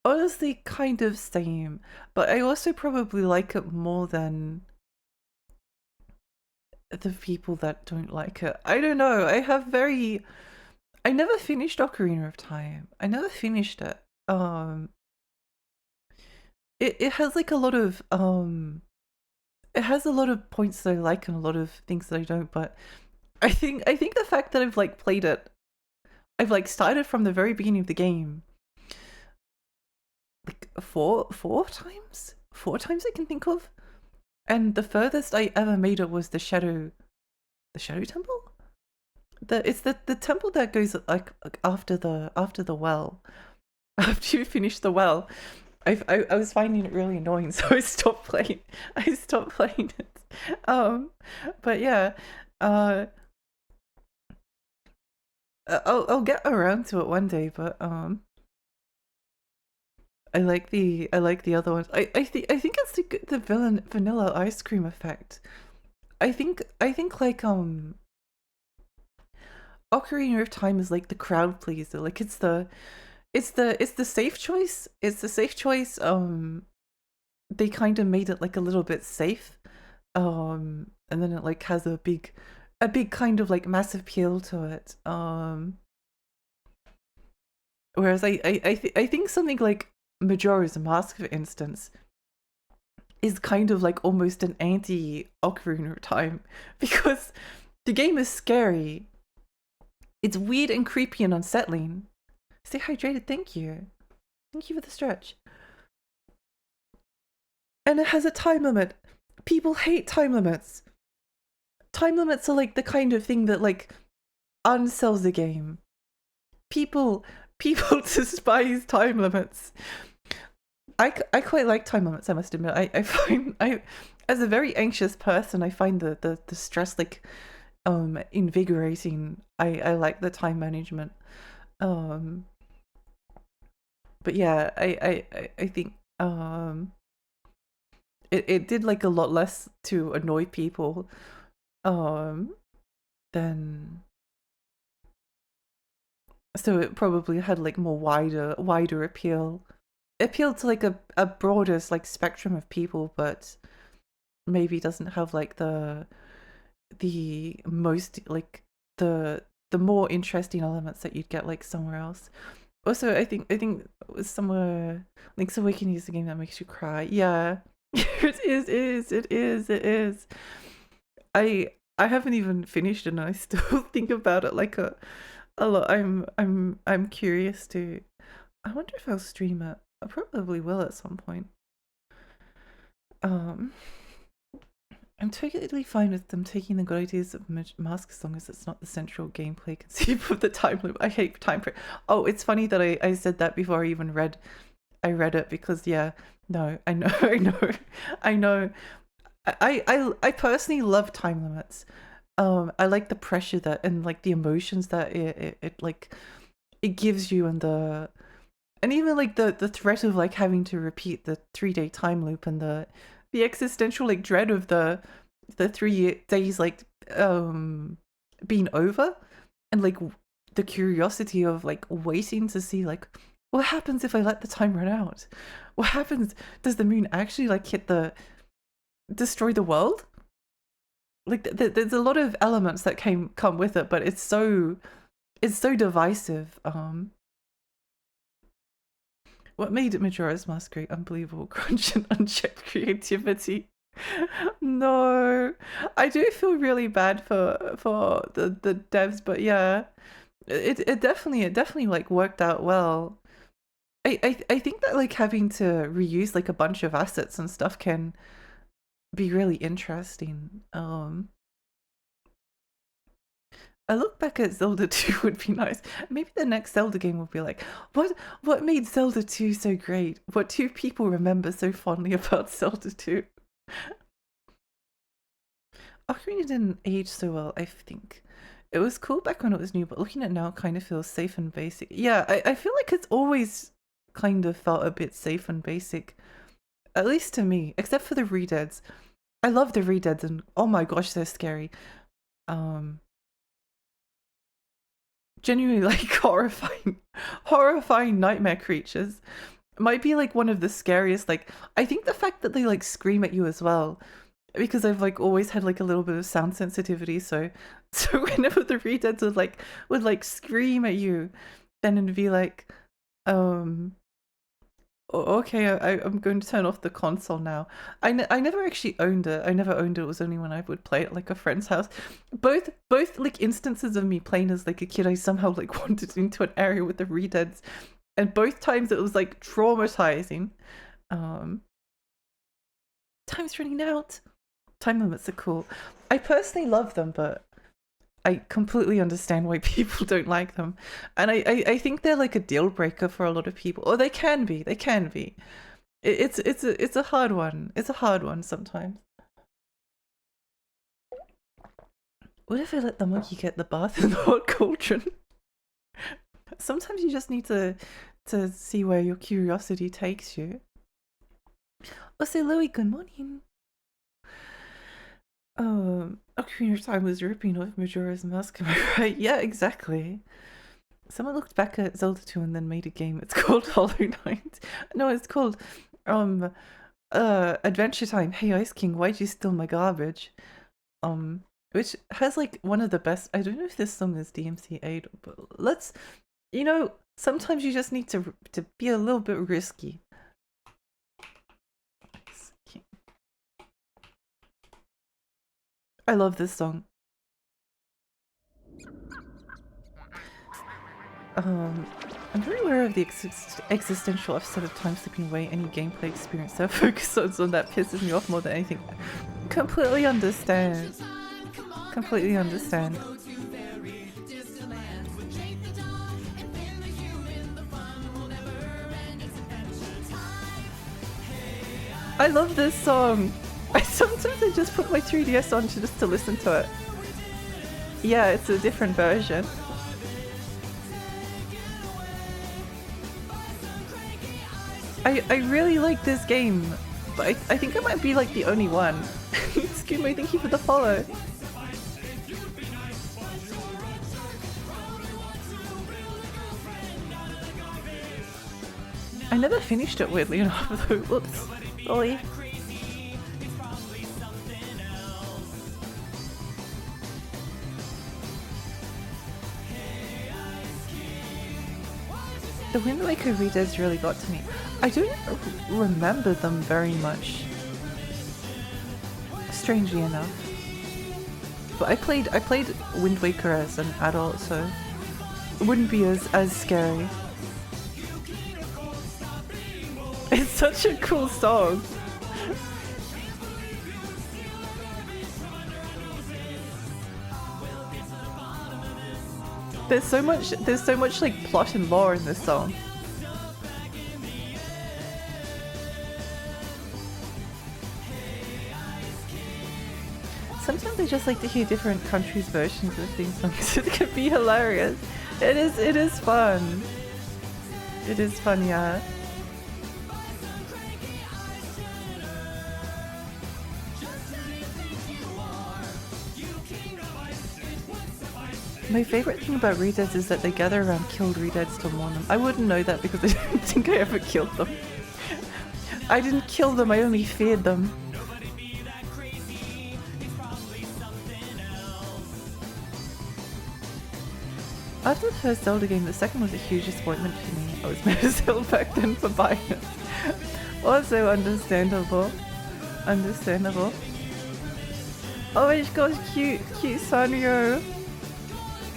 Honestly, kind of same, but I also probably like it more than the people that don't like it. I don't know. I never finished Ocarina of Time. I never finished it. It has like a lot of it has a lot of points that I like and a lot of things that I don't, but I think the fact that I've like played it, I've like started from the very beginning of the game like four times I can think of, and the furthest I ever made it was the shadow temple. It's the temple that goes like after the well. After you finish the well, I was finding it really annoying, so I stopped playing it. But yeah, I'll get around to it one day, but I like the other ones. I think it's the vanilla ice cream effect. I think like Ocarina of Time is like the crowd pleaser. Like it's the safe choice. It's the safe choice. They kind of made it like a little bit safe. And then it like has a big kind of like massive appeal to it. Whereas I think something like Majora's Mask, for instance, is kind of like almost an anti Ocarina of Time, because the game is scary. It's weird and creepy and unsettling. Stay hydrated, thank you. Thank you for the stretch. And it has a time limit. People hate time limits. Time limits are like the kind of thing that like unsells the game. People despise time limits. I quite like time limits, I must admit. I find as a very anxious person, I find the stress like invigorating. I like the time management. But yeah, I think it did like a lot less to annoy people than, so it probably had like more wider appeal. It appealed to like a broader like spectrum of people, but maybe doesn't have like the most like the more interesting elements that you'd get like somewhere else. Also, I think somewhere Link's Awakening is a game that makes you cry. Yeah, it is. I haven't even finished it, and I still think about it like a lot. I'm curious to. I wonder if I'll stream it. I probably will at some point. I'm totally fine with them taking the good ideas of Mask as long as it's not the central gameplay conceit of the time loop. I hate time for. Oh, it's funny that I said that before I even read it, because yeah, no, I know. I personally love time limits. I like the pressure that and like the emotions that it like it gives you, and even like the threat of like having to repeat the 3-day time loop, and the existential like dread of the 3 days like being over, and like the curiosity of like waiting to see like what happens if I let the time run out. What happens? Does the moon actually like destroy the world? Like there's a lot of elements that come with it, but it's so divisive. What made Majora's Mask great? Unbelievable crunch and unchecked creativity. No, I do feel really bad for the devs, but yeah, it definitely like worked out well. I think that like having to reuse like a bunch of assets and stuff can be really interesting. I look back at Zelda 2 would be nice. Maybe the next Zelda game would be like, what made Zelda 2 so great? What do people remember so fondly about Zelda 2? Ocarina didn't age so well, I think. It was cool back when it was new, but looking at it now it kind of feels safe and basic. Yeah, I feel like it's always kind of felt a bit safe and basic. At least to me, except for the redeads. I love the redeads and oh my gosh, they're scary. Genuinely like horrifying nightmare creatures. Might be like one of the scariest. Like, I think the fact that they like scream at you as well, because I've like always had like a little bit of sound sensitivity, so whenever the redeads would scream at you, then it'd be like, okay, I'm going to turn off the console now. I never actually owned it. I never owned it. It was only when I would play it at like a friend's house. Both like instances of me playing as like a kid, I somehow like wandered into an area with the redeads, and both times it was like traumatizing. Time's running out. Time limits are cool. I personally love them, but I completely understand why people don't like them. And I think they're like a deal breaker for a lot of people. Or they can be. It's a hard one. It's a hard one sometimes. What if I let the monkey get the bath in the hot cauldron? Sometimes you just need to see where your curiosity takes you. Also, Louis, good morning. Ocarina Time was ripping off Majora's Mask, am I right? Yeah, exactly. Someone looked back at Zelda 2 and then made a game. It's called Hollow Knight. No, it's called Adventure Time. Hey Ice King, why'd you steal my garbage? Which has like one of the best. I don't know if this song is DMCA'd, but let's, you know, sometimes you just need to be a little bit risky. I love this song. I'm very aware of the existential upset of time slipping away any gameplay experience that focuses on that pisses me off more than anything. Completely understand. Completely understand. I love this song. Sometimes I just put my 3DS on just to listen to it. Yeah, it's a different version. I really like this game, but I think I might be like the only one. Excuse me, thank you for the follow. I never finished it, weirdly enough, though. Whoops. Sorry. The Wind Waker readers really got to me. I don't remember them very much, strangely enough. But I played Wind Waker as an adult, so it wouldn't be as scary. It's such a cool song. There's so much like plot and lore in this song. Sometimes I just like to hear different countries' versions of theme songs. It could be hilarious. It is fun. It is fun, yeah. My favorite thing about redeads is that they gather around killed redeads to mourn them. I wouldn't know that because I don't think I ever killed them. I didn't kill them, I only feared them. After the first Zelda game, the second was a huge disappointment for me. I was mad as hell back then for buying it. Also understandable. Understandable. Oh my gosh, cute Sanrio.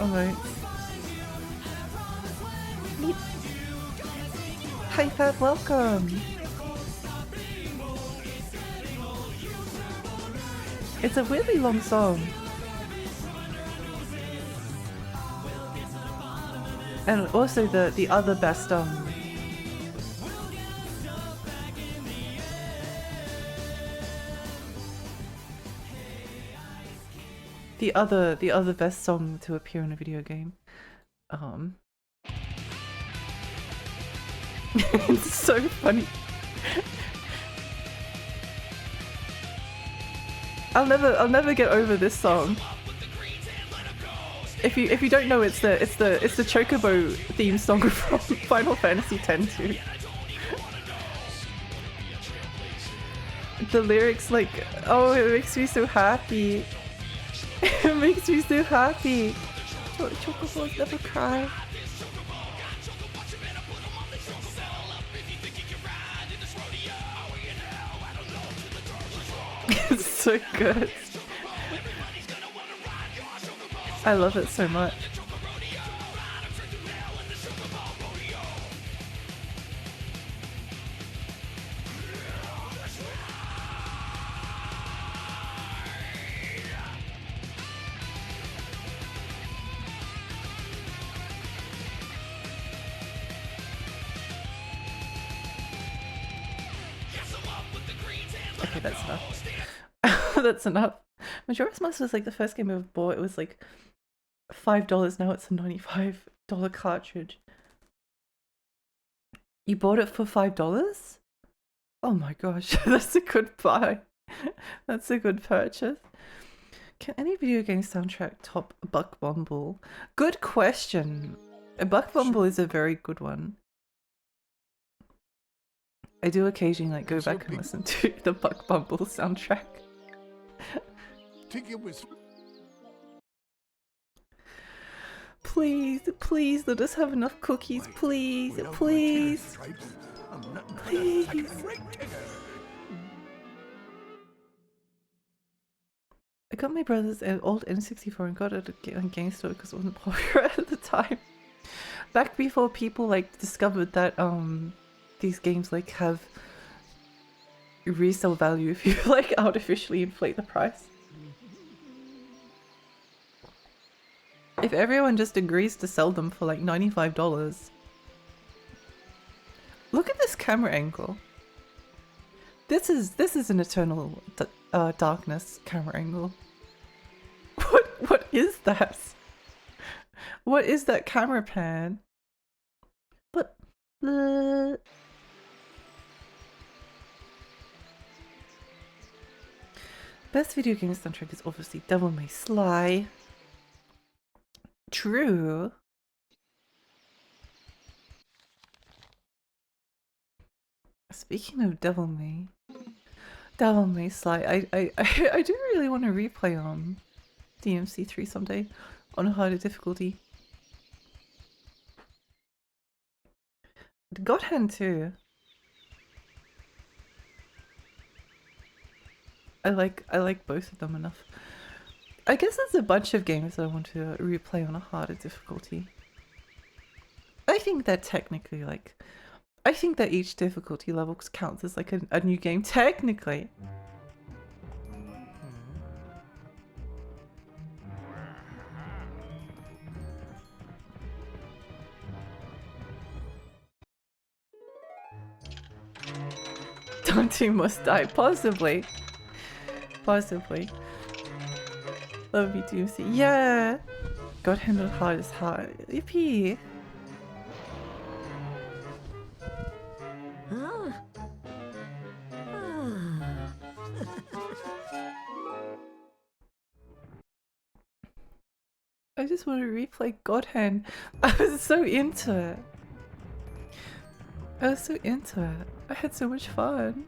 Alright. Neat. Hi Fab, welcome! It's a really long song. And also the other best the other best song to appear in a video game. It's so funny. I'll never get over this song. If you don't know, it's the Chocobo theme song from Final Fantasy X too. The lyrics like, oh, it makes me so happy. It makes me so happy. Chocobos never cry. It's so good. I love it so much. Okay, that's enough. That's enough. Majora's Mask was like the first game I ever bought. It was like $5. Now it's a $95 cartridge. You bought it for $5? Oh my gosh, that's a good buy. That's a good purchase. Can any video game soundtrack top Buck Bumble? Good question. Buck Bumble is a very good one. I do occasionally like go back and listen to the Buck Bumble soundtrack. Piglet was. Please let us have enough cookies, please, please. Please. I got my brother's old N64 and got it on GameStop because it wasn't popular at the time. Back before people like discovered that these games like have resale value if you like artificially inflate the price. If everyone just agrees to sell them for like $95. Look at this camera angle. This is an Eternal Darkness camera angle. What is that? What is that camera pan? But best video game soundtrack is obviously Devil May Sly. True. Speaking of Devil May Sly, I do really want to replay DMC3 someday on a harder difficulty. God Hand too. I like both of them enough. I guess there's a bunch of games that I want to replay on a harder difficulty. I think that technically, like, I think that each difficulty level counts as like a new game, technically. Dante must die, possibly. Possibly. Love you, DMC. Yeah! God handled hard as hard. Yippee! Huh? I just want to replay God Hand. I was so into it. I had so much fun.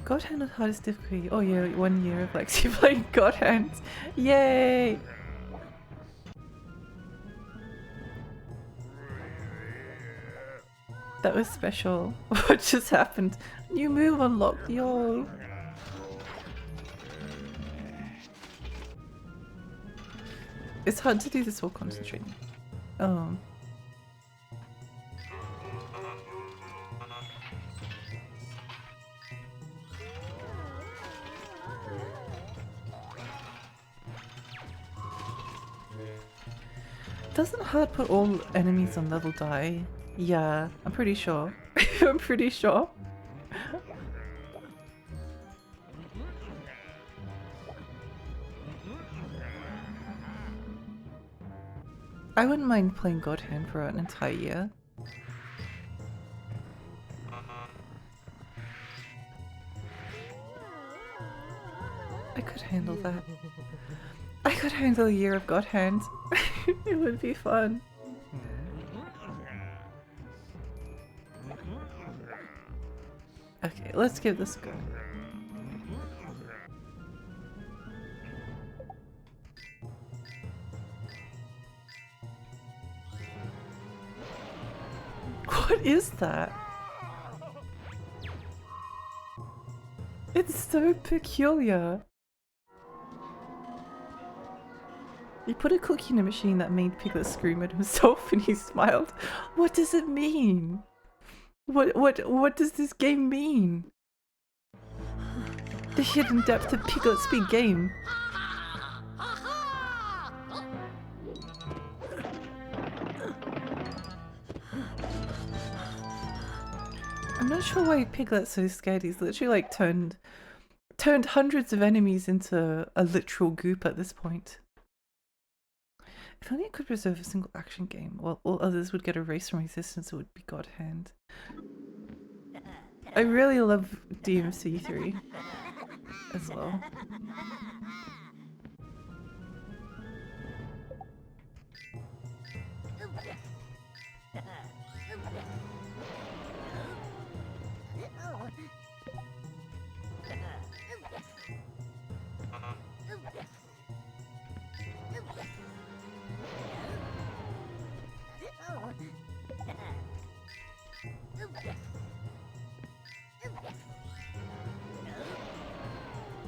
God Hand on hardest difficulty. Oh yeah, 1 year of Lexi playing God Hand. Yay! That was special. What just happened? New move unlocked, yo! It's hard to do this while concentrating. Doesn't hard put all enemies on level die? Yeah, I'm pretty sure. I'm pretty sure. I wouldn't mind playing God Hand for an entire year. I could handle that. I could handle a year of God Hand. It would be fun. Okay, let's give this a go. What is that? It's so peculiar. He put a cookie in a machine that made Piglet scream at himself and he smiled. What does it mean? What does this game mean? The hidden depth of Piglet's big game. I'm not sure why Piglet's so scared. He's literally like turned hundreds of enemies into a literal goop at this point. If only I could preserve a single action game, while all others would get erased from existence, it would be God Hand. I really love DMC3 as well.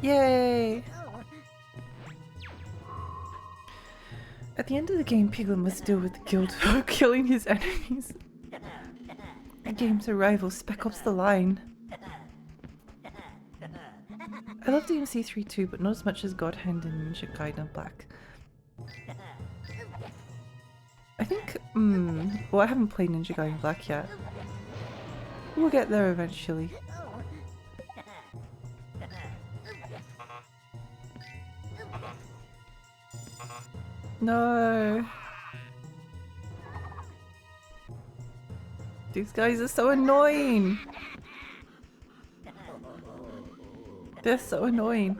Yay! At the end of the game, Piglet must deal with the guilt of killing his enemies. The game's a rival, Spec Ops: The Line. I love DMC3 too, but not as much as God Hand and Ninja Gaiden Black. I think, well, I haven't played Ninja Gaiden Black yet. We'll get there eventually. No. These guys are so annoying. They're so annoying.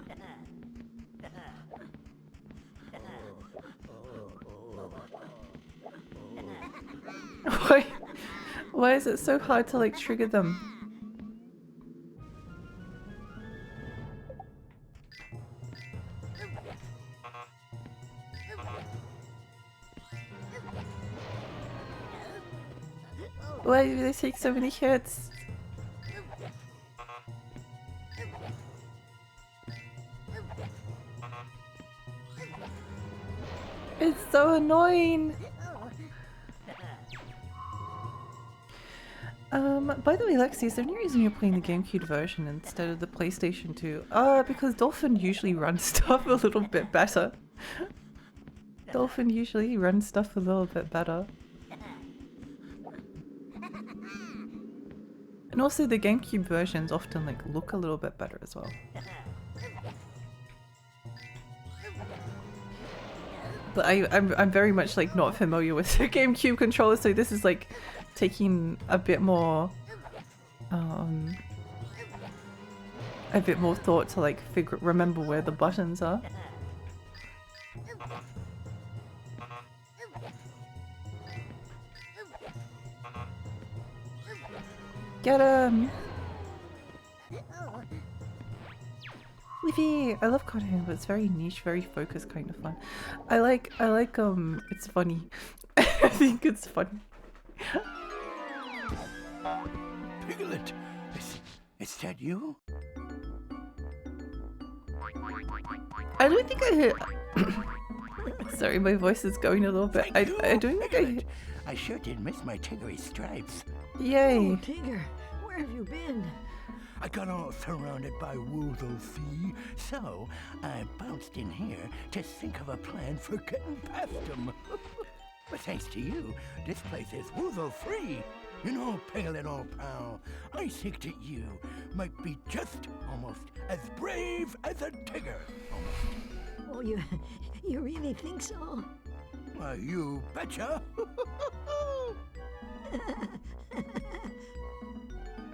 Why is it so hard to like trigger them? Why do they take so many hits? It's so annoying! By the way, Lexi, is there any reason you're playing the Gamecube version instead of the PlayStation 2? Because Dolphin usually runs stuff a little bit better. Dolphin usually runs stuff a little bit better. And also the Gamecube versions often like look a little bit better as well. But I'm very much like not familiar with the Gamecube controller, so this is like taking a bit more thought to like remember where the buttons are. Get him! Leafy! I love God Hand, but it's very niche, very focused kind of fun. I like it's funny. I think it's funny. Piglet, is that you? I don't think I hit. Sorry, my voice is going a little bit. I don't think I hit. I sure did miss my tiggery stripes. Yay! Oh, Tigger, where have you been? I got all surrounded by Woozle Sea, so I bounced in here to think of a plan for getting past them. But thanks to you, this place is woozle-free. You know, Piglet, old pal, I think that you might be just almost as brave as a tiger. Almost. Oh, you really think so? Why, you betcha.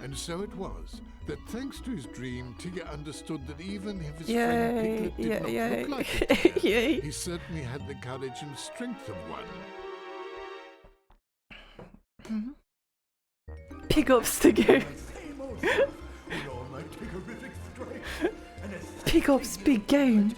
And so it was that thanks to his dream, Tigger understood that even if his Yay, friend Piglet did not yay. look like a tiger, Yay. he certainly had the courage and strength of one. Pig ups the game. Same old self, with all my tigerific strength. And a Pig ups big game.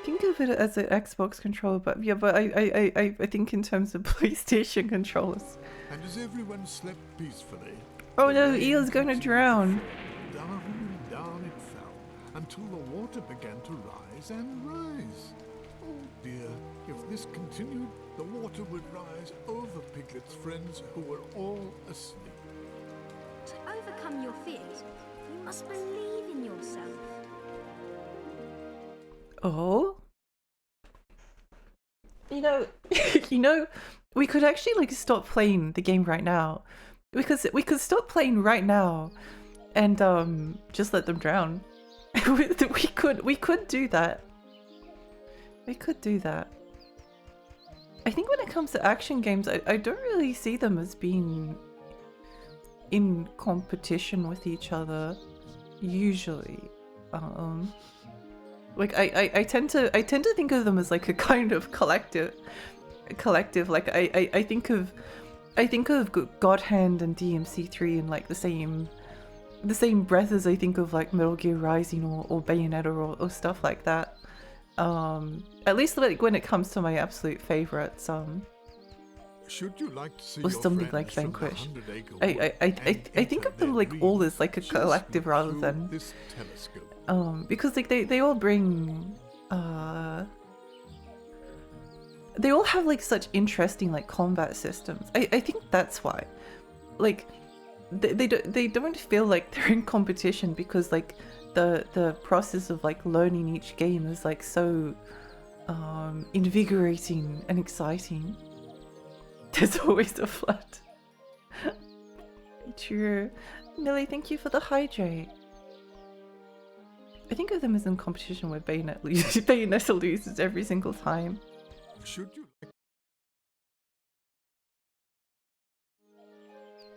Think of it as an Xbox controller, but yeah, but I think in terms of PlayStation controllers. And as everyone slept peacefully, Oh the no, rain Eel's gonna continued to drown. fall. Down and down it fell, until the water began to rise and rise. Oh dear, if this continued, the water would rise over Piglet's friends, who were all asleep. To overcome your fears, you must believe in yourself. Oh? You know, we could actually like stop playing the game right now. Because we could stop playing right now and just let them drown. we could do that. We could do that. I think when it comes to action games, I don't really see them as being in competition with each other usually. Like I tend to think of them as like a kind of collective. Like I think of God Hand and DMC3 in like the same breath as I think of like Metal Gear Rising or Bayonetta or stuff like that. At least like when it comes to my absolute favorites. Should you like to see Or your something friends like from the Vanquish. 100-acre I wood think and of them enter like their all dreams, as like a just collective look rather through than this telescope. because like they all bring they all have like such interesting like combat systems. I think that's why like they don't feel like they're in competition, because like the process of like learning each game is like so invigorating and exciting. There's always a flood. True. Millie, thank you for the hydrate. I think of them as in competition where Bayonetta loses every single time. Should you like...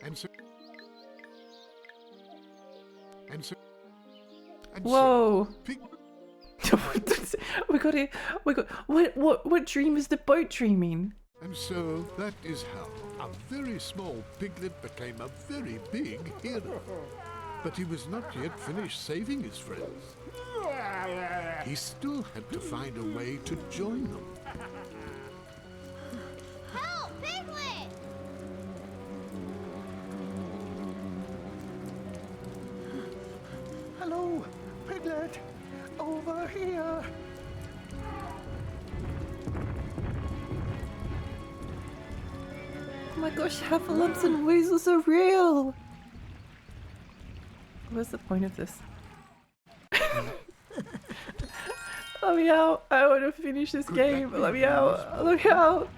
And so... Whoa! Pig... we got what dream is the boat dreaming? And so that is how a very small Piglet became a very big hero. But he was not yet finished saving his friends. He still had to find a way to join them. Help, Piglet! Hello, Piglet. Over here. Oh my gosh, heffalumps and weasels are real! What's the point of this? Let me out! I want to finish this game! Let me out! Let me out!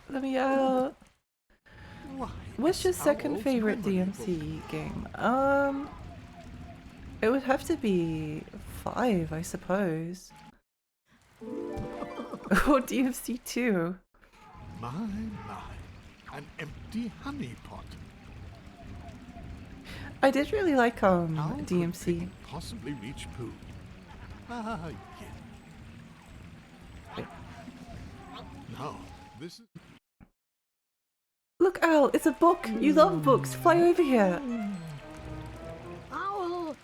Let me out! What's your second favorite DMC game? It would have to be 5, I suppose. Or DMC 2. My, an empty honey pot. I did really like How could DMC. Piglet possibly reach Pooh? Ah, yeah. No, this is... Look, Owl, it's a book! You love books! Fly over here! Owl!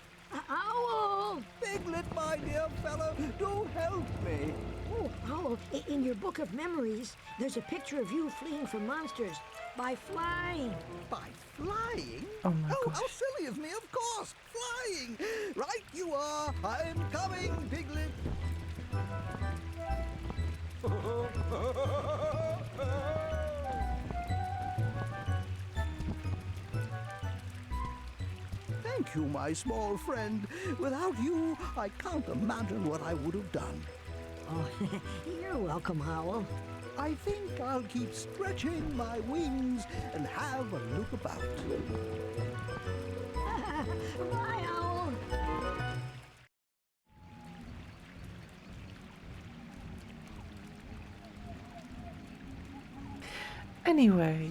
Owl! Piglet, my dear fellow, do help me. Oh, Owl, in your book of memories, there's a picture of you fleeing from monsters by flying. By flying? Oh my how gosh. silly of me, of course! Flying! Right you are! I'm coming, Piglet! Thank you, my small friend. Without you, I can't imagine what I would have done. Oh, you're welcome, Howl. I think I'll keep stretching my wings and have a look about. Bye, Howl. Anyway.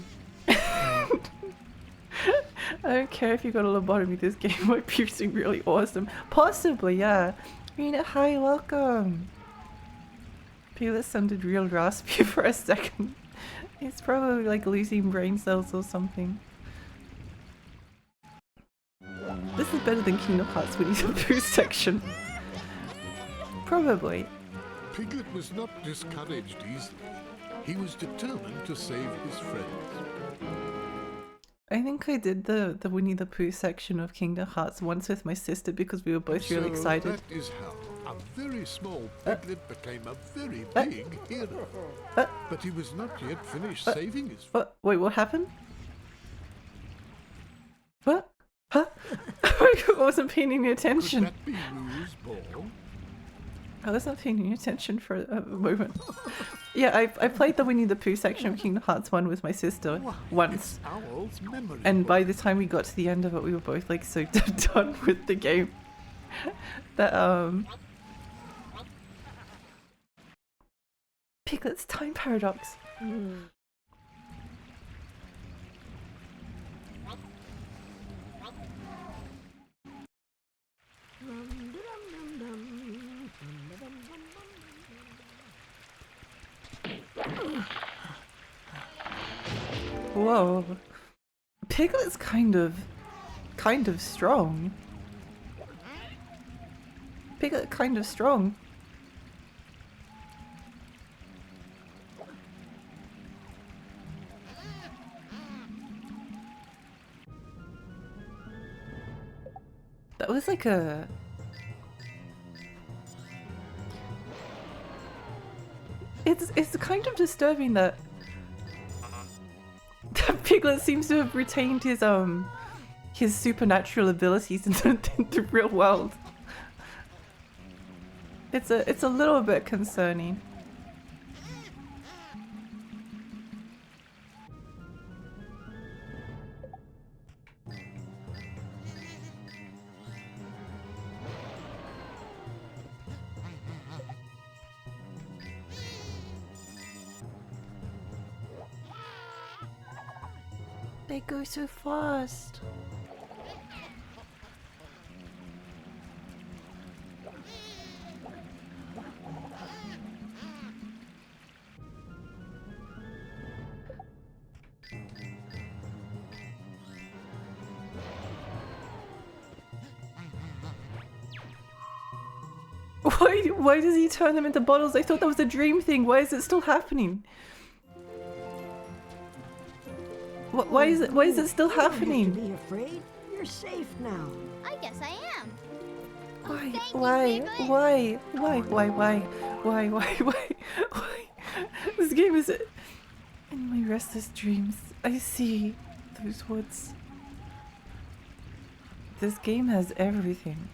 I don't care if you got a lobotomy, this game might be really awesome. Possibly, yeah. Rena, hi, welcome. Piglet sounded real raspy for a second. He's probably like losing brain cells or something. This is better than Kingdom Hearts Winnie the Pooh section. Probably. Piglet was not discouraged easily. He was determined to save his friends. I think I did the Winnie the Pooh section of Kingdom Hearts once with my sister because we were both really excited. That is how a very small Piglet became a very big hero. But he was not yet finished saving his friends. Wait, what happened? What? Huh? I wasn't paying any attention. Could that be Rue's ball? I was not paying any attention for a moment. Yeah, I played the Winnie the Pooh section of Kingdom Hearts 1 with my sister once. Owl's memory And by the book. time we got to the end of it, we were both like so done with the game that Piglet's time paradox. Whoa. Piglet's kind of strong. Piglet kind of strong. That was like a... It's kind of disturbing that Piglet seems to have retained his supernatural abilities in the real world. It's a little bit concerning. They go so fast. Why does he turn them into bottles? I thought that was a dream thing. Why is it still happening? Why is it still happening? Don't be afraid. You're safe now. I guess I am. Why? This game is in my restless dreams. I see those woods. This game has everything.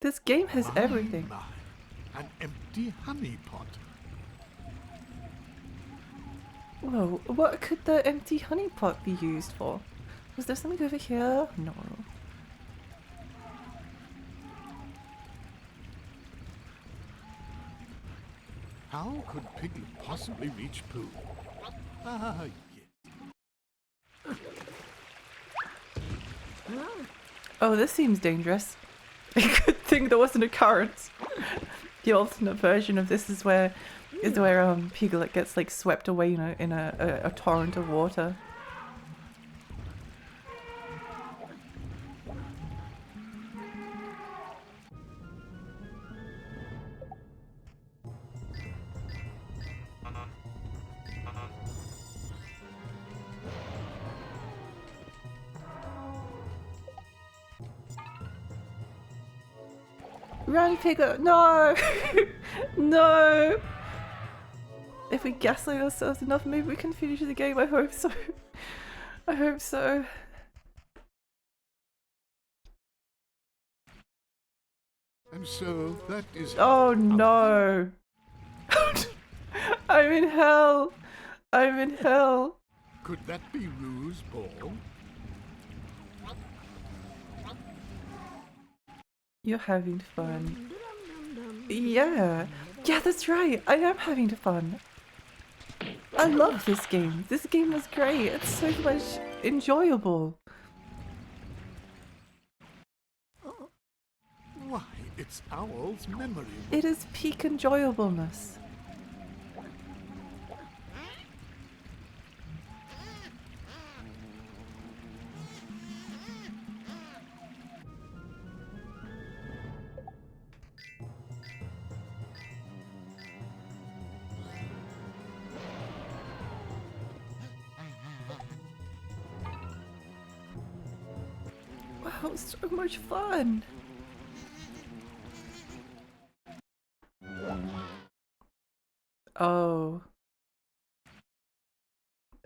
This game has everything. My, an empty honey pot. Whoa, what could the empty honey pot be used for? Was there something over here? No. How could Piglet possibly reach Pooh? Ah, yes. Oh, this seems dangerous. Good thing there wasn't a current. The alternate version of this is where Piglet gets like swept away, you know, in a torrent of water. Run, Piglet! No! No! if we gaslight ourselves enough, maybe we can finish the game. I hope so. I hope so. And so that is. Oh no! I'm in hell! I'm in hell! Could that be Rue's ball? You're having fun. Yeah! Yeah, that's right! I am having fun! I love this game! This game was great! It's so much enjoyable! Why, it's Owl's memory. It is peak enjoyableness. Wow, so much fun! Oh.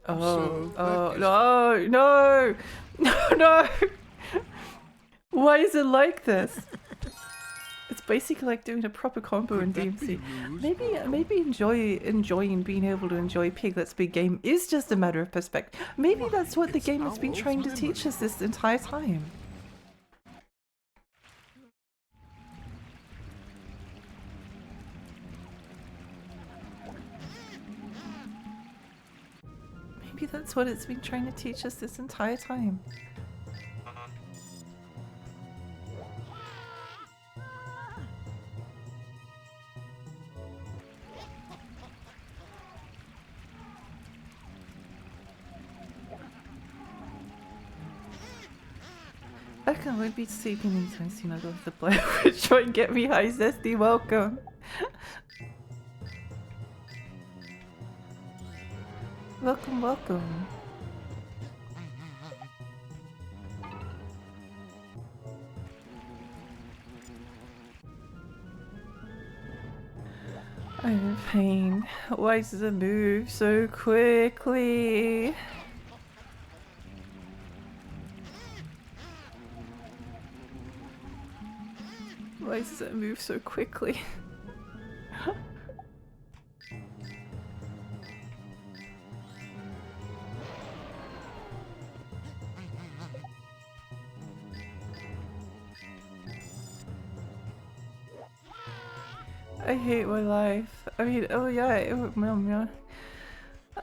Oh, oh, no, no, no, no! Why is it like this? It's basically like doing a proper combo in DMC. Maybe enjoying being able to enjoy Piglet's big game is just a matter of perspective. Maybe that's what the game has been trying to teach us this entire time. Maybe that's what it's been trying to teach us this entire time. I can't wait to be sleeping anytime soon. I'll go with the Blair Witch. Try and get me high, Zesty. Welcome. Welcome, welcome. I'm in pain. Why does it move so quickly? Why does it move so quickly? I hate my life. I mean, oh yeah,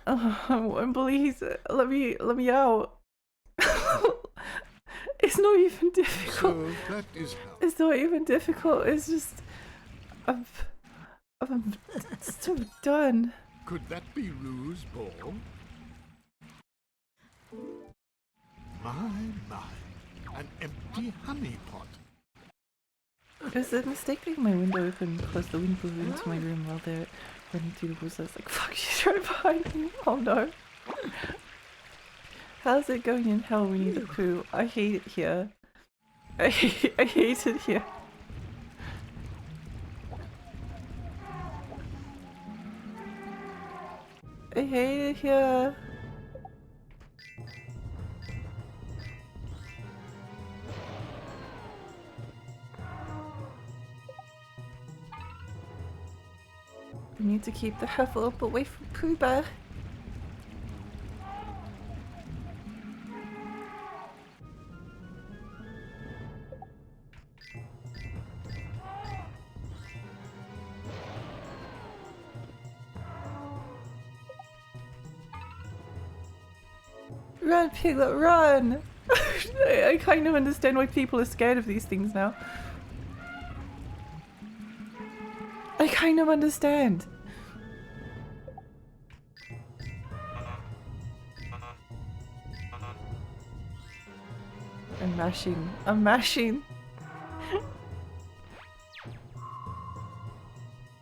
oh, please, let me out. It's not even difficult. So that is how. It's not even difficult. It's just, I'm so done. Could that be Rue's ball? My, an empty honey pot. It was a mistake leaving my window open because the wind blew into my room while they're running through the woods. I was like, fuck, she's right behind me. Oh no. How's it going in hell when you need a poo? I hate it here. I hate it here. I hate it here. We need to keep the Hufflepuff away from Pooh Bear. Run, Piglet, run! I kind of understand why people are scared of these things now. I kind of understand. I'm mashing. I'm mashing.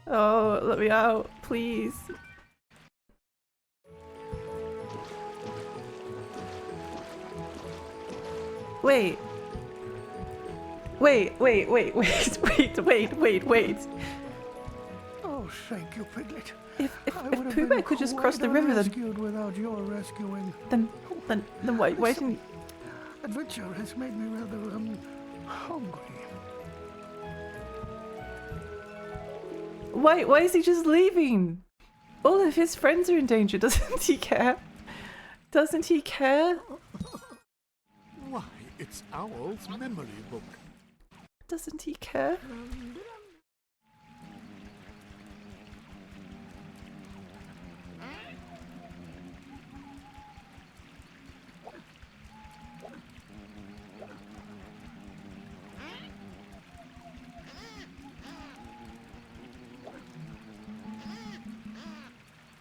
Oh, let me out, please. Wait. Wait. thank you, Piglet. If I would have Pooh been Bear could just quite cross the river, then unrescued without your rescuing. why didn't Adventure has made me rather hungry. why is he just leaving? All of his friends are in danger. Doesn't he care? Doesn't he care? Why, it's Owl's memory book. Doesn't he care?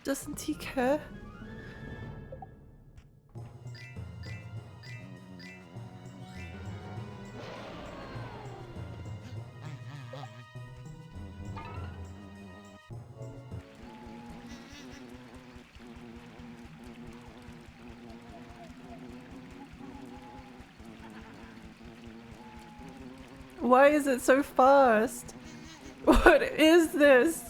Doesn't he care? Why is it so fast? What is this?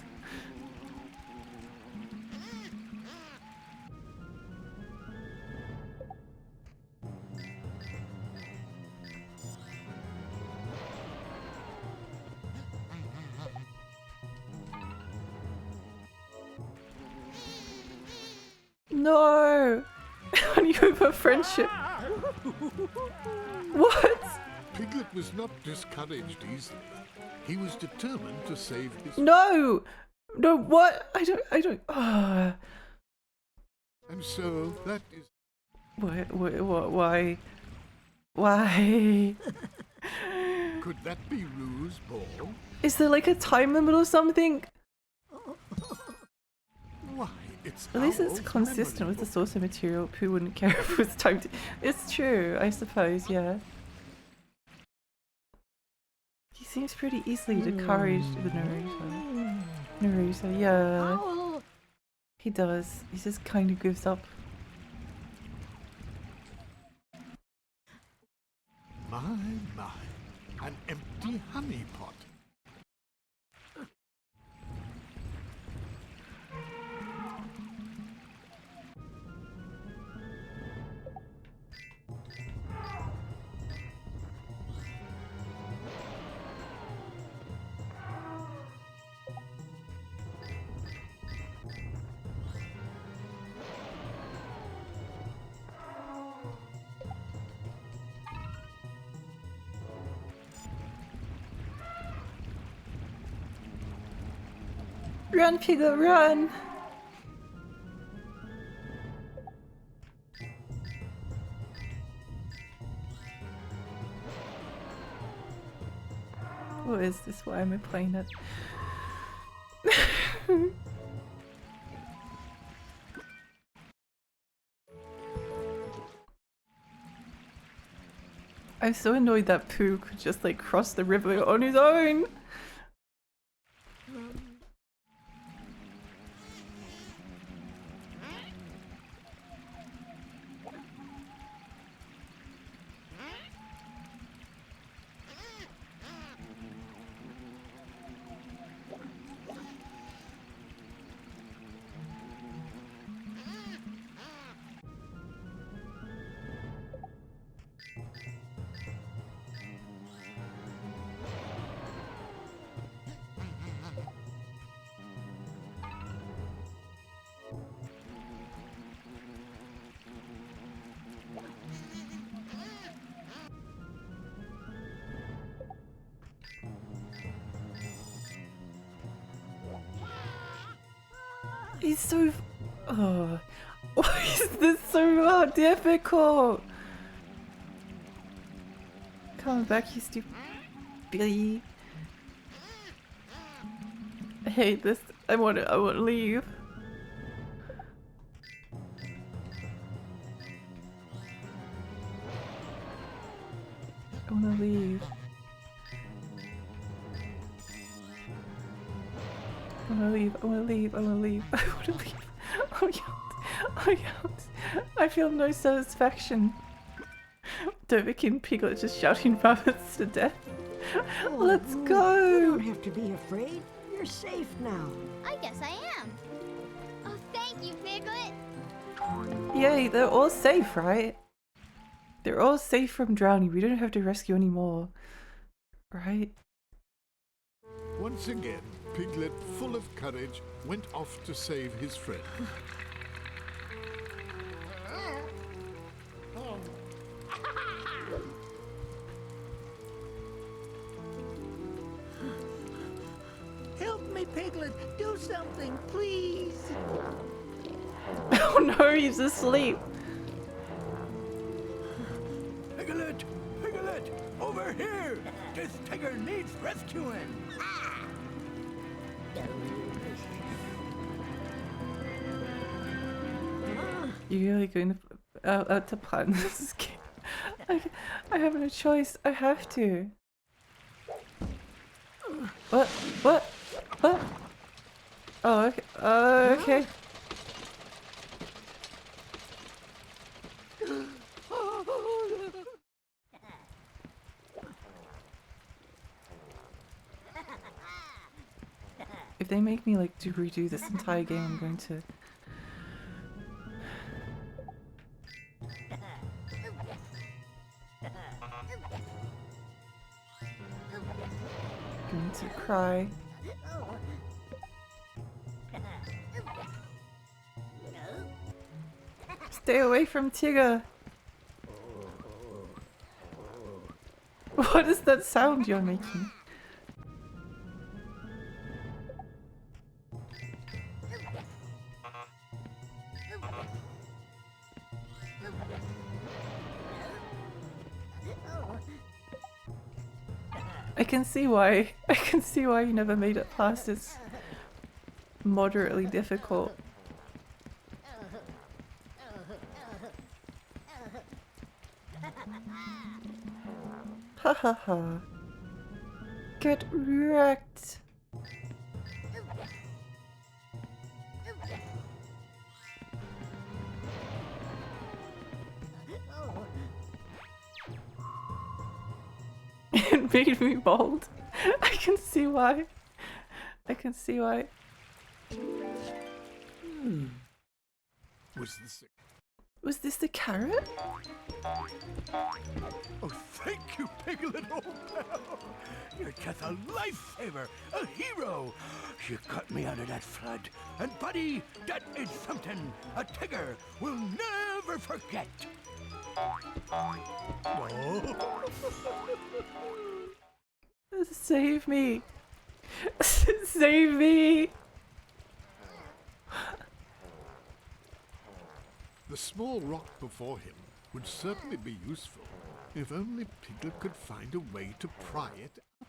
No! Honey over friendship. What? Piglet was not discouraged easily. He was determined to save his... No! No, what? I don't, And so, that is... What, why? Why? Could that be Rue's ball? Is there like a time limit or something? Why, it's At least it's Owl's consistent memory with the book. source of material. Pooh wouldn't care if it was time to... It's true, I suppose, yeah. He seems pretty easily discouraged, the narrator. Narrator, yeah. Owl! He does. He just kind of gives up. My, an empty honey pot. Run, Piglet, run! What is this? Why am I playing it? I'm so annoyed that Pooh could just like cross the river on his own. He's so... Oh, why is this so difficult? Come back, you stupid Billy. I hate this. I want to leave. I want to leave. I want to leave, I want to leave, I want to leave, I want to leave. Oh yeah, I feel no satisfaction. Dovik and Piglet just shouting rabbits to death. Oh, Let's You go! don't have to be afraid. You're safe now. I guess I am. Oh, thank you, Piglet. Yay, they're all safe, right? They're all safe from drowning. We don't have to rescue any more. Right? Once again, Piglet, full of courage, went off to save his friend. Help me, Piglet. Do something, please. Oh no, he's asleep. Piglet! Piglet! Over here! This tiger needs rescuing! You're really going to plan this game. I have no choice. I have to. What? What? What? Oh, okay. Okay. If they make me like to redo this entire game, I'm going to. Going to cry. Stay away from Tigger! What is that sound you're making? I can see why you never made it past. It's moderately difficult. Ha ha ha. Get wrecked. It made me bold. I can see why. I can see why. Was this the carrot? Oh, thank you, Piglet, old pal! You're just a lifesaver, a hero! You got me out of that flood, and buddy, that is something a tiger will never forget! Oh. Save me! Save me! The small rock before him would certainly be useful, if only Piglet could find a way to pry it up.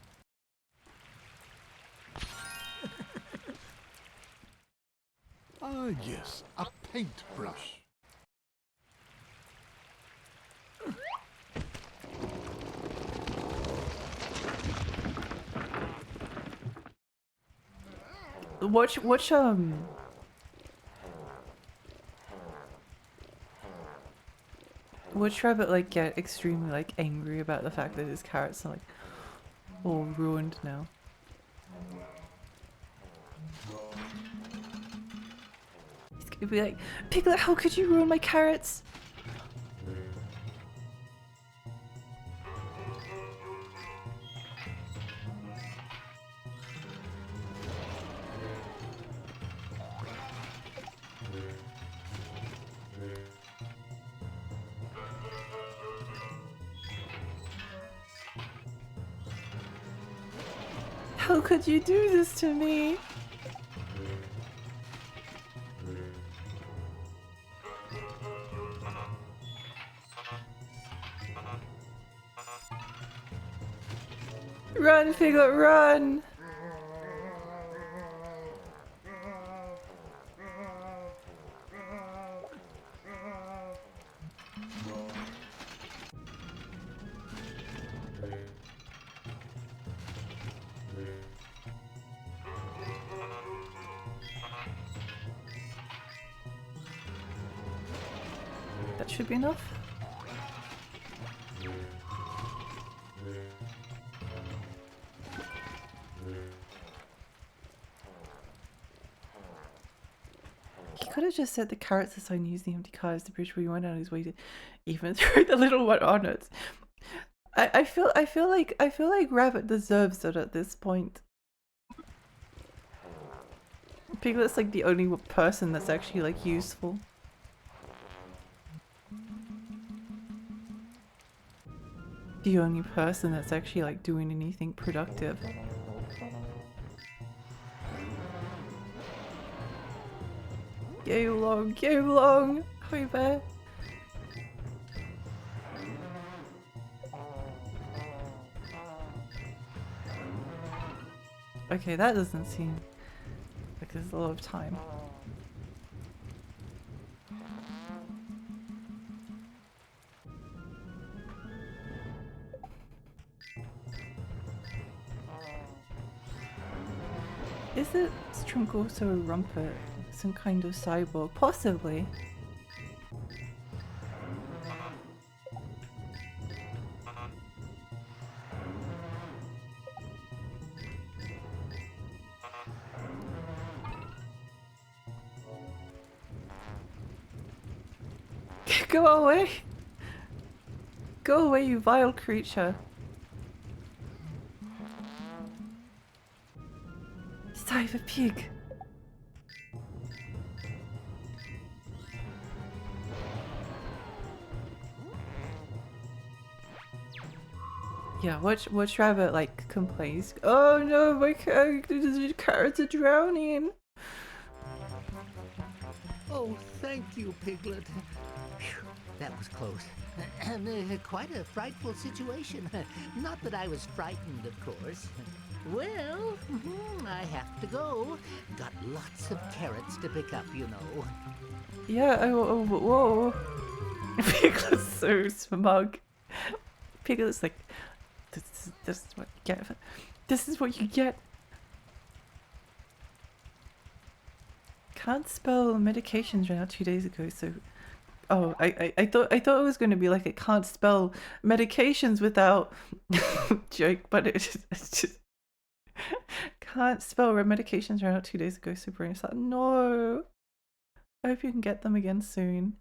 Ah, yes, a paintbrush. Watch Rabbit like get extremely like angry about the fact that his carrots are like all ruined now. He's gonna be like, Piglet, how could you ruin my carrots? How could you do this to me? Run, Piglet, run! That should be enough. He could have just said the carrots aside and used the empty car as the bridge where he went on his way to even throw the little one on it. I feel like Rabbit deserves it at this point. Piglet's like the only person that's actually like useful. The only person that's actually like doing anything productive. Go along, hi there. Okay, that doesn't seem like there's a lot of time. Is it Strunk also a Rumpet? Some kind of cyborg? Possibly. Go away! Go away, you vile creature! Cyber pig! Yeah, watch Rabbit like complains. Oh no, my carrots are drowning! Oh, thank you, Piglet. Phew, that was close. Quite a frightful situation. Not that I was frightened, of course. Well, I have to go. Got lots of carrots to pick up, you know. Yeah, whoa. Piglet's so smug. Piglet's like, this is what you get. This is what you get. Can't spell medications ran out 2 days ago, so oh, I thought it was going to be like it can't spell medications without joke, but it's just can't spell medications ran out 2 days ago, so Bruno's like, no. I hope you can get them again soon.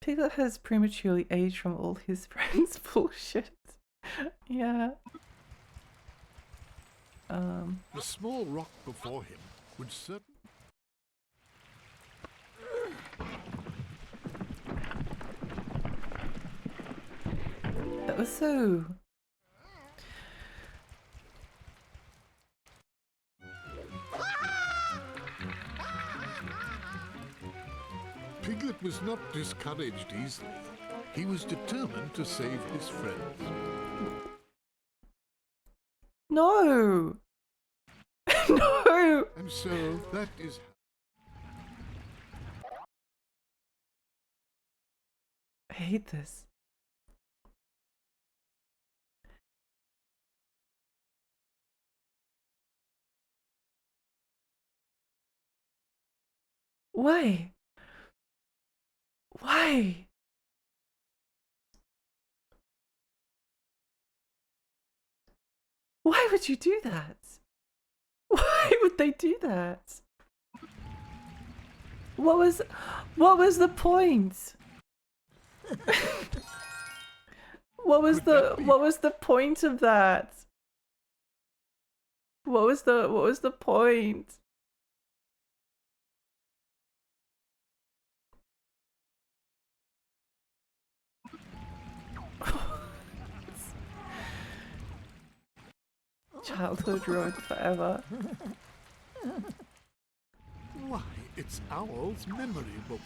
Piglet has prematurely aged from all his friends' bullshit. Yeah. The small rock before him would certainly. That was so... Piglet was not discouraged easily. He was determined to save his friends. No! No! And so that is... I hate this. Why? Why? Why would you do that? Why would they do that? What was the point? What was the point of that? What was the point? Childhood ruined forever. Why, it's Owl's memory book.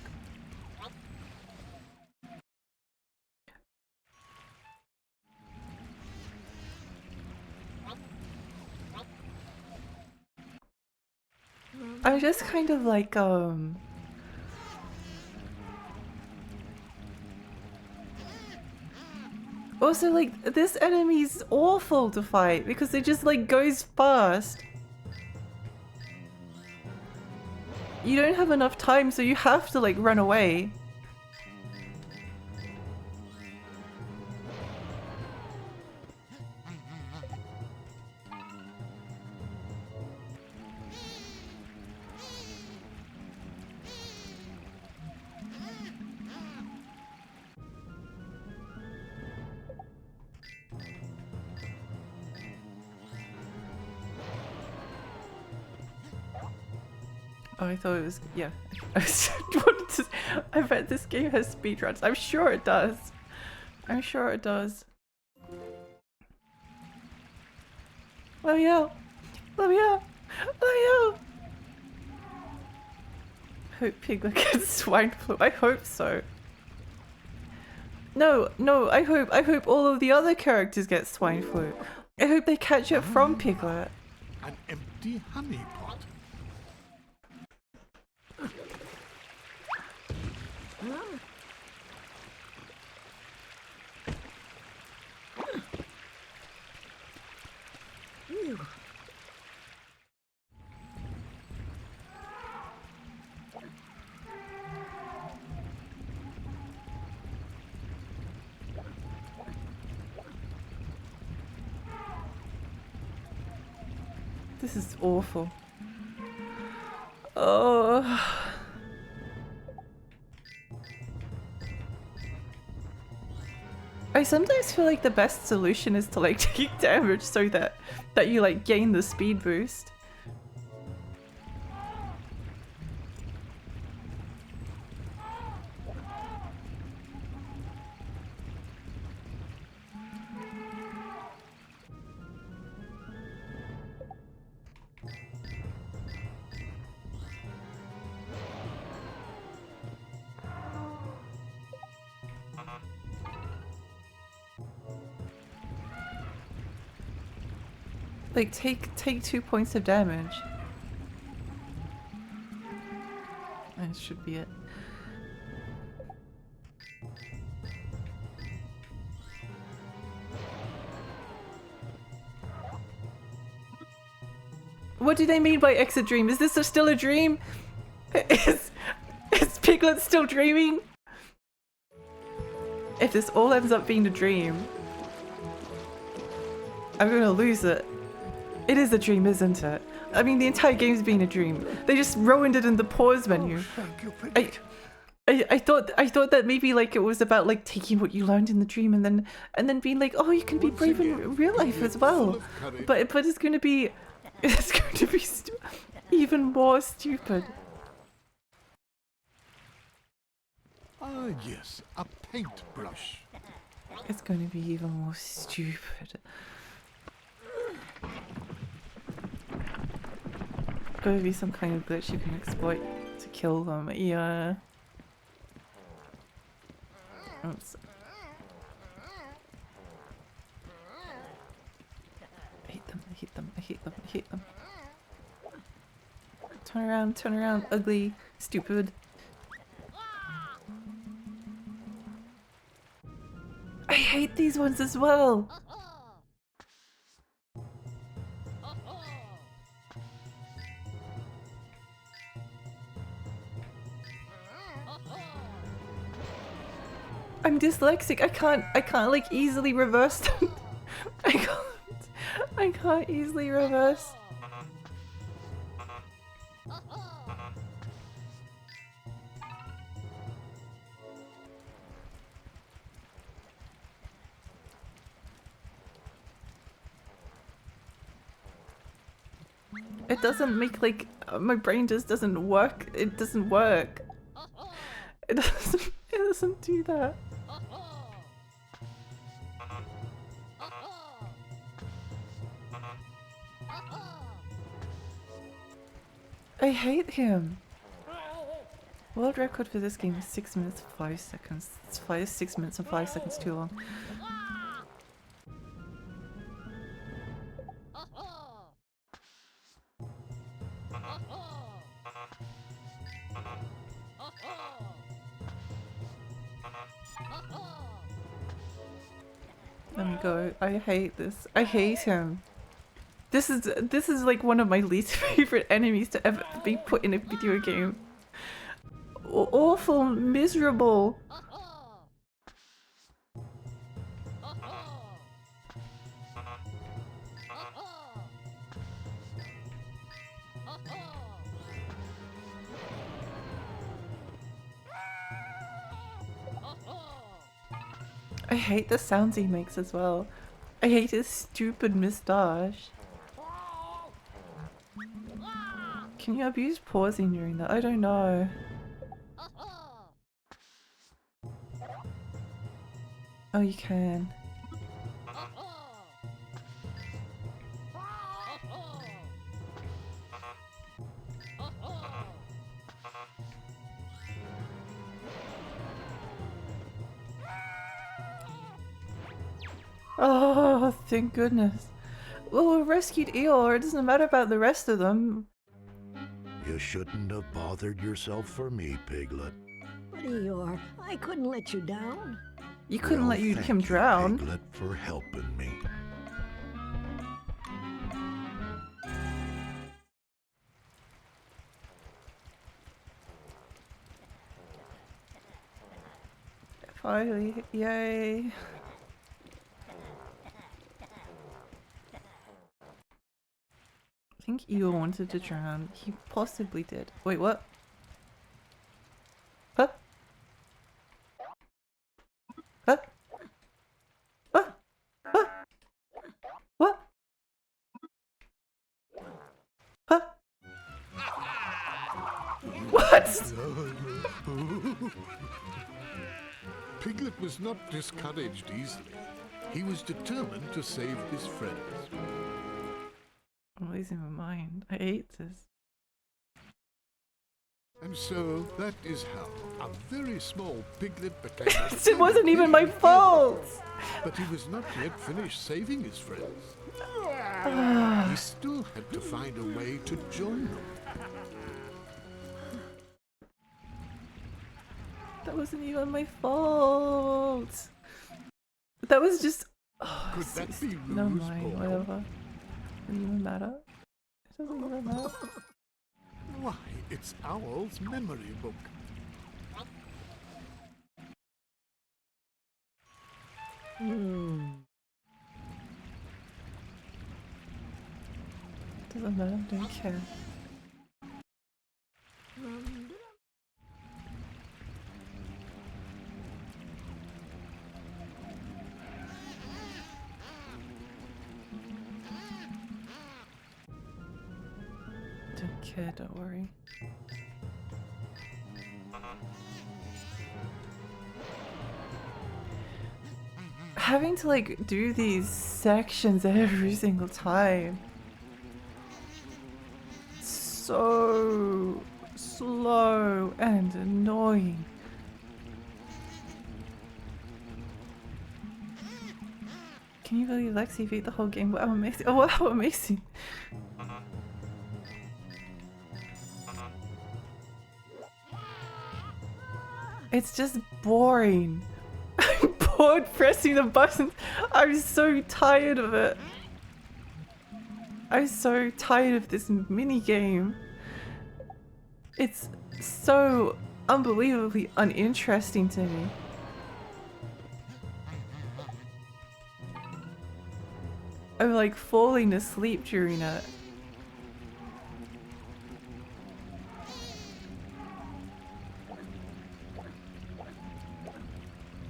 I'm just kind of like also, like, this enemy's awful to fight because it just, like, goes fast. You don't have enough time, so you have to, like, run away. Oh, I thought it was, yeah. I bet this game has speedruns. I'm sure it does. I'm sure it does. Let me out. Let me out. Let me out. Hope Piglet gets swine flu. I hope so. No, I hope all of the other characters get swine flu. I hope they catch it from Piglet. An empty honey pot. Ew. This is awful. Oh. I sometimes feel like the best solution is to like take damage so that you like gain the speed boost. Like take 2 points of damage. That should be it. What do they mean by exit dream? Is this still a dream? Is Piglet still dreaming? If this all ends up being a dream, I'm gonna lose it. It is a dream, isn't it? I mean, the entire game's been a dream. They just ruined it in the pause menu. I thought that maybe like it was about like taking what you learned in the dream and then being like, oh, you can be brave in real life as well. But it's going to be even more stupid. Ah, yes, a paintbrush. It's going to be even more stupid. Gotta be some kind of glitch you can exploit to kill them. Yeah. Oops. I hate them, I hate them, I hate them, I hate them. Turn around, ugly, stupid. I hate these ones as well! I'm dyslexic. I can't like easily reverse them. I can't easily reverse. It doesn't make like my brain just doesn't work. It doesn't work. It doesn't do that. I hate him. World record for this game is 6 minutes 5 seconds. It's 6 minutes and 5 seconds too long. Let me go. I hate this. I hate him. This is like one of my least favorite enemies to ever be put in a video game. Awful, miserable. I hate the sounds he makes as well. I hate his stupid moustache. Can you abuse pausing during that? I don't know. Oh, you can. Oh, thank goodness. Well, we rescued Eeyore. It doesn't matter about the rest of them. You shouldn't have bothered yourself for me, Piglet. But Eeyore, I couldn't let you down. You couldn't Well, let thank him drown. Piglet, for helping me. Finally, yay. I think Eeyore wanted to drown. He possibly did. Wait, what? Huh? Huh? Huh? Huh? What? Huh? What? Piglet was not discouraged easily. He was determined to save his friends. I'm losing my mind. I hate this. And so that is how a very small Piglet became a It wasn't very even my big fault! hero. But he was not yet finished saving his friends. He still had to find a way to join them. That wasn't even my fault. That was just. Oh, Could that be no ruse mind, or- whatever. Doesn't even matter. It doesn't even matter. Why, it's Owl's memory book. Doesn't matter. Don't care. Don't care. Don't worry. Having to like do these sections every single time. So slow and annoying. Can you believe Lexi beat the whole game? Wow, amazing. Oh, wow, amazing. It's just boring. I'm bored pressing the buttons. I'm so tired of it. I'm so tired of this mini game. It's so unbelievably uninteresting to me. I'm like falling asleep during it.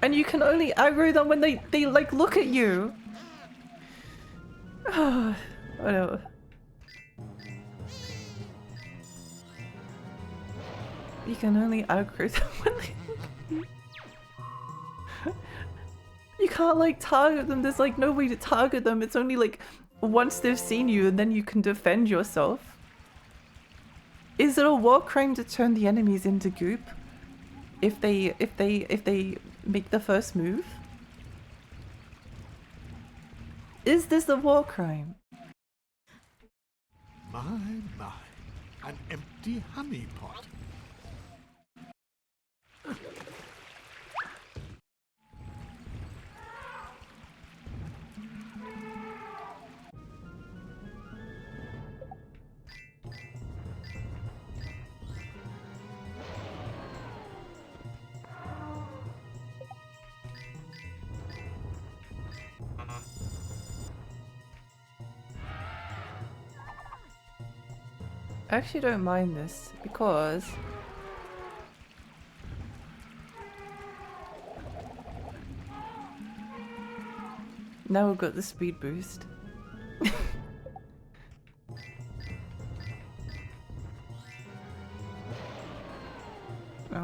And you can only aggro them when they like look at you. Whatever. You can only aggro them when they look at you. You can't like target them. There's like no way to target them. It's only like once they've seen you and then you can defend yourself. Is it a war crime to turn the enemies into goop? If they make the first move? Is this a war crime? My, an empty honey pot. I actually don't mind this because now we've got the speed boost.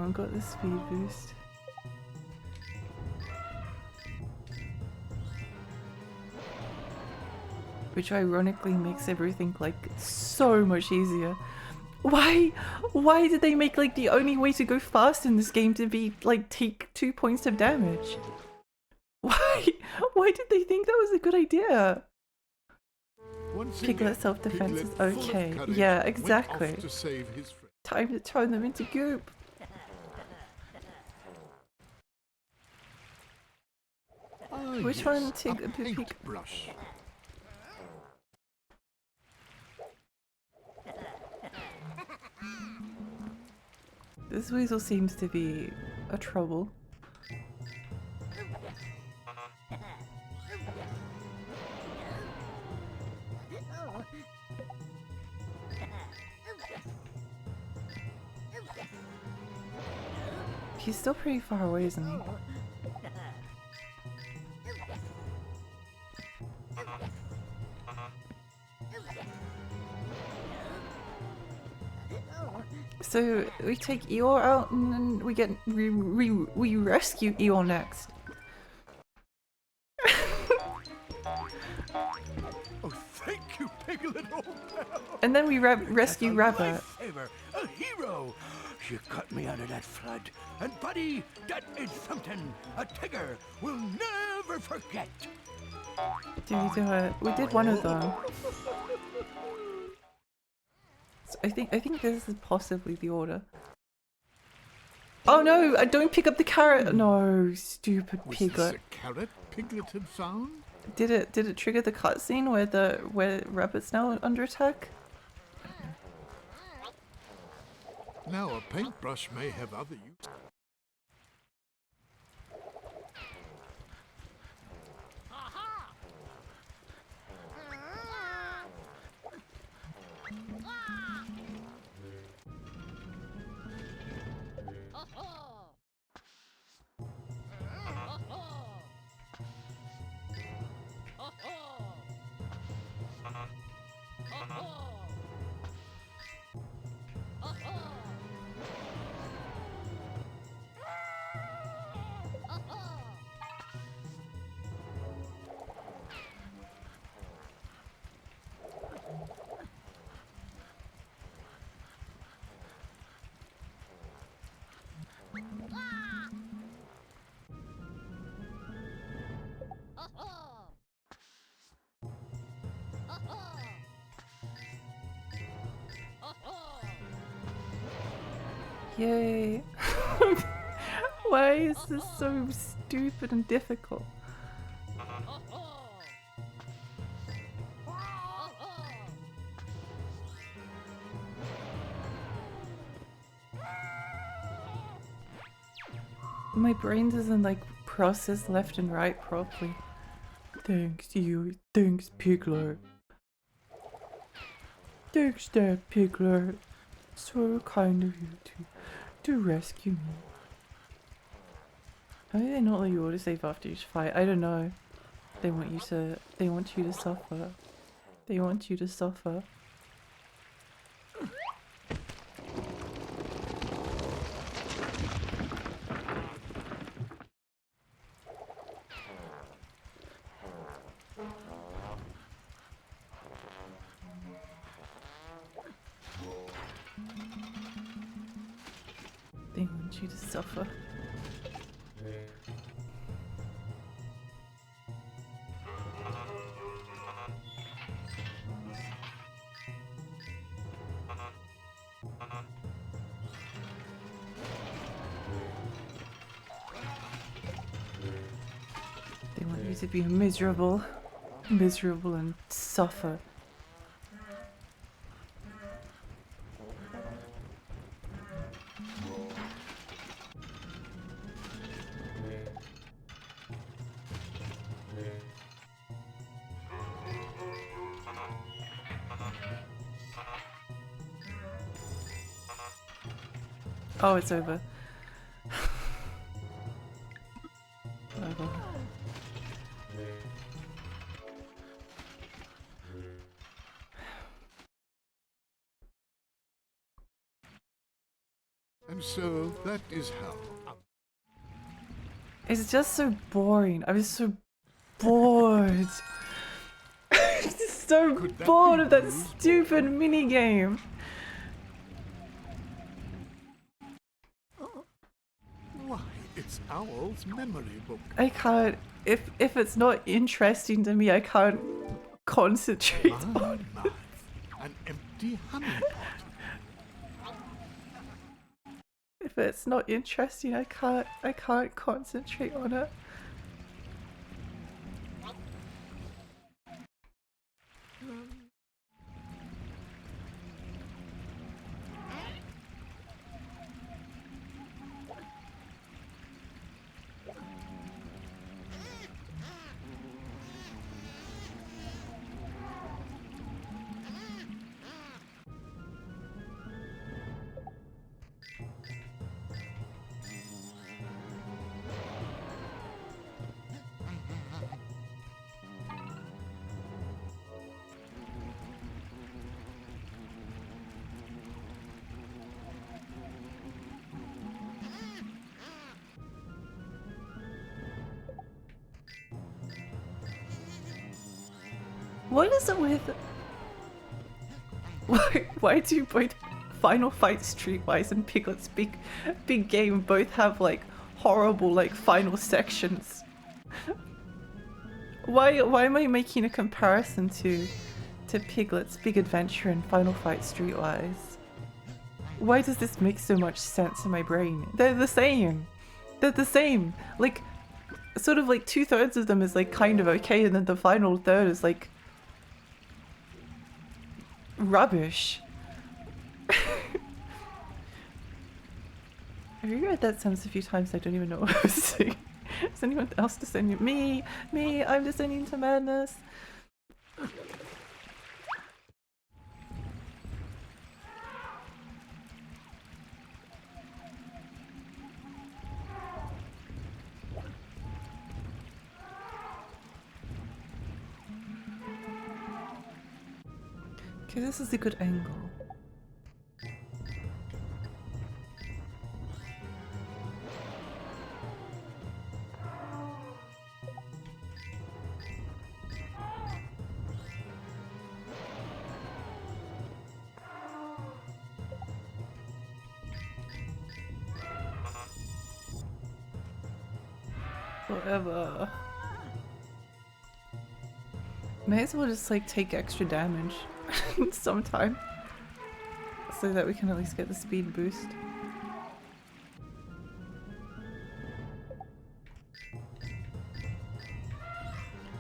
haven't got the speed boost. Which ironically makes everything like so much easier. Why did they make like the only way to go fast in this game to be like take 2 points of damage? Why did they think that was a good idea? Piglet self-defense is okay. Yeah, exactly. Time to turn them into goop. Which one to brush? This weasel seems to be a trouble. He's still pretty far away, isn't he? So we take Eeyore out and then we get we rescue Eeyore next. Oh, thank you, Piglet, old pal. And then we rescue Rabbit. Lifesaver, a hero. You got me out of that flood, and buddy, that is something a Tigger will never forget. Did we do it? We did one of them. So I think this is possibly the order. Oh no! I don't pick up the carrot. No, stupid Piglet. Was this a carrot Piglet had found? Did it trigger the cutscene where Rabbit's now under attack? Now a paintbrush may have other use. Yay! Why is this so stupid and difficult? My brain doesn't like process left and right properly. Thanks you, thanks Piglet. Thanks there, Piglet. So kind of you to rescue me. How do they not let you autosave after each fight? I don't know. They want you to suffer. They want you to suffer. They want you to suffer. They want you to be miserable and suffer. Oh, it's over. Whatever. And So that is how. It's just so boring. I was so bored. I'm just so Could that bored be of that Blue's stupid mini game. Why, it's Owl's memory book. I can't. If it's not interesting to me, I can't concentrate My, on. my. An empty honeypot. If it's not interesting, I can't concentrate on it. What is it with... Why do both Final Fight Streetwise and Piglet's big game both have like horrible like final sections? Why am I making a comparison to Piglet's Big Adventure and Final Fight Streetwise? Why does this make so much sense in my brain? They're the same. They're the same. Like, sort of like 2/3 of them is like kind of okay, and then the final third is like rubbish. Have you read that sentence a few times? I don't even know what I was saying. Is anyone else descending? Me, I'm descending to madness. Okay, this is a good angle. Whatever. May as well just like take extra damage sometime so that we can at least get the speed boost.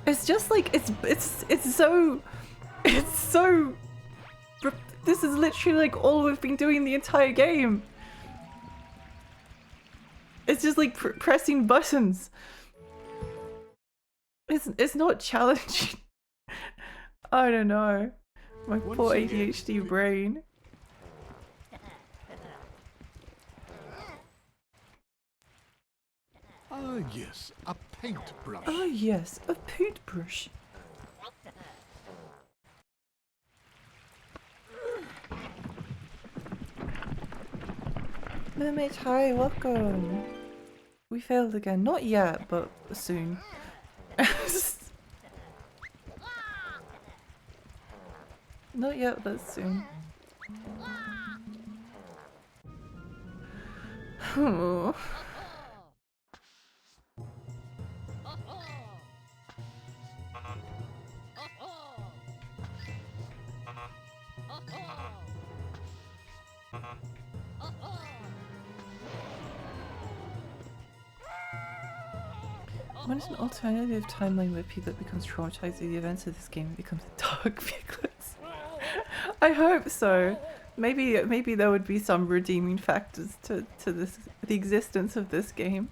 It's just like it's so this is literally like all we've been doing the entire game. It's just like pressing buttons. It's not challenging. I don't know. My poor ADHD brain. Ah, yes, a paintbrush. Oh yes, a paintbrush. Mermaid, hi, welcome. We failed again. Not yet, but soon. Not yet, but soon. Oh. What is an alternative timeline where Piglet becomes traumatized by the events of this game and becomes a dark Piglet? I hope so. Maybe there would be some redeeming factors to this, the existence of this game.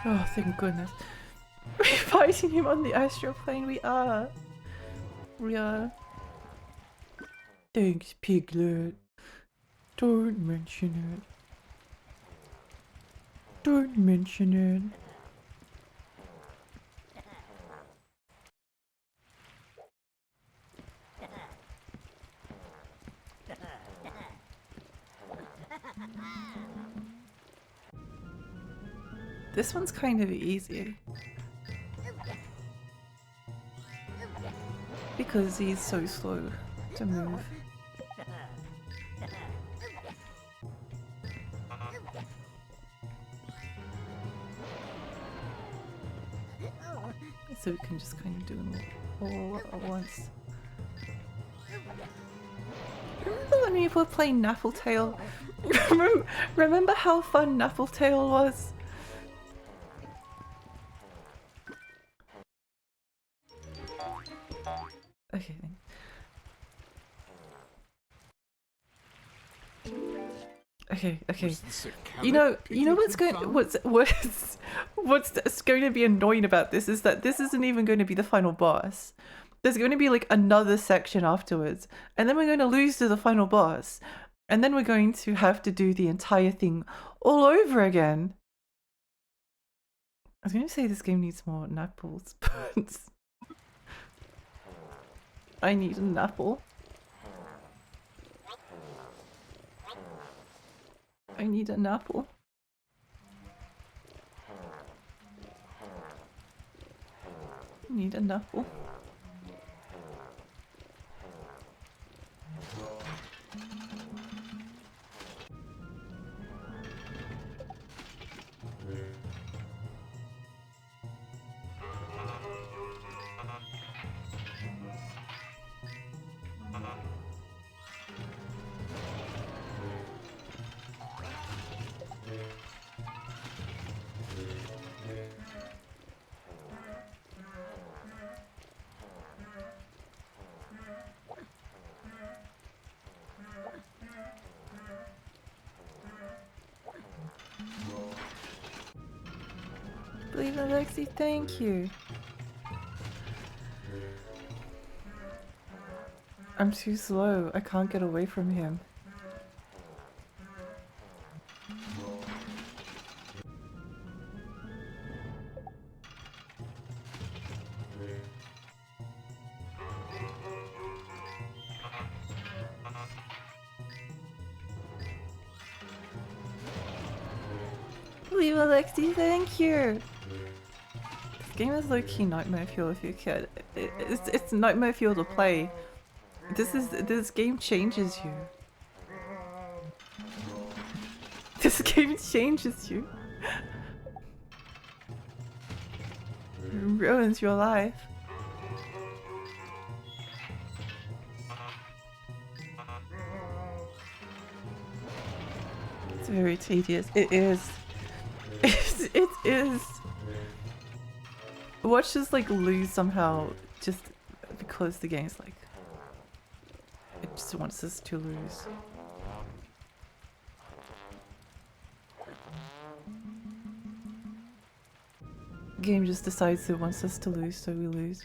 Oh, thank goodness. We're fighting him on the astral plane. We are. We are. Thanks, Piglet. Don't mention it. Don't mention it. This one's kind of easy. Because he's so slow to move. So we can just kind of do them all at once. Remember when we were playing Naffletail? Remember how fun Naffletail was? Okay then. Okay. You know what's going to be annoying about this is that this isn't even going to be the final boss. There's going to be like another section afterwards, and then we're going to lose to the final boss, and then we're going to have to do the entire thing all over again. I was going to say this game needs more apples, but I need an apple. I need an apple. Need an apple. Believe in Alexi, thank you. I'm too slow. I can't get away from him. Believe Alexi, thank you. This game is low-key nightmare fuel if you're a kid. It's nightmare fuel to play. This game changes you. This game changes you. It ruins your life. It's very tedious. It is. It is. Watch us like lose somehow just because the game's like it just wants us to lose. Game just decides it wants us to lose, so we lose.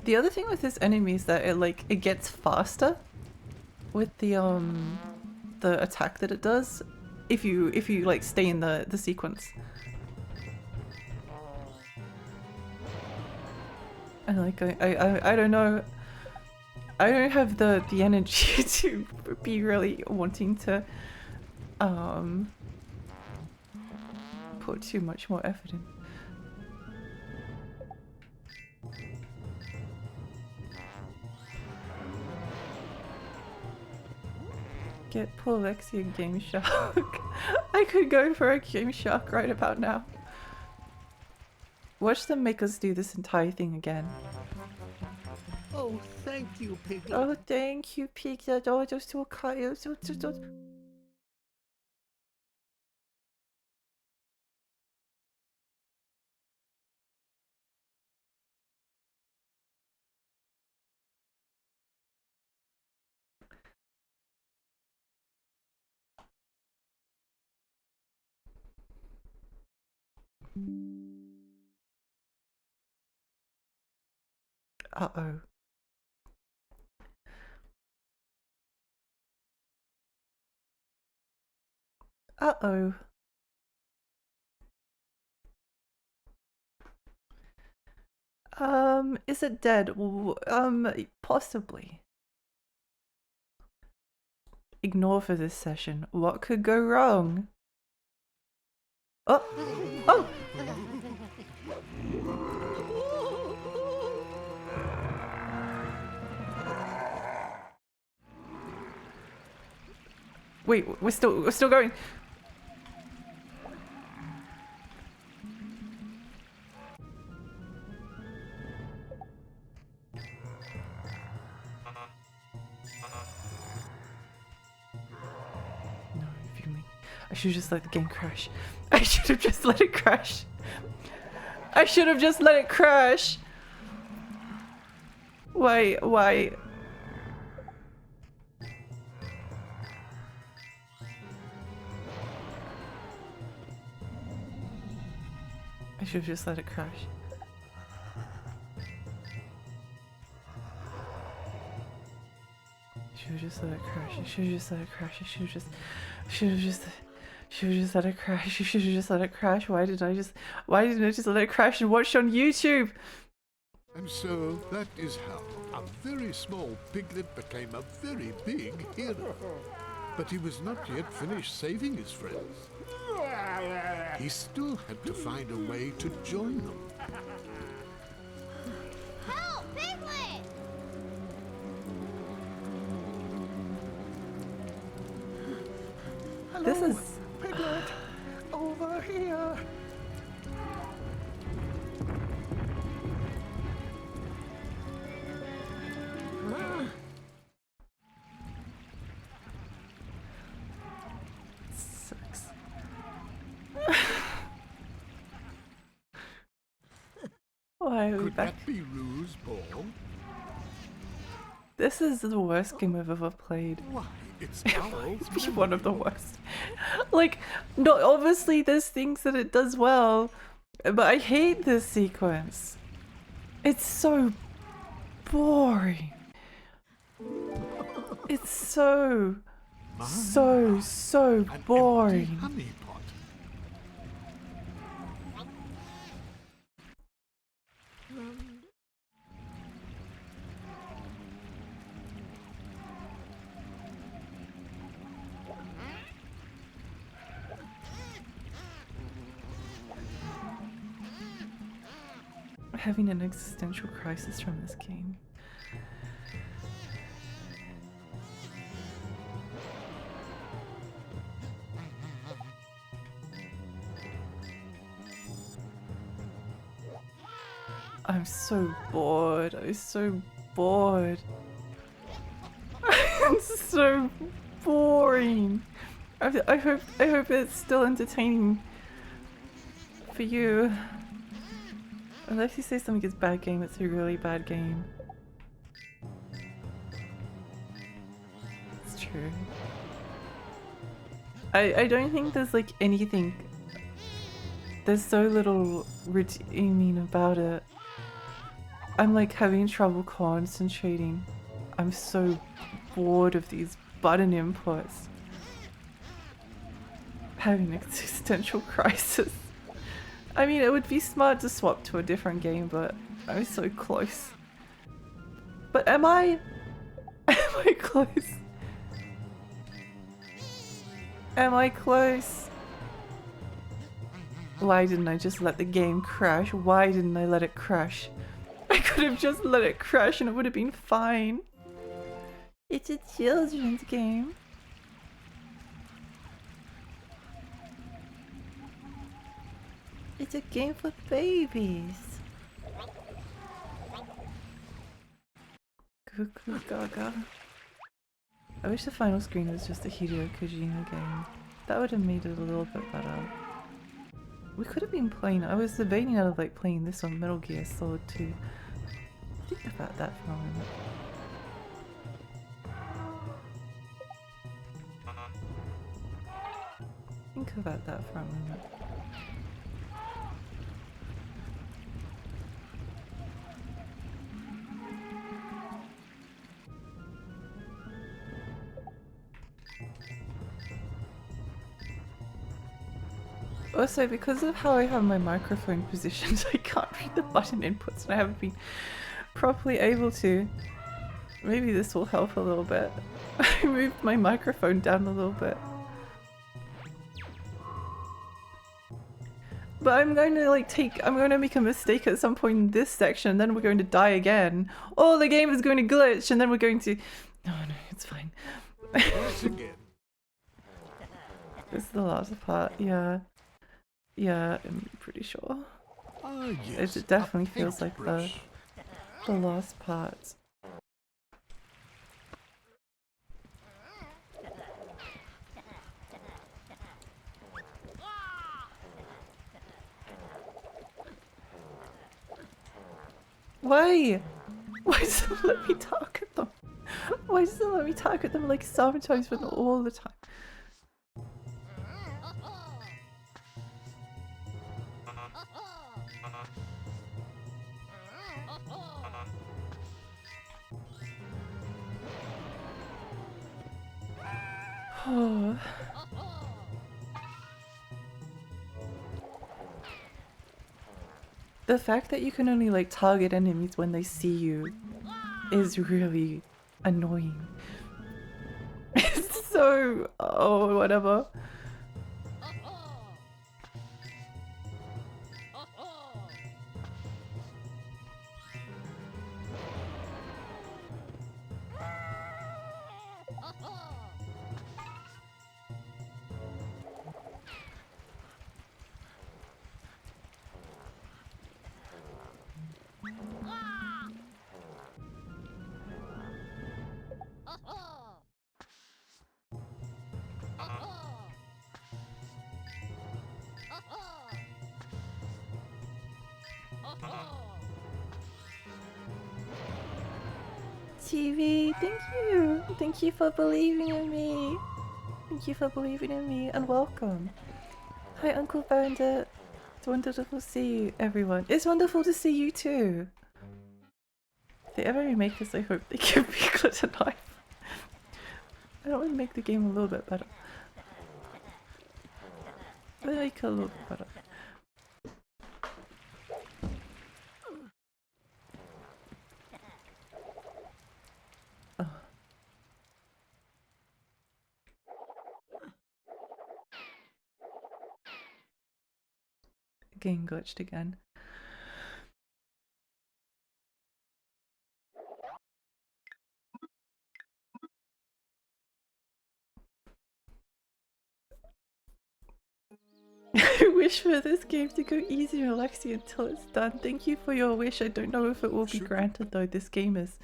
The other thing with this enemy is that it gets faster with the attack that it does if you like stay in the sequence. And like I don't know, I don't have the energy to be really wanting to put too much more effort in. Get poor Lexi a Game Shark. I could go for a Game Shark right about now. Watch them make us do this entire thing again. Oh, thank you, Piglet. Oh, thank you, Piglet. Oh, you're so kind. You're so Uh-oh. Uh-oh. Is it dead? Possibly. Ignore for this session. What could go wrong? Oh! Oh! Wait, we're still going. No, fuming. I should have just let the game crash. I should have just let it crash. I should have just let it crash. Why? I should have just let it crash. I should have just let it crash. I should have just let it crash. I should have just let it crash. You should have just let it crash. Why didn't I just let it crash and watch on YouTube? And so that is how a very small piglet became a very big hero. But he was not yet finished saving his friends. He still had to find a way to join them. Help, Piglet! Hello, This is Piglet. Over here. sucks. Why are we Could back? that be Rue's ball? This is the worst game I've ever played. Why, it's It Owl's might be one of the memory. worst. Like, no, obviously there's things that it does well, but I hate this sequence. It's so boring. It's so An empty boring. honey pot. I'm having an existential crisis from this game. I'm so bored. I'm so bored. It's so boring. I hope it's still entertaining for you. Unless you say something is bad game, it's a really bad game. It's true. I don't think there's like anything. There's so little redeeming about it. I'm like having trouble concentrating. I'm so bored of these button inputs. Having an existential crisis. I mean, it would be smart to swap to a different game, but I'm so close. But am I? Am I close? Am I close? Why didn't I just let the game crash? Why didn't I let it crash? I could have just let it crash and it would have been fine. It's a children's game. It's a game for babies. Cuckoo gaga. I wish the final screen was just a Hideo Kojima game. That would have made it a little bit better. We could have been playing. I was debating out of like playing this on Metal Gear Solid 2. Think about that for a moment. Think about that for a moment. Also, because of how I have my microphone positioned, I can't read the button inputs and I haven't been properly able to. Maybe this will help a little bit. I moved my microphone down a little bit. But I'm going to I'm going to make a mistake at some point in this section and then we're going to die again. Or the game is going to glitch and then we're going to... No, it's fine. Once again. This is the last part, yeah. Yeah, I'm pretty sure. Ah, yes, It definitely a feels like paintbrush. the last part. Why? Why does it let me target them? Why does it let me target them like sometimes but not all the time? Oh. The fact that you can only like target enemies when they see you is really annoying. It's so... oh, whatever. TV, thank you! Thank you for believing in me! Thank you for believing in me and welcome! Hi Uncle Bandit! It's wonderful to see you, everyone. It's wonderful to see you too! If they ever remake this, I hope they give Piglet a knife. That would make the game a little bit better. Make it a little bit better. Oh. Game glitched again. I wish for this game to go easy and relaxing until it's done. Thank you for your wish. I don't know if it will be granted though. This game is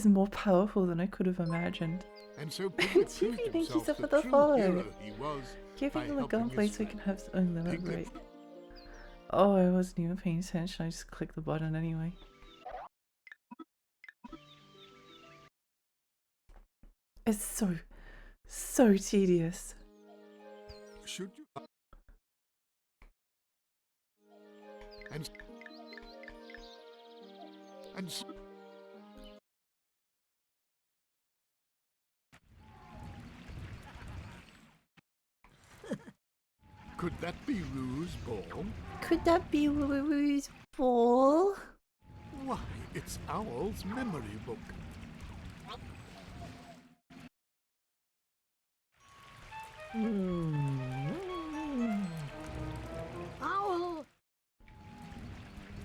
more powerful than I could have imagined. And so Piglet proved Chibi, thank you himself so for the the true follow. hero he was Give by him a helping gunplay his so he can friend. have his own limit Piglet break. Oh, I wasn't even paying attention. I just clicked the button anyway. It's so tedious. Should you? And could that be Rue's ball? Could that be Rue's ball? Why, it's Owl's memory book. Owl!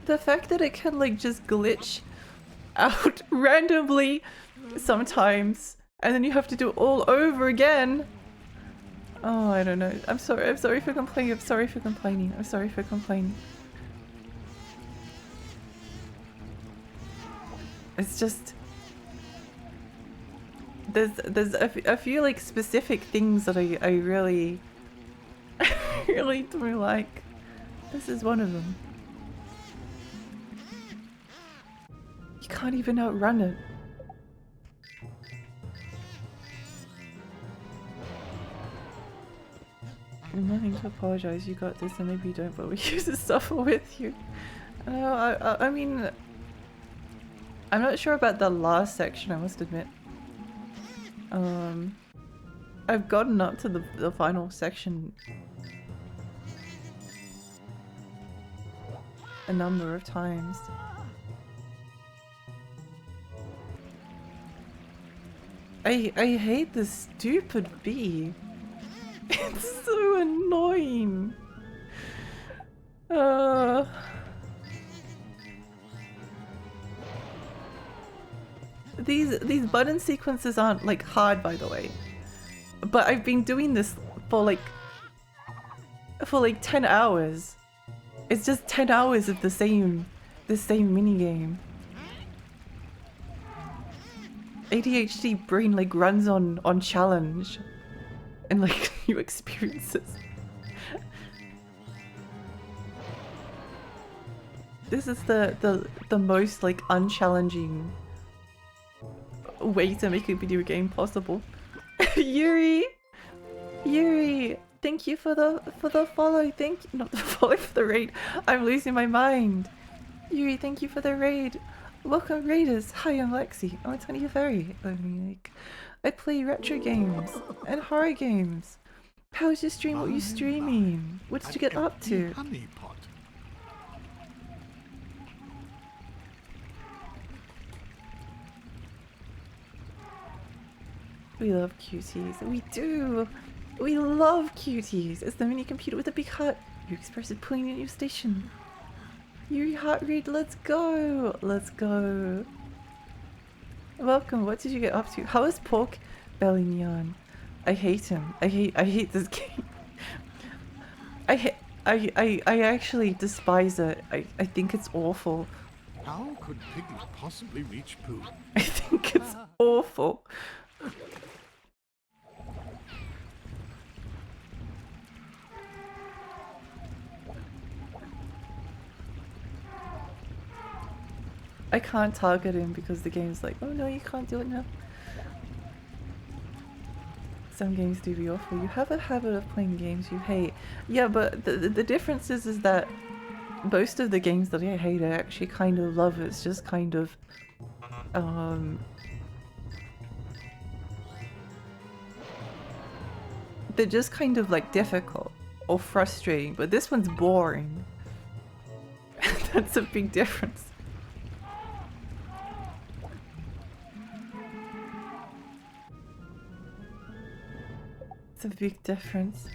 The fact that it can like just glitch out randomly sometimes and then you have to do it all over again. Oh, I don't know. I'm sorry for complaining. I'm sorry for complaining. I'm sorry for complaining. It's just there's a few like specific things that I really really don't like. This is one of them. You can't even outrun it. Nothing to apologize. You got this, and maybe you don't, but we use the suffer with you. I mean, I'm not sure about the last section. I must admit. I've gotten up to the final section a number of times. I hate this stupid bee. It's so annoying. These button sequences aren't like hard, by the way. But I've been doing this for like 10 hours. It's just 10 hours of the same minigame. ADHD brain like runs on challenge and like new experiences. This is the most like unchallenging way to make a video game possible. Yuri, thank you for the follow. Thank you, not the follow, for the raid. I'm losing my mind. Yuri, thank you for the raid. Welcome raiders. Hi, I'm Lexi. I'm a 20 fairy. I play retro games and horror games. How was your stream? What were you streaming? What did you get up to? Honey pot. We love cuties. We do. We love cuties. It's the mini computer with a big heart. You express it pulling in your station. Yuri heart read. Let's go. Let's go. Welcome. What did you get up to? How is Pork Belly Neon? I hate him. I hate this game. I actually despise it. I think it's awful. How could Piglet possibly reach Pooh? I think it's awful. I can't target him because the game's like, oh no, you can't do it now. Some games do be awful. You have a habit of playing games you hate. Yeah, but the difference is that most of the games that I hate I actually kind of love. It's just kind of they're just kind of like difficult or frustrating, but this one's boring. That's a big difference. It's a big difference.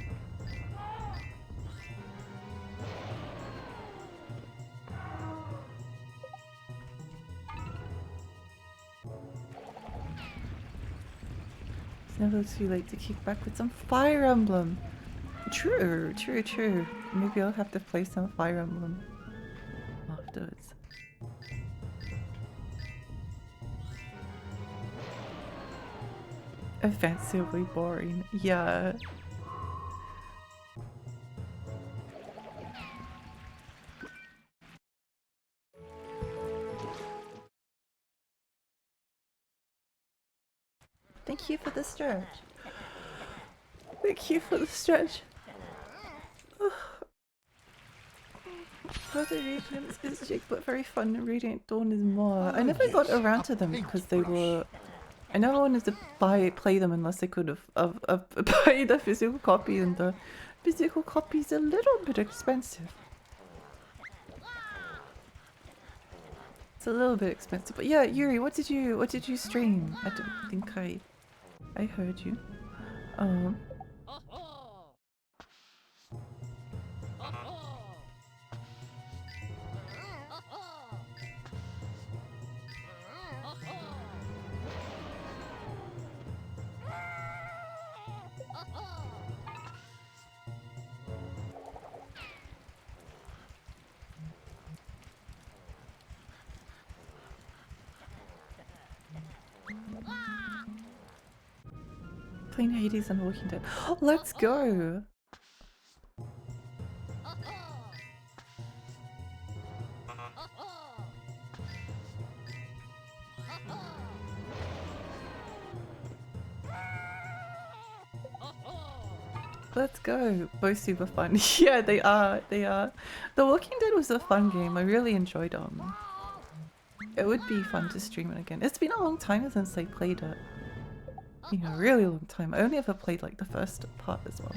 It's never too late to kick back with some Fire Emblem. True. Maybe I'll have to play some Fire Emblem afterwards. Offensively boring. Yeah. Thank you for the stretch. Thank you for the stretch. Further Radiance is Jake, but very fun. Radiant Dawn is more. I never got around to them because they were. I never wanted to play them unless I could have buy the physical copy, and the physical copy is a little bit expensive. It's a little bit expensive, but yeah, Yuri, what did you stream? I don't think I heard you. Playing Hades and Walking Dead. Let's go! Let's go! Both super fun. Yeah, they are. The Walking Dead was a fun game. I really enjoyed them. It would be fun to stream it again. It's been a long time since I played it. You know, a really long time. I only ever played like the first part as well.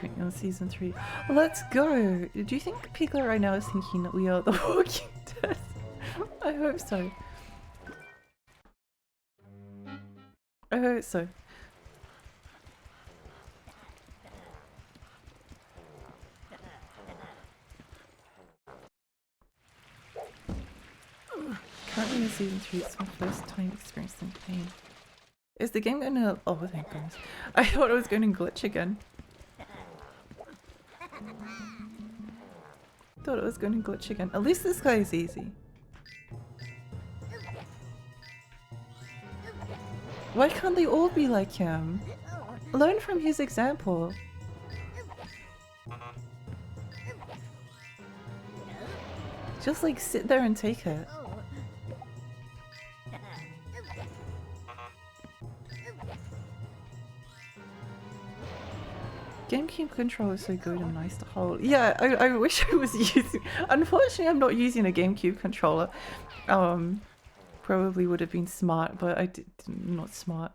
appearing on season 3. Let's go! Do you think Piglet right now is thinking that we are the Walking Dead? I hope so. I hope so. Currently in season 3, it's my first time experiencing pain. Is the game gonna— oh thank goodness. I thought it was going to glitch again. Thought it was going to glitch again. At least this guy is easy. Why can't they all be like him? Learn from his example. Just like sit there and take it. Gamecube control is so good and nice to hold. Yeah, I wish I was using— unfortunately I'm not using a Gamecube controller. Probably would have been smart, but not smart.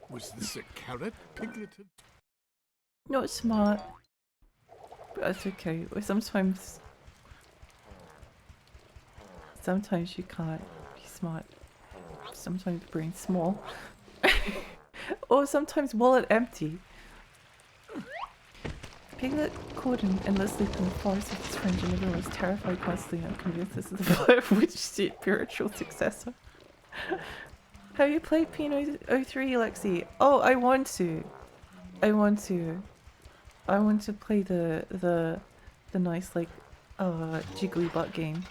Was this a carrot, Piglet? Not smart. But that's okay. Sometimes you can't be smart. Sometimes brain's small. Or sometimes wallet empty. Piglet caught and endlessly in the forest with his friends, and everyone was terrified, constantly unconvinced this is the plot of which spiritual successor. Have you played Pino 03, Lexi? Oh, I want to. I want to play the nice like jiggly butt game.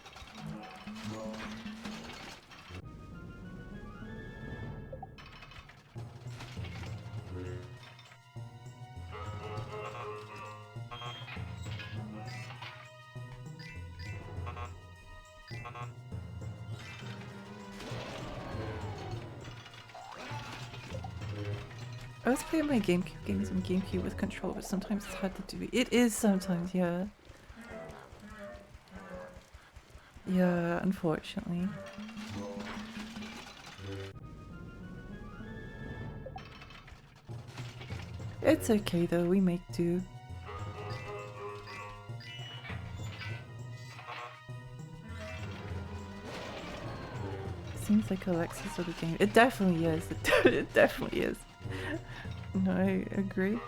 I was playing my GameCube games on GameCube with control, but sometimes it's hard to do. It is sometimes, yeah. Yeah, unfortunately. It's okay though, we make do. Seems like Alexa's sort of game. It definitely is. It definitely is. No, I agree.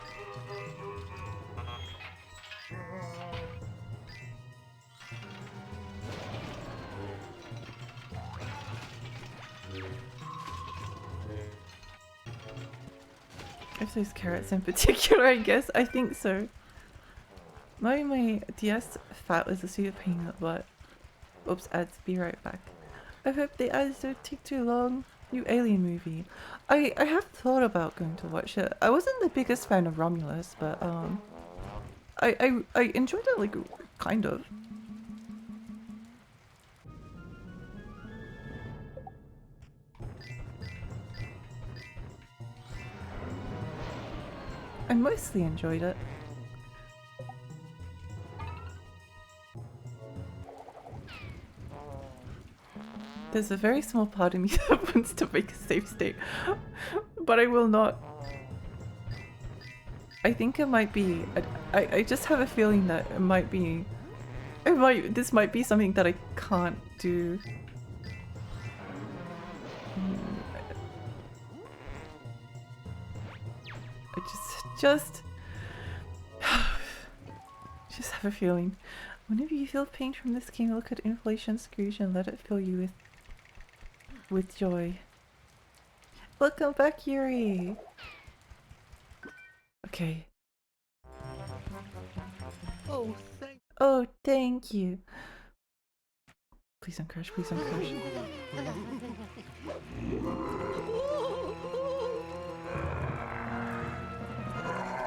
If those carrots in particular, I guess. I think so. My DS fat was a super pain in the butt. Oops, ads, be right back. I hope the ads don't take too long. New Alien movie. I have thought about going to watch it. I wasn't the biggest fan of Romulus, but I enjoyed it, like, kind of. I mostly enjoyed it. There's a very small part of me that wants to make a save state, but I will not. I think it might be. I just have a feeling that it might be. This might be something that I can't do. I just have a feeling. Whenever you feel pain from this game, look at Inflation Scrooge and let it fill you with joy. Welcome back, Yuri! Okay. Oh, thank you. Please don't crash, please don't crash.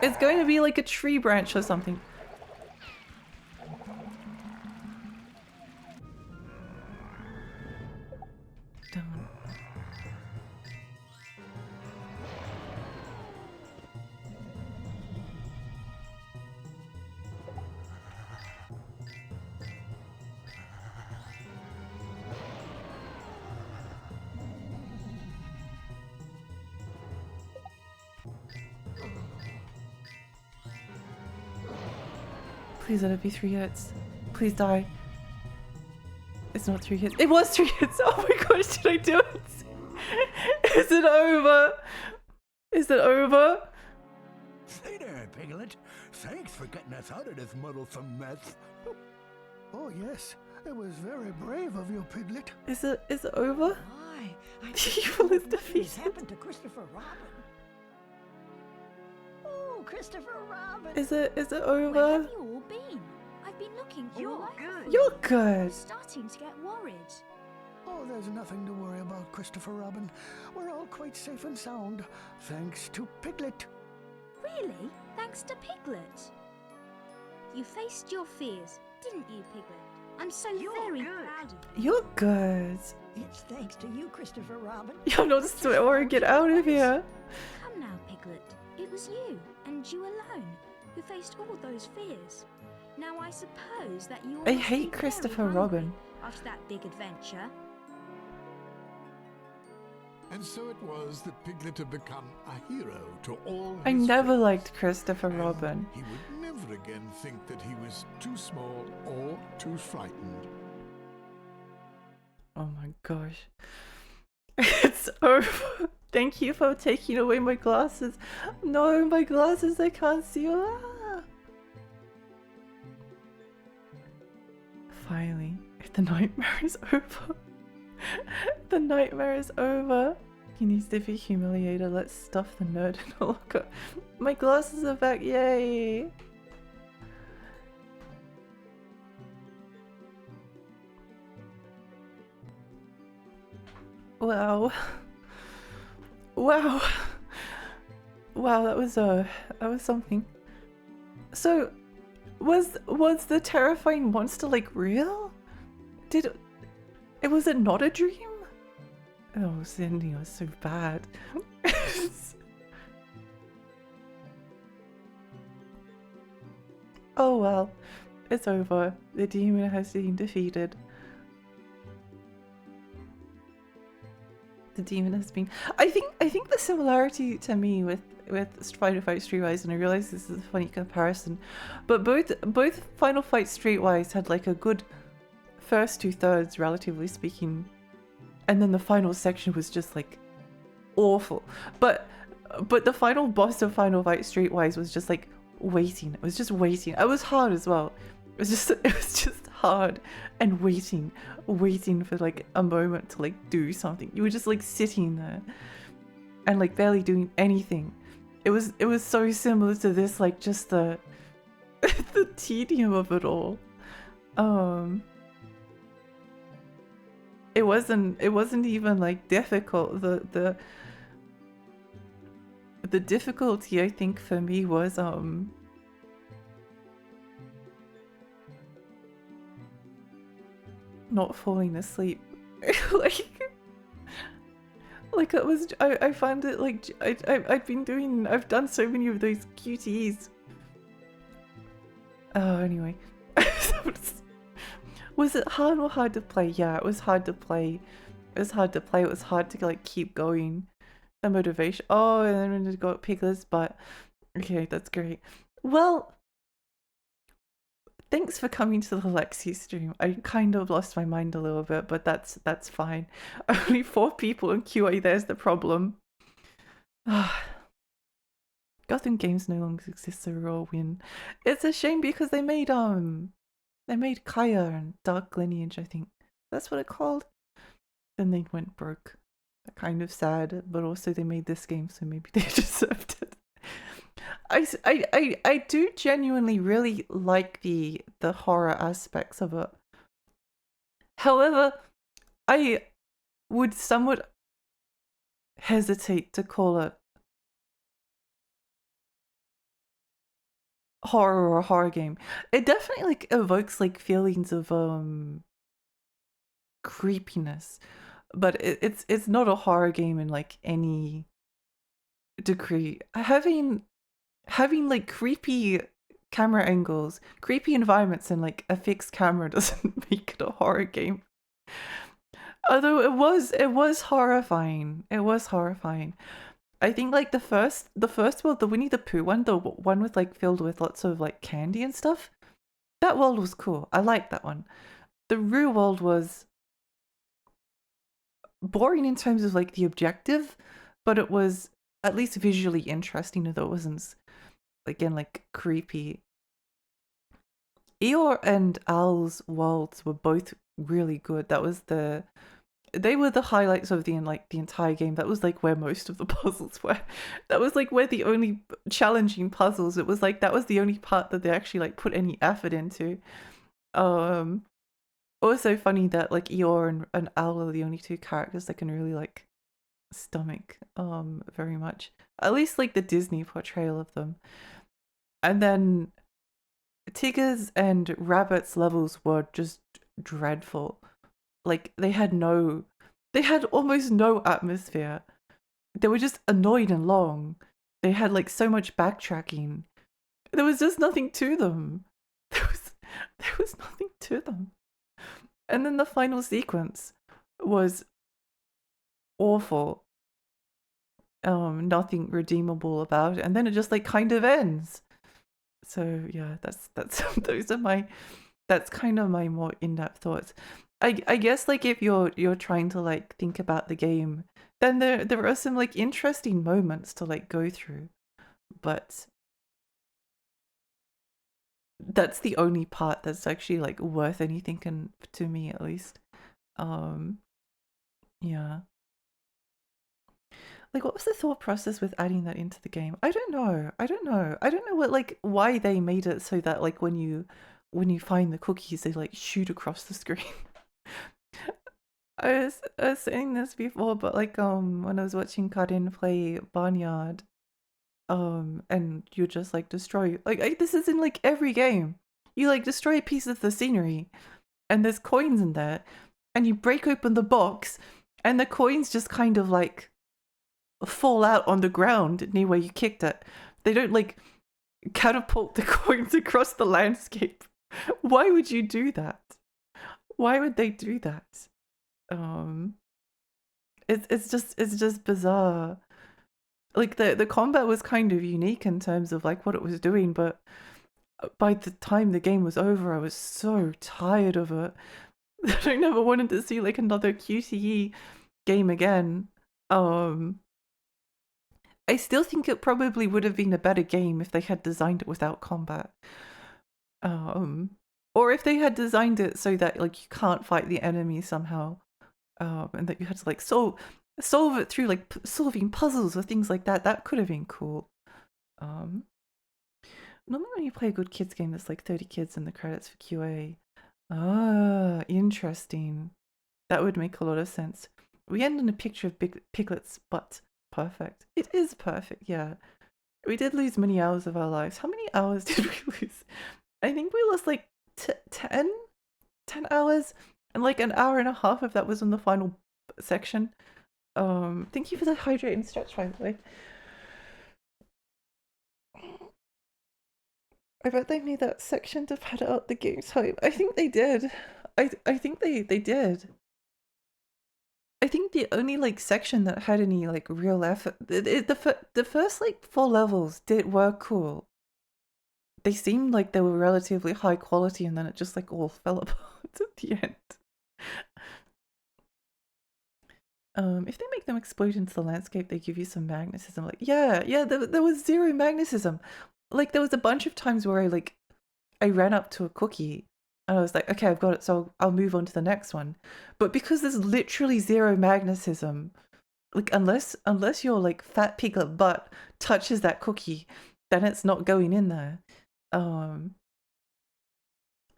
It's going to be like a tree branch or something. Don't. Please let it be 3 hits. Please die. It's not 3 hits. It was 3 hits! Oh my gosh, did I do it? Is it over? Is it over? Say there, Piglet. Thanks for getting us out of this muddlesome mess. Oh, yes. It was very brave of you, Piglet. Is it over? Why? Evil is What has defeated. happened to Christopher Robin? Oh, Christopher Robin. Is it Where over? have you all been? I've been looking all You're over. good. You're good. I'm starting to get worried. Oh, there's nothing to worry about, Christopher Robin. We're all quite safe and sound, thanks to Piglet. Really? Thanks to Piglet. You faced your fears, didn't you, Piglet? I'm so very proud of you. You're good. It's thanks to you, Christopher Robin. You're not swearing. Get out of here. Come now, Piglet. It was you, and you alone, who faced all those fears. Now I suppose that you. I hate Christopher Robin. After that big adventure. And so it was that Piglet had become a hero to all I his never friends. liked Christopher And Robin. he would never again think that he was too small or too frightened. Oh my gosh. It's over. Thank you for taking away my glasses. No, my glasses, I can't see. Ah. Finally, the nightmare is over. The nightmare is over. He needs to be humiliated. Let's stuff the nerd in a locker. My glasses are back. Yay. Wow. Wow. Wow, that was something. So was the terrifying monster like real? Was it not a dream? Oh, Cindy was so bad. Oh well, it's over. The demon has been defeated. The demon has been. I think the similarity to me with Final Fight Streetwise, and I realize this is a funny comparison, but both Final Fight Streetwise had like a good first 2/3, relatively speaking, and then the final section was just like awful. But the final boss of Final Fight Streetwise was just like waiting. It was just waiting. It was hard as well. It was just hard and waiting for like a moment to like do something. You were just like sitting there and like barely doing anything. It was so similar to this, like just the the tedium of it all. It wasn't even like difficult. The difficulty, I think, for me was not falling asleep. like it was. I found it like I've done so many of those QTEs. Oh, anyway. Was it hard or hard to play? Yeah, it was hard to play. It was hard to play. It was hard to like keep going. The motivation. Oh, and then it got Piglet's butt. Okay, that's great. Well, thanks for coming to the Lexi stream. I kind of lost my mind a little bit, but that's fine. Only 4 people in QA. There's the problem. Gotham Games no longer exists, so we're all win. It's a shame because they made Kaya and Dark Lineage, I think. That's what it called. Then they went broke. Kind of sad, but also they made this game, so maybe they deserved it. I do genuinely really like the horror aspects of it. However, I would somewhat hesitate to call it horror or horror game. It definitely like evokes like feelings of creepiness, but it's not a horror game in like any degree. Having like creepy camera angles, creepy environments, and like a fixed camera doesn't make it a horror game. Although it was horrifying. It was horrifying. I think like the first world, the Winnie the Pooh one, the one with like filled with lots of like candy and stuff, That world was cool. I liked that one. The Rue world was boring in terms of like the objective, but it was at least visually interesting, although it wasn't, again, like creepy. Eeyore and Al's worlds were both really good. They were the highlights of the entire game. That was like where most of the puzzles were. That was like where the only challenging puzzles. It was like that was the only part that they actually like put any effort into. Also funny that like Eeyore and Al are the only two characters that can really like stomach very much. At least like the Disney portrayal of them. And then Tigger's and Rabbit's levels were just dreadful. Like they had almost no atmosphere. They were just annoying and long. They had like so much backtracking. There was just nothing to them. There was nothing to them. And then the final sequence was awful. Nothing redeemable about it. And then it just like kind of ends. So yeah, that's that's kind of my more in-depth thoughts. I guess like if you're trying to like think about the game, then there are some like interesting moments to like go through, but that's the only part that's actually like worth anything, to me at least. Yeah. Like, what was the thought process with adding that into the game? I don't know. I don't know what like why they made it so that like when you find the cookies, they like shoot across the screen. I was saying this before, but like when I was watching Karin play Barnyard, and you just like destroy this is in like every game. You like destroy a piece of the scenery, and there's coins in there, and you break open the box, and the coins just kind of like fall out on the ground near where you kicked it. They don't like catapult the coins across the landscape. Why would you do that? Why would they do that? It's just bizarre. Like the combat was kind of unique in terms of like what it was doing, but by the time the game was over, I was so tired of it that I never wanted to see like another QTE game again. I still think it probably would have been a better game if they had designed it without combat. Or if they had designed it so that like you can't fight the enemy somehow. And that you had to like solve it through like solving puzzles or things like that. That could have been cool. Normally when you play a good kids game, there's like 30 kids in the credits for QA. Ah, interesting. That would make a lot of sense. We end on a picture of Piglet's butt. Perfect. It is perfect, yeah. We did lose many hours of our lives. How many hours did we lose? I think we lost like 10 hours, and like an hour and a half of that was on the final section. Thank you for the hydrate and stretch, by the way. I bet they made that section to pad out the game time. I think they did. I think they did. I think the only like section that had any like real effort, the first like 4 levels were cool. They seemed like they were relatively high quality, and then it just like all fell apart at the end. If they make them explode into the landscape, they give you some magnetism. Like yeah, there was 0 magnetism. Like there was a bunch of times where I ran up to a cookie and I was like, okay, I've got it, so I'll move on to the next one. But because there's literally 0 magnetism, like unless your like fat piglet butt touches that cookie, then it's not going in there.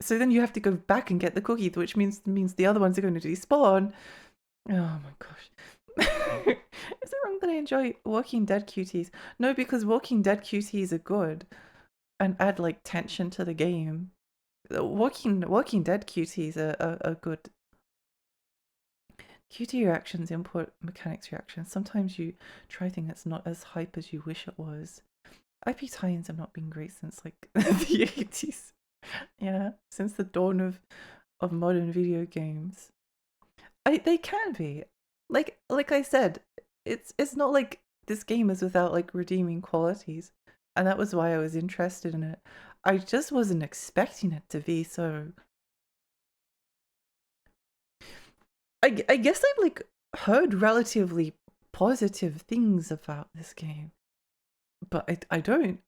So then you have to go back and get the cookie, which means the other ones are going to despawn. Oh my gosh. Is it wrong that I enjoy Walking Dead QTs? No, because Walking Dead QTs are good and add like tension to the game. Walking Dead QTs are good. QT reactions input mechanics reactions. Sometimes you try things that's not as hype as you wish it was. IP tie-ins have not been great since like the 80s. Yeah, since the dawn of modern video games. They can be. Like I said, it's not like this game is without like redeeming qualities. And that was why I was interested in it. I just wasn't expecting it to be so. I guess I've like heard relatively positive things about this game, but I don't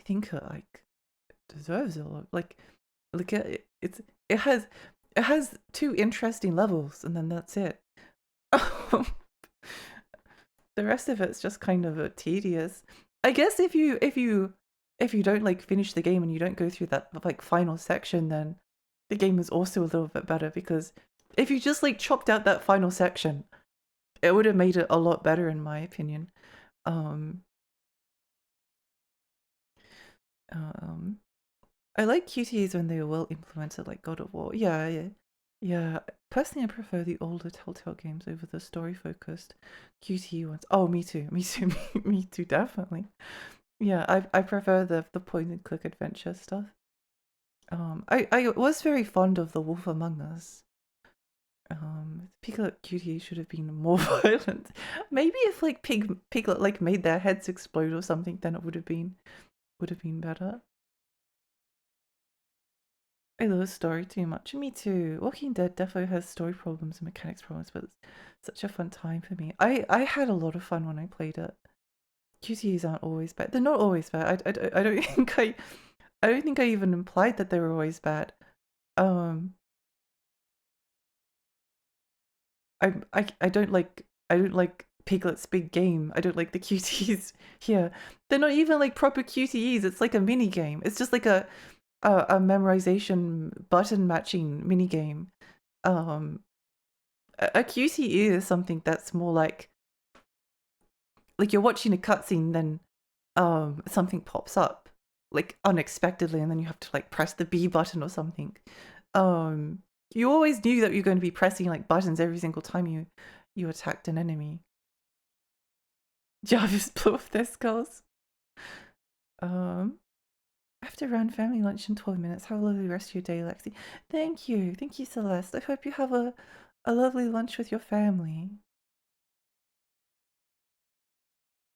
think it like deserves a lot. Like it has 2 interesting levels and then that's it. The rest of it's just kind of tedious. I guess if you don't like finish the game and you don't go through that like final section, then the game is also a little bit better, because if you just like chopped out that final section, it would have made it a lot better in my opinion. I like QTEs when they are well implemented, like God of War. Yeah. Personally, I prefer the older Telltale games over the story-focused QTE ones. Oh, me too. Me too, definitely. Yeah, I prefer the point-and-click adventure stuff. I was very fond of The Wolf Among Us. Piglet QTE should have been more violent. Maybe if like Piglet like made their heads explode or something, then it would have been better. I love story too much. Me too. Walking Dead definitely has story problems and mechanics problems, but it's such a fun time for me. I had a lot of fun when I played it. QTEs aren't always bad. They're not always bad. I don't think I don't think I even implied that they were always bad. I don't like Piglet's big game. I don't like the QTEs here. They're not even like proper QTEs. It's like a mini game. It's just like a memorization button matching mini game. A QTE is something that's more like you're watching a cutscene, then something pops up like unexpectedly, and then you have to like press the B button or something. You always knew that you're going to be pressing like buttons every single time you attacked an enemy. Jarvis blew off their skulls. I have to run family lunch in 12 minutes. Have a lovely rest of your day, Lexi. Thank you, Celeste. I hope you have a lovely lunch with your family.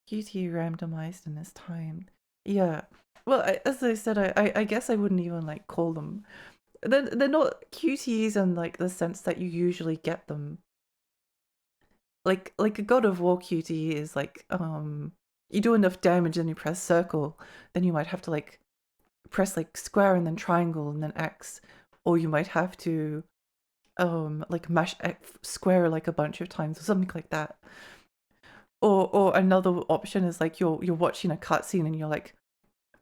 QT randomized and is timed. Yeah. Well, as I said, I guess I wouldn't even like call them. They're not QTEs in like the sense that you usually get them. Like a God of War QTE is like you do enough damage and you press circle, then you might have to like press like square and then triangle and then X, or you might have to like mash X square like a bunch of times or something like that. Or another option is like you're watching a cutscene and you're like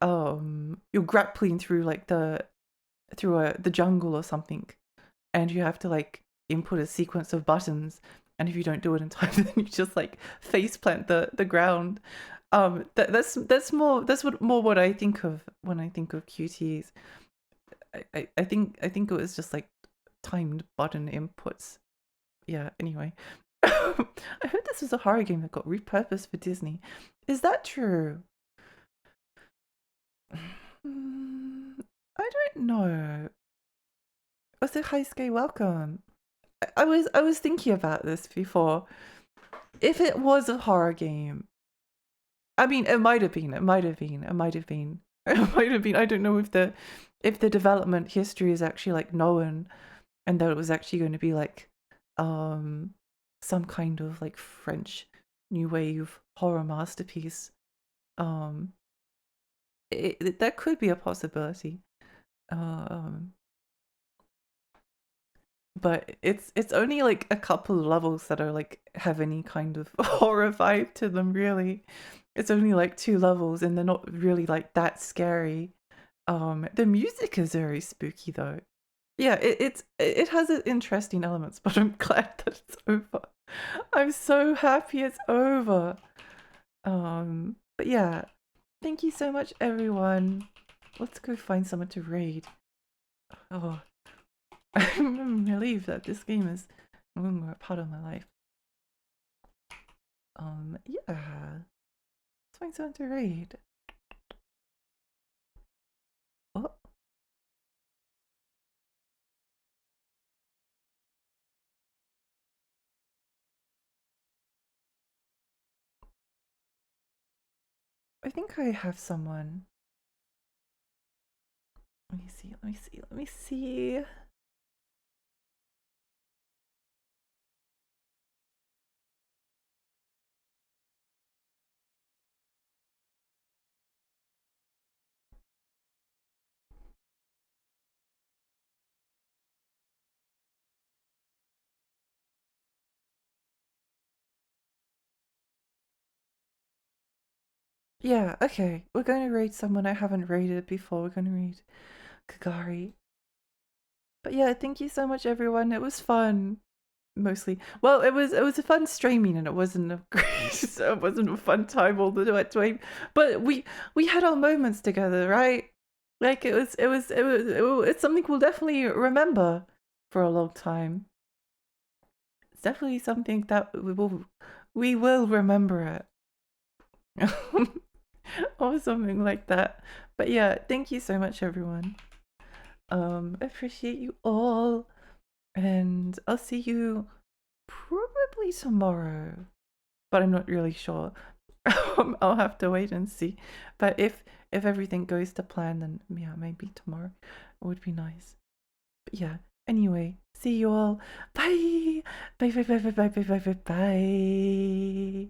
you're grappling through like the jungle or something, and you have to like input a sequence of buttons, and if you don't do it in time, then you just like face plant the ground. That's more what I think of when I think of QTEs. I think it was just like timed button inputs. Yeah, anyway. I heard this was a horror game that got repurposed for Disney. Is that true? I don't know. Also, hi Sky, welcome. I was thinking about this before. If it was a horror game, I mean, it might have been. I don't know if the development history is actually like known, and that it was actually going to be like some kind of like French new wave horror masterpiece. That could be a possibility. But it's only like a couple of levels that are like have any kind of horror vibe to them, really. It's only like 2 levels and they're not really like that scary. The music is very spooky though. Yeah, it has interesting elements, but I'm glad that it's over. I'm so happy it's over. But yeah, thank you so much everyone. Let's go find someone to raid. Oh, I'm relieved that this game is no longer a part of my life. Yeah. Let's find someone to raid. Oh. I think I have someone. Let me see, let me see, let me see. Yeah, okay. We're going to raid someone I haven't raided before. We're going to raid Kagari. But yeah, thank you so much, everyone. It was fun. Mostly. Well, it was a fun streaming, and it wasn't a great, it wasn't a fun time all the way. But we had our moments together, right? Like it's something we'll definitely remember for a long time. It's definitely something that we will remember it. Or something like that. But yeah, thank you so much, everyone. Appreciate you all, and I'll see you probably tomorrow, but I'm not really sure. I'll have to wait and see. But if everything goes to plan, then yeah, maybe tomorrow would be nice. But yeah, anyway, see you all. Bye. Bye bye bye bye bye bye bye bye.